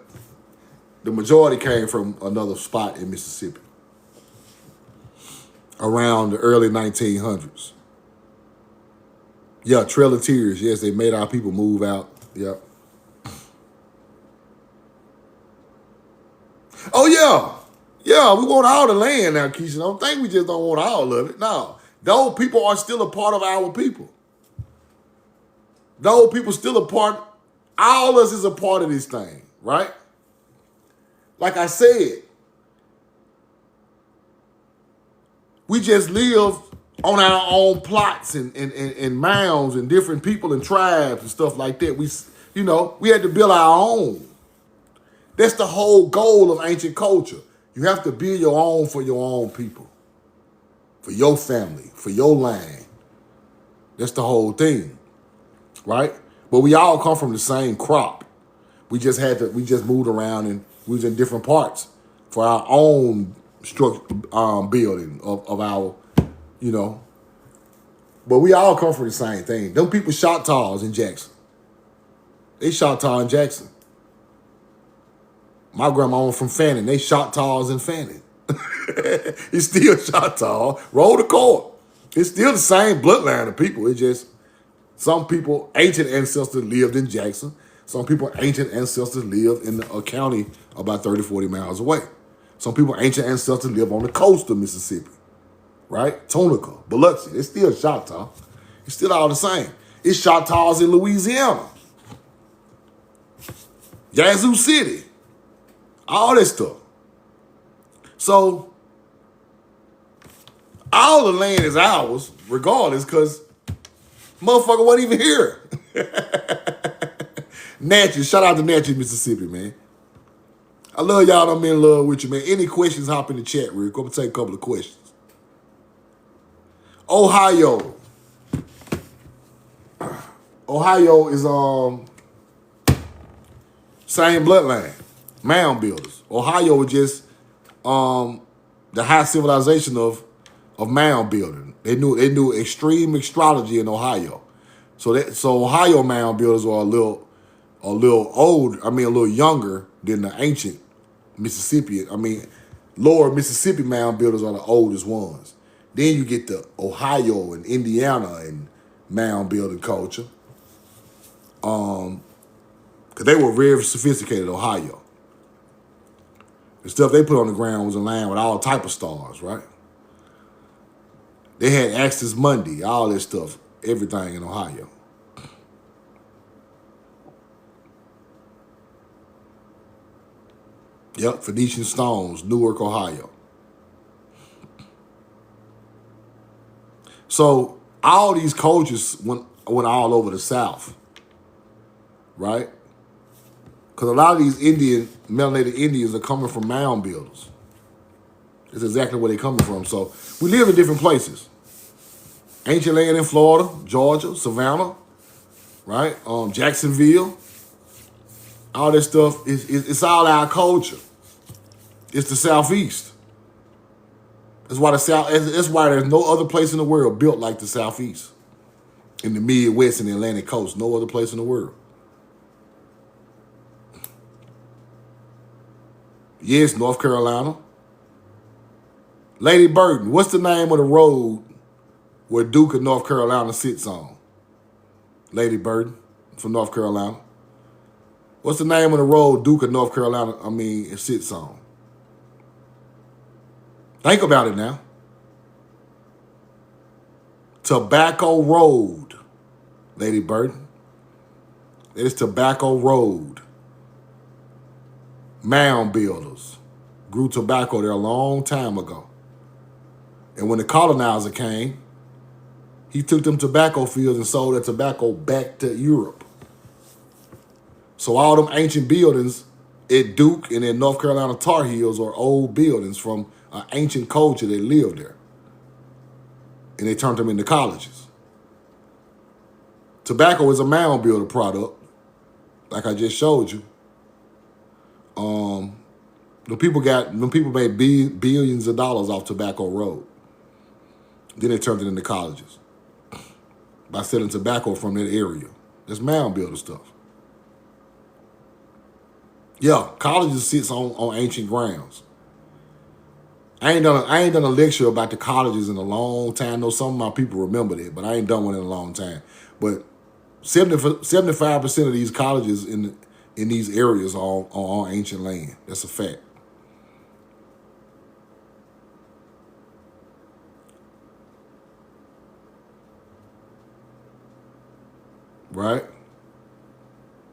the majority came from another spot in Mississippi around the early 1900s. Yeah, Trail of Tears. Yes, they made our people move out. Yep. Oh, yeah. Yeah, we want all the land now, Keisha. Don't think we just don't want all of it. No. Those people are still a part of our people. Those people still a part. All of us is a part of this thing, right? Like I said, we just live on our own plots and mounds and different people and tribes and stuff like that. We had to build our own. That's the whole goal of ancient culture. You have to build your own for your own people, for your family, for your land. That's the whole thing, right? But we all come from the same crop. We just moved around and we was in different parts for our own building of our, But we all come from the same thing. Them people Choctaws in Jackson. They Choctaw in Jackson. My grandma was from Fannin. They Choctaws in Fannin. It's still Choctaw. Roll the court. It's still the same bloodline of people. It's just some people, ancient ancestors lived in Jackson. Some people, ancient ancestors lived in a county about 30, 40 miles away. Some people, ancient ancestors live on the coast of Mississippi. Right? Tunica, Biloxi. It's still Choctaw. It's still all the same. It's Choctaws in Louisiana. Yazoo City. All that stuff. So, all the land is ours, regardless, because motherfucker wasn't even here. Natchez, shout out to Natchez, Mississippi, man. I love y'all. I'm in love with you, man. Any questions, hop in the chat real quick. I'm going to take a couple of questions. Ohio. Ohio is same bloodline. mound builders. Ohio was just the high civilization of mound building. They knew extreme astrology in Ohio. So Ohio mound builders are a little old. I mean, a little younger than the ancient Mississippi. I mean, lower Mississippi mound builders are the oldest ones. Then you get the Ohio and Indiana and mound building culture. Because they were very sophisticated, Ohio. The stuff they put on the ground was in line with all type of stars, right? They had Axis Mundi, all this stuff, everything in Ohio. Yep, Phoenician stones, Newark, Ohio. So all these cultures went all over the South, right? Because a lot of these melanated Indians are coming from mound builders. That's exactly where they're coming from. So we live in different places. Ancient land in Florida, Georgia, Savannah, right? Jacksonville. All this stuff, it's all our culture. It's the Southeast. That's why there's no other place in the world built like the Southeast. In the Midwest and the Atlantic coast. No other place in the world. Yes, North Carolina. Lady Burton, what's the name of the road where Duke of North Carolina sits on? Lady Burton from North Carolina. What's the name of the road Duke of North Carolina, sits on? Think about it now. Tobacco Road, Lady Burton. It is Tobacco Road. Mound builders grew tobacco there a long time ago. And when the colonizer came, he took them tobacco fields and sold that tobacco back to Europe. So all them ancient buildings at Duke and in North Carolina Tar Heels are old buildings from an ancient culture that lived there. And they turned them into colleges. Tobacco is a mound builder product, like I just showed you. The people made billions of dollars off Tobacco Road. Then they turned it into colleges by selling tobacco from that area. That's mound builder stuff. Yeah, colleges sits on ancient grounds. I ain't done a lecture about the colleges in a long time. I know some of my people remember that, but I ain't done one in a long time. But 75% of these colleges in these areas are on ancient land. That's a fact. Right?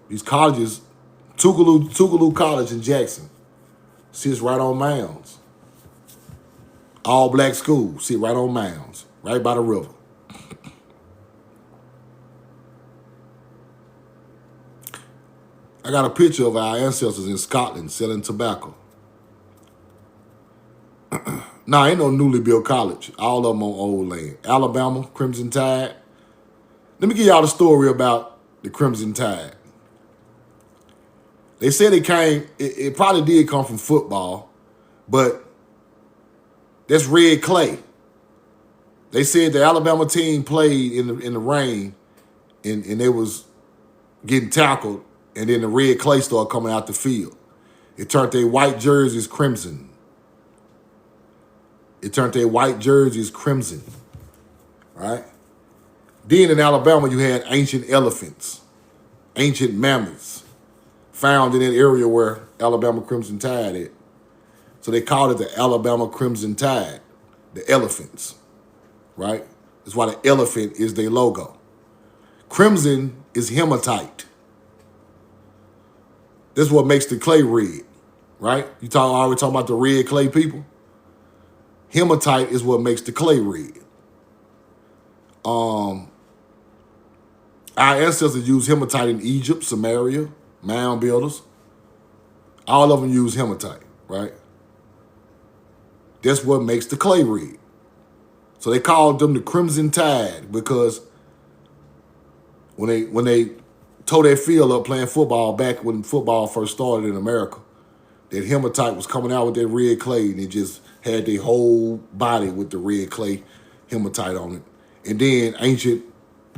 These colleges, Tougaloo College in Jackson, sits right on mounds. All black school, sit right on mounds, right by the river. I got a picture of our ancestors in Scotland selling tobacco. Nah, ain't no newly built college. All of them on old land. Alabama, Crimson Tide. Let me give y'all the story about the Crimson Tide. They said it probably did come from football, but that's red clay. They said the Alabama team played in the rain and they was getting tackled, and then the red clay started coming out the field. It turned their white jerseys crimson. Right? Then in Alabama, you had ancient elephants, ancient mammoths, found in that area where Alabama Crimson Tide is. So they called it the Alabama Crimson Tide, the elephants, right? That's why the elephant is their logo. Crimson is hematite. This is what makes the clay red, right? Already talking about the red clay people? Hematite is what makes the clay red. Our ancestors used hematite in Egypt, Samaria, mound builders. All of them use hematite, right? That's what makes the clay red. So they called them the Crimson Tide because when they tore their field up playing football back when football first started in America, that hematite was coming out with that red clay, and it just had their whole body with the red clay hematite on it. And then ancient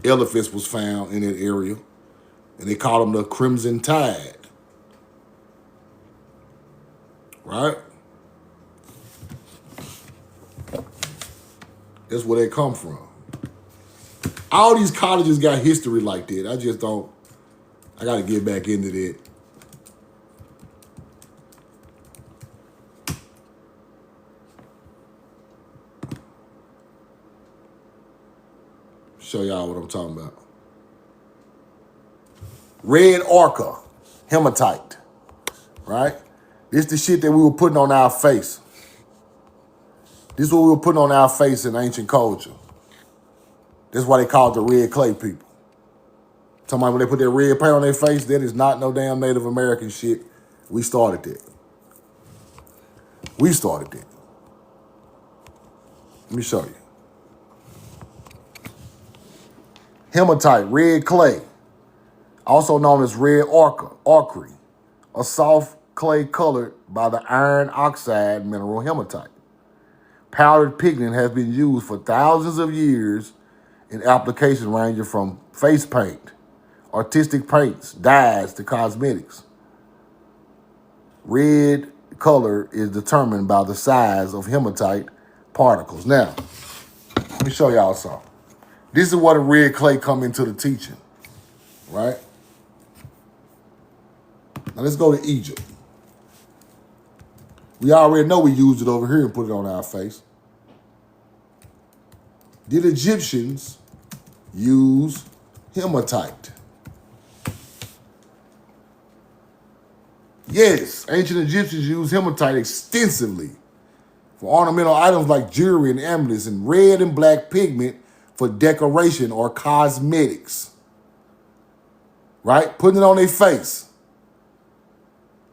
elephants was found in that area, and they called them the Crimson Tide. Right? That's where they come from. All these colleges got history like that. I just don't. I got to get back into that. Show y'all what I'm talking about. Red Orca, hematite, right? This the shit that we were putting on our face. This is what we were putting on our face in ancient culture. That's why they called the red clay people. Talking about when they put that red paint on their face, that is not no damn Native American shit. We started that. We started that. Let me show you. Hematite, red clay, also known as red ochre, a soft clay colored by the iron oxide mineral hematite. Powdered pigment has been used for thousands of years in applications ranging from face paint, artistic paints, dyes, to cosmetics. Red color is determined by the size of hematite particles. Now, let me show y'all something. This is what a red clay come into the teaching, right? Now let's go to Egypt. We already know we used it over here and put it on our face. Did Egyptians use hematite? Yes, ancient Egyptians used hematite extensively for ornamental items like jewelry and amulets, and red and black pigment for decoration or cosmetics. Right? Putting it on their face.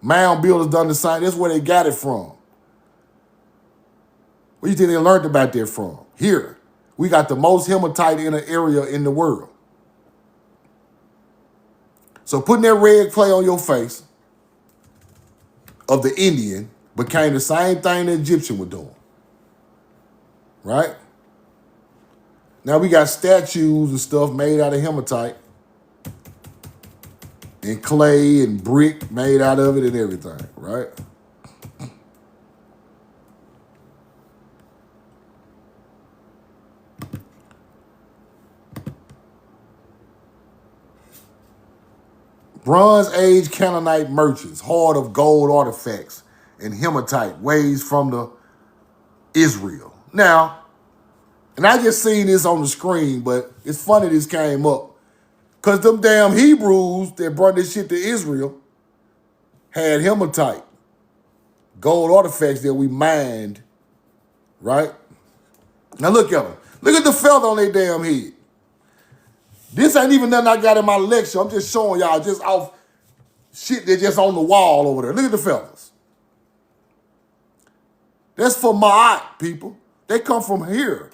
Mound builders done the same. That's where they got it from. Where do you think they learned about that from? Here. We got the most hematite in an area in the world. So putting that red clay on your face of the Indian became the same thing the Egyptian were doing. Right? Now we got statues and stuff made out of hematite and clay and brick made out of it and everything, right? Bronze Age Canaanite merchants, hoard of gold artifacts and hematite waves from the Israel. Now, and I just seen this on the screen, but it's funny this came up. Because them damn Hebrews that brought this shit to Israel had hematite, gold artifacts that we mined, right? Now look at them. Look at the feather on their damn head. This ain't even nothing I got in my lecture. I'm just showing y'all just off shit that's just on the wall over there. Look at the feathers. That's for Ma'at people. They come from here.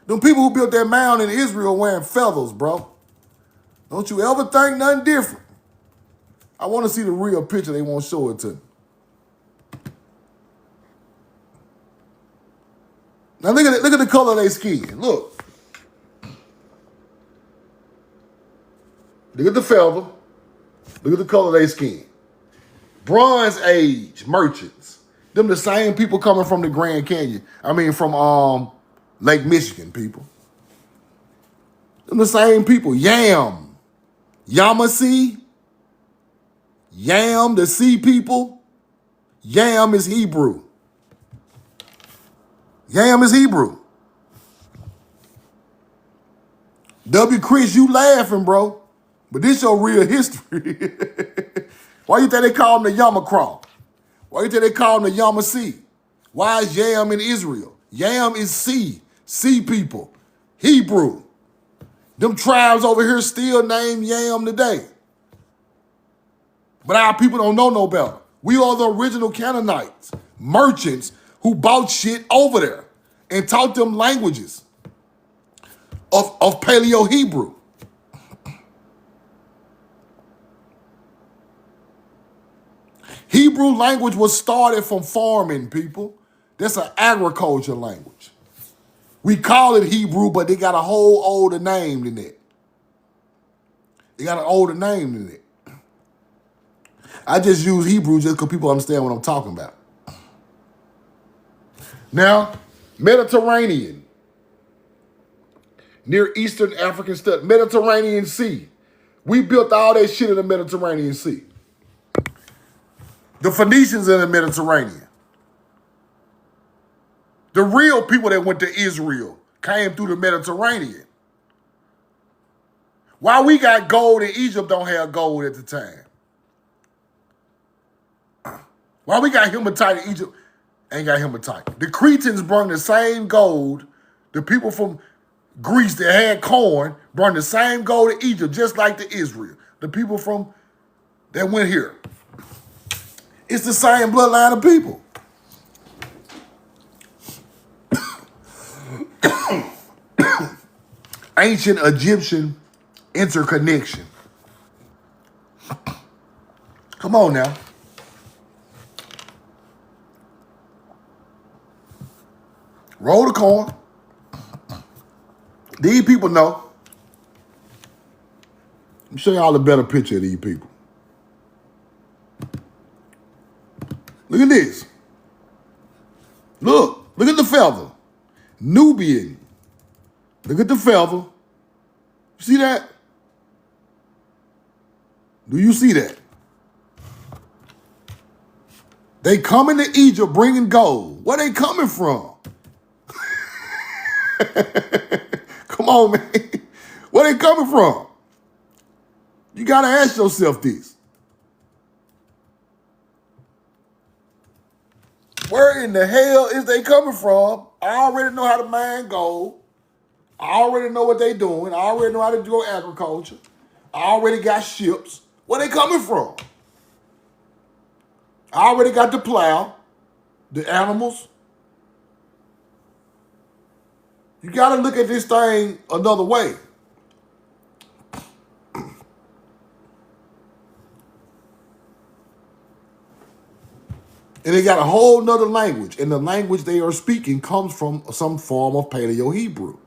Them people who built that mound in Israel wearing feathers, bro. Don't you ever think nothing different. I want to see the real picture. They won't show it to me. Now look at it. Look at the color of their skin. Look. Look at the feather. Look at the color of their skin. Bronze Age merchants. Them the same people coming from the Grand Canyon. I mean from Lake Michigan people. Them the same people. Yam. Yamasee. Yam, the sea people. Yam is Hebrew. Yam is Hebrew. W. Chris, you laughing, bro. But this your real history. Why you think they call them the Yamakron? Why you think they call them the Yamasee? Why is Yam in Israel? Yam is sea people, Hebrew. Them tribes over here still named Yam today. But our people don't know no better. We are the original Canaanites, merchants who bought shit over there and taught them languages of Paleo-Hebrew. Hebrew Hebrew language was started from farming, people. That's an agriculture language. We call it Hebrew, but they got a whole older name than it. They got an older name than it. I just use Hebrew just because people understand what I'm talking about. Now, Mediterranean, Near Eastern African stuff, Mediterranean Sea. We built all that shit in the Mediterranean Sea. The Phoenicians in the Mediterranean. The real people that went to Israel came through the Mediterranean. Why we got gold and Egypt don't have gold at the time? Why we got hematite in Egypt ain't got hematite? The Cretans brought the same gold. The people from Greece that had corn brought the same gold to Egypt, just like to Israel. The people from that went here. It's the same bloodline of people. Ancient Egyptian interconnection. Come on now. Roll the corn. These people know. Let me show y'all a better picture of these people. Look at this. Look at the feather. Nubian. Look at the feather. You see that? Do you see that? They coming to Egypt bringing gold. Where they coming from? Come on, man. Where they coming from? You got to ask yourself this. Where in the hell is they coming from? I already know how to mine gold. I already know what they doing. I already know how to do agriculture. I already got ships. Where they coming from? I already got the plow, the animals. You got to look at this thing another way. And they got a whole nother language. And the language they are speaking comes from some form of Paleo-Hebrew.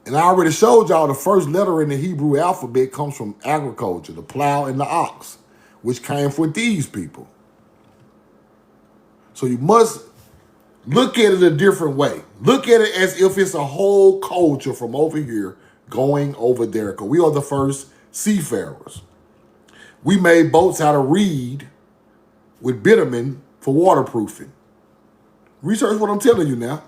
And I already showed y'all the first letter in the Hebrew alphabet comes from agriculture, the plow and the ox, which came from these people. So you must look at it a different way. Look at it as if it's a whole culture from over here going over there. Because we are the first seafarers. We made boats how to read with bitumen for waterproofing. Research what I'm telling you now.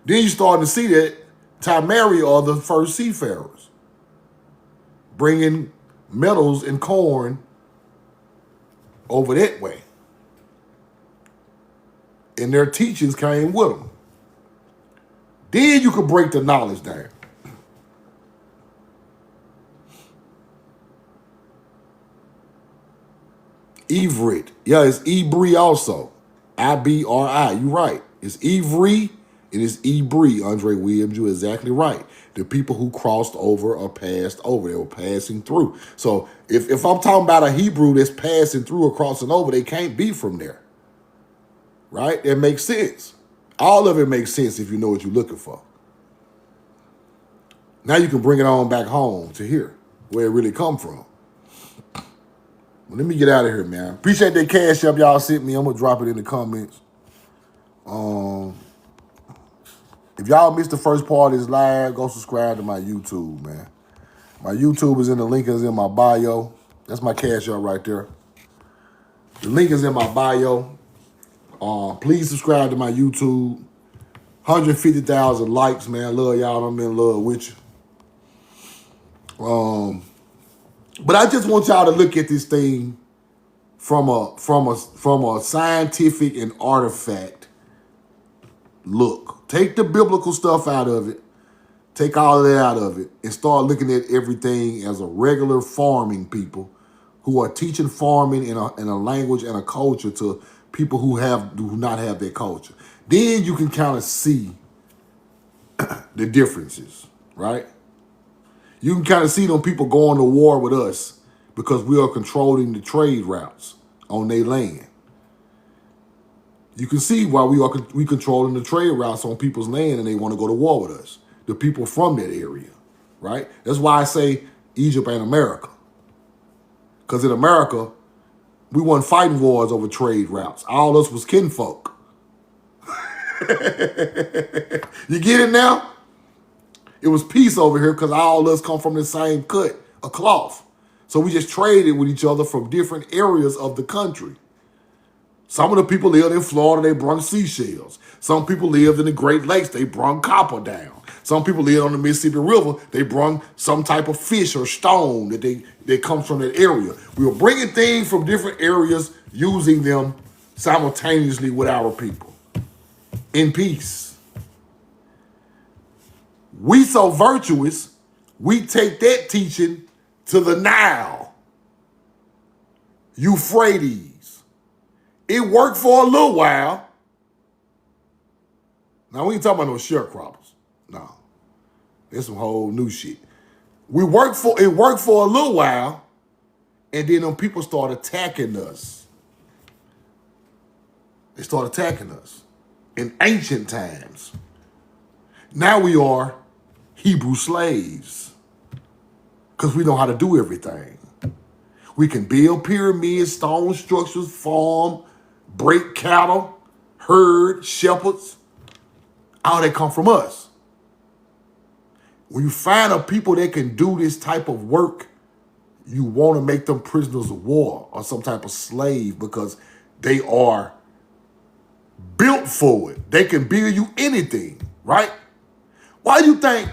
Then you starting to see that Timeri are the first seafarers, bringing metals and corn over that way. And their teachings came with them. Then you could break the knowledge down. Ivrit. Yeah, it's Ibri also. I-B-R-I. You're right. It's Ivri and it's Ibri, Andre Williams. You're exactly right. The people who crossed over or passed over. They were passing through. So if I'm talking about a Hebrew that's passing through or crossing over, they can't be from there. Right? That makes sense. All of it makes sense if you know what you're looking for. Now you can bring it on back home to here, where it really come from. Well, let me get out of here, man. Appreciate that cash up y'all sent me. I'm going to drop it in the comments. If y'all missed the first part of this live, go subscribe to my YouTube, man. My YouTube is in the link is in my bio. That's my cash up right there. The link is in my bio. Please subscribe to my YouTube. 150,000 likes, man. Love y'all. I'm in love with you. But I just want y'all to look at this thing from a scientific and artifact look. Take the biblical stuff out of it. Take all of that out of it and start looking at everything as a regular farming people who are teaching farming in a language and a culture to people who do not have that culture. Then you can kind of see the differences, right? You can kind of see them people going to war with us because we are controlling the trade routes on their land. You can see why we controlling the trade routes on people's land and they want to go to war with us. The people from that area, right? That's why I say Egypt ain't America. Because in America, we wasn't fighting wars over trade routes. All us was kinfolk. You get it now? It was peace over here because all us come from the same cut of cloth. So we just traded with each other from different areas of the country. Some of the people lived in Florida, they brung seashells. Some people lived in the Great Lakes, they brung copper down. Some people lived on the Mississippi River, they brung some type of fish or stone that comes from that area. We were bringing things from different areas, using them simultaneously with our people in peace. We so virtuous, we take that teaching to the Nile, Euphrates. It worked for a little while. Now, we ain't talking about no sharecroppers. No. There's some whole new shit. It worked for a little while, and then them people started attacking us. They started attacking us in ancient times. Now we are Hebrew slaves because we know how to do everything. We can build pyramids, stone structures, farm, break cattle, herd, shepherds. All that come from us. When you find a people that can do this type of work, you want to make them prisoners of war or some type of slave because they are built for it. They can build you anything, right? Why do you think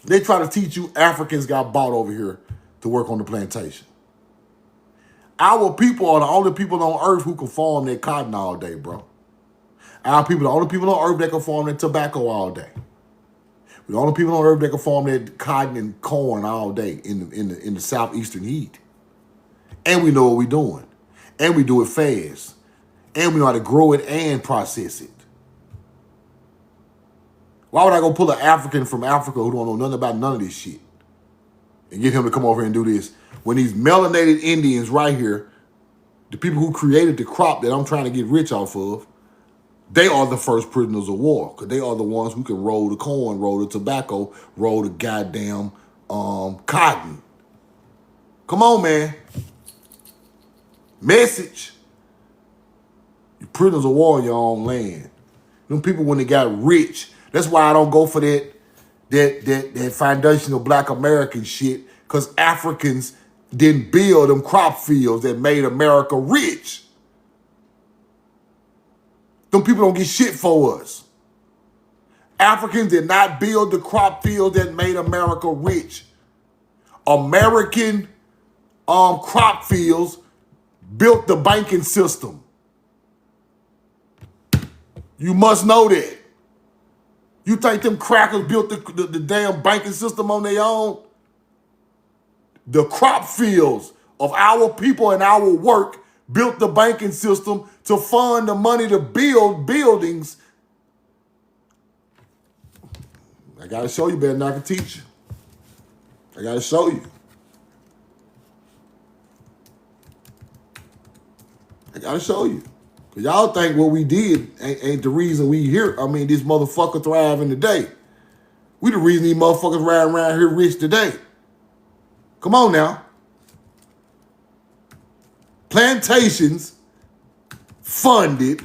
they try to teach you Africans got bought over here to work on the plantation? Our people are the only people on earth who can farm their cotton all day, bro. Our people, the only people on earth that can farm their tobacco all day. We're the only people on earth that can farm their cotton and corn all day in the southeastern heat. And we know what we're doing. And we do it fast. And we know how to grow it and process it. Why would I go pull an African from Africa who don't know nothing about none of this shit and get him to come over here and do this when these melanated Indians right here, the people who created the crop that I'm trying to get rich off of, they are the first prisoners of war because they are the ones who can roll the corn, roll the tobacco, roll the goddamn cotton. Come on, man. Message. You prisoners of war on your own land. Them people, when they got rich, that's why I don't go for that foundational Black American shit, because Africans didn't build them crop fields that made America rich. Them people don't get shit for us. Africans did not build the crop fields that made America rich. American crop fields built the banking system. You must know that. You think them crackers built the damn banking system on their own? The crop fields of our people and our work built the banking system to fund the money to build buildings. I gotta show you better than I can teach you. I gotta show you. I gotta show you. Cause y'all think what we did ain't the reason we here. I mean, this motherfucker thriving today. We the reason these motherfuckers riding around here rich today. Come on now. Plantations funded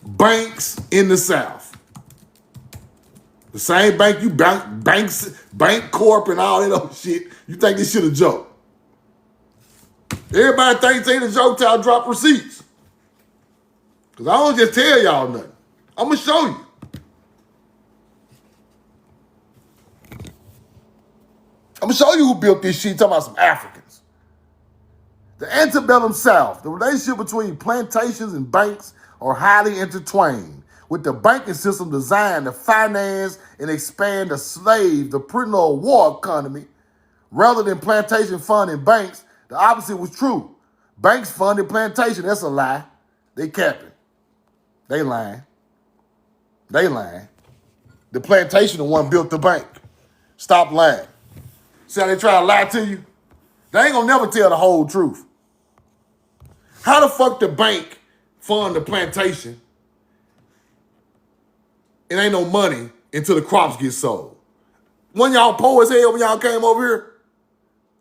banks in the South. The same bank you banks, Bank Corp and all that other shit. You think this shit a joke? Everybody thinks it ain't a joke till I drop receipts. Because I don't just tell y'all nothing. I'm going to show you. I'm going to show you who built this shit. Talking about some Africans. The antebellum South, the relationship between plantations and banks are highly intertwined, with the banking system designed to finance and expand the prisoner of war economy. Rather than plantation funding banks, the opposite was true. Banks funded plantation. That's a lie. They capping. They lying. They lying. The plantation the one built the bank. Stop lying. See how they try to lie to you? They ain't gonna never tell the whole truth. How the fuck the bank fund the plantation? It ain't no money until the crops get sold. When y'all poor as hell when y'all came over here,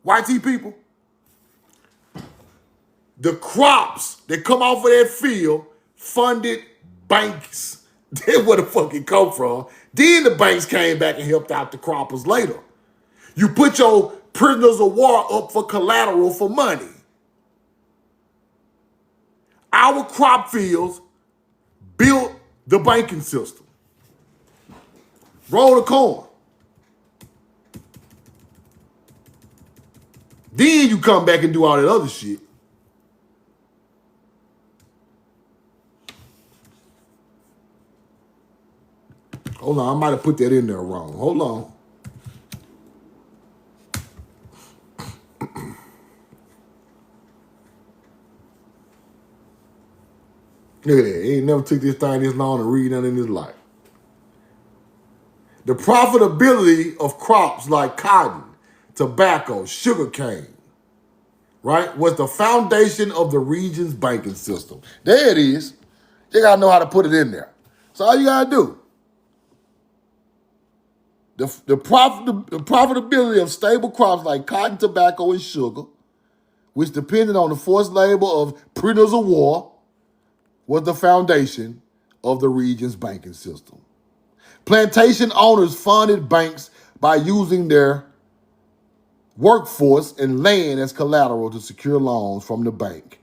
YT people, the crops that come off of that field funded banks. That's where the fuck it come from. Then the banks came back and helped out the croppers later. You put your prisoners of war up for collateral for money. Our crop fields built the banking system. Roll the corn. Then you come back and do all that other shit. Hold on, I might have put that in there wrong. Hold on. Look at that. He ain't never took this thing this long to read nothing in his life. The profitability of crops like cotton, tobacco, sugarcane, right, was the foundation of the region's banking system. There it is. You gotta know how to put it in there. So all you gotta do. The profitability of stable crops like cotton, tobacco, and sugar, which depended on the forced labor of prisoners of war, was the foundation of the region's banking system. Plantation owners funded banks by using their workforce and land as collateral to secure loans from the bank,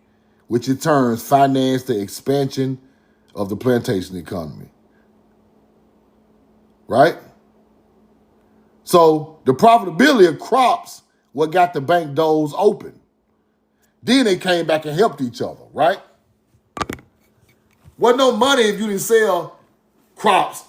which in turn financed the expansion of the plantation economy. Right? So the profitability of crops what got the bank doors open. Then they came back and helped each other, right? Wasn't no money if you didn't sell crops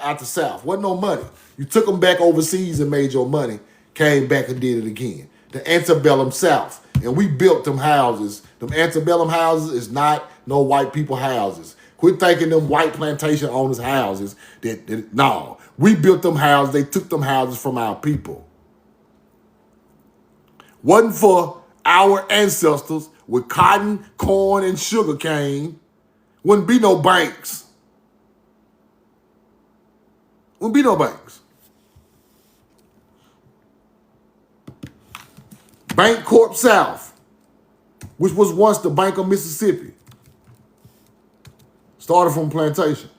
out the South. Wasn't no money. You took them back overseas and made your money, came back and did it again. The antebellum South. And we built them houses. Them antebellum houses is not no white people houses. Quit thinking them white plantation owners' houses. No. We built them houses. They took them houses from our people. Wasn't for our ancestors with cotton, corn, and sugar cane. Wouldn't be no banks. Wouldn't be no banks. Bank Corp South, which was once the Bank of Mississippi, started from plantation.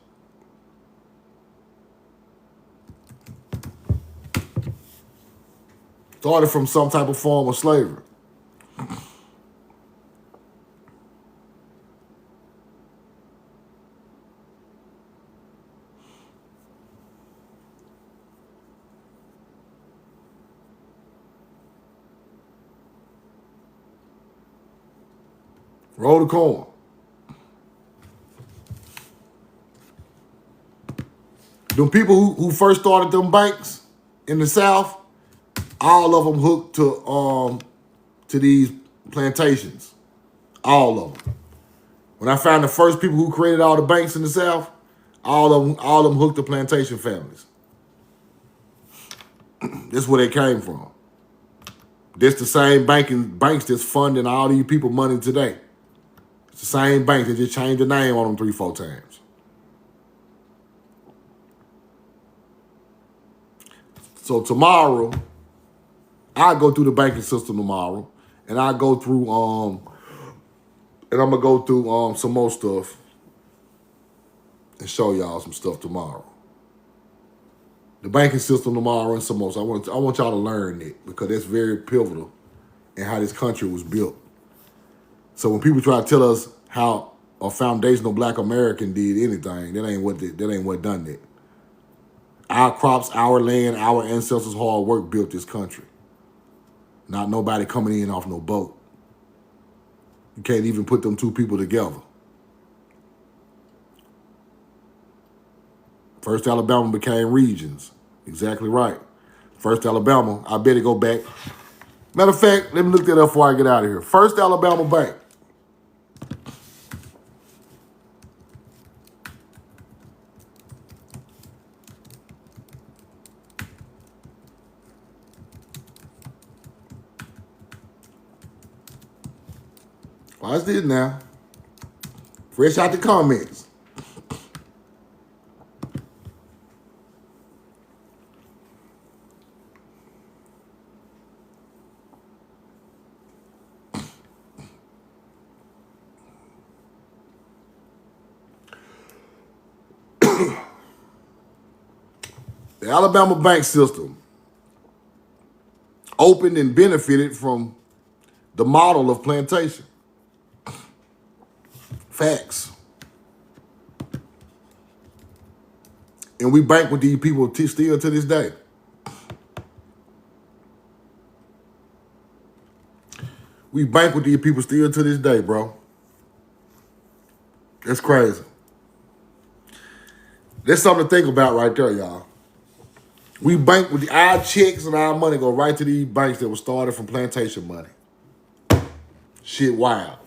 Started from some type of form of slavery. Roll the corn. Them people who first started them banks in the South, all of them hooked to these plantations. All of them. When I found the first people who created all the banks in the South, all of them hooked to plantation families. That's where they came from. That's the same banks that's funding all these people money today. It's the same bank. They just changed the name on them 3-4 times. So tomorrow, I go through the banking system tomorrow, and I go through and I'm gonna go through some more stuff and show y'all some stuff tomorrow. The banking system tomorrow and some more. So I want y'all to learn it because that's very pivotal in how this country was built. So when people try to tell us how a foundational Black American did anything, that ain't what done that. Our crops, our land, our ancestors' hard work built this country. Not nobody coming in off no boat. You can't even put them two people together. First Alabama became regions. Exactly right. First Alabama, I better go back. Matter of fact, let me look that up before I get out of here. First Alabama Bank. Watch this now. Fresh out the comments. The Alabama bank system opened and benefited from the model of plantation. Facts. And we bank with these people still to this day. We bank with these people still to this day, bro. That's crazy. That's something to think about right there, y'all. We bank with our checks and our money go right to these banks that were started from plantation money. Shit wild.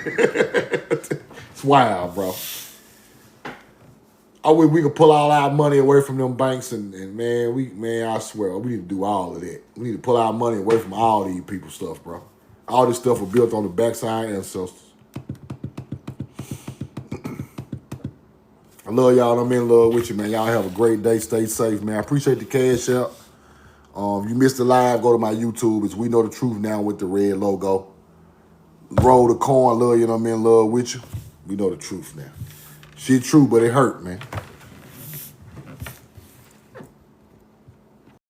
It's wild, bro. I wish we could pull all our money away from them banks and man, I swear, we need to do all of that. We need to pull our money away from all these people's stuff, bro. All this stuff was built on the backside ancestors. I love y'all. I'm in love with you, man. Y'all have a great day. Stay safe, man. I appreciate the cash out. If you missed the live, go to my YouTube. It's We Know the Truth Now with the red logo. Roll the coin. Love you, and I'm in love with you. We know the truth now. Shit true, but it hurt, man.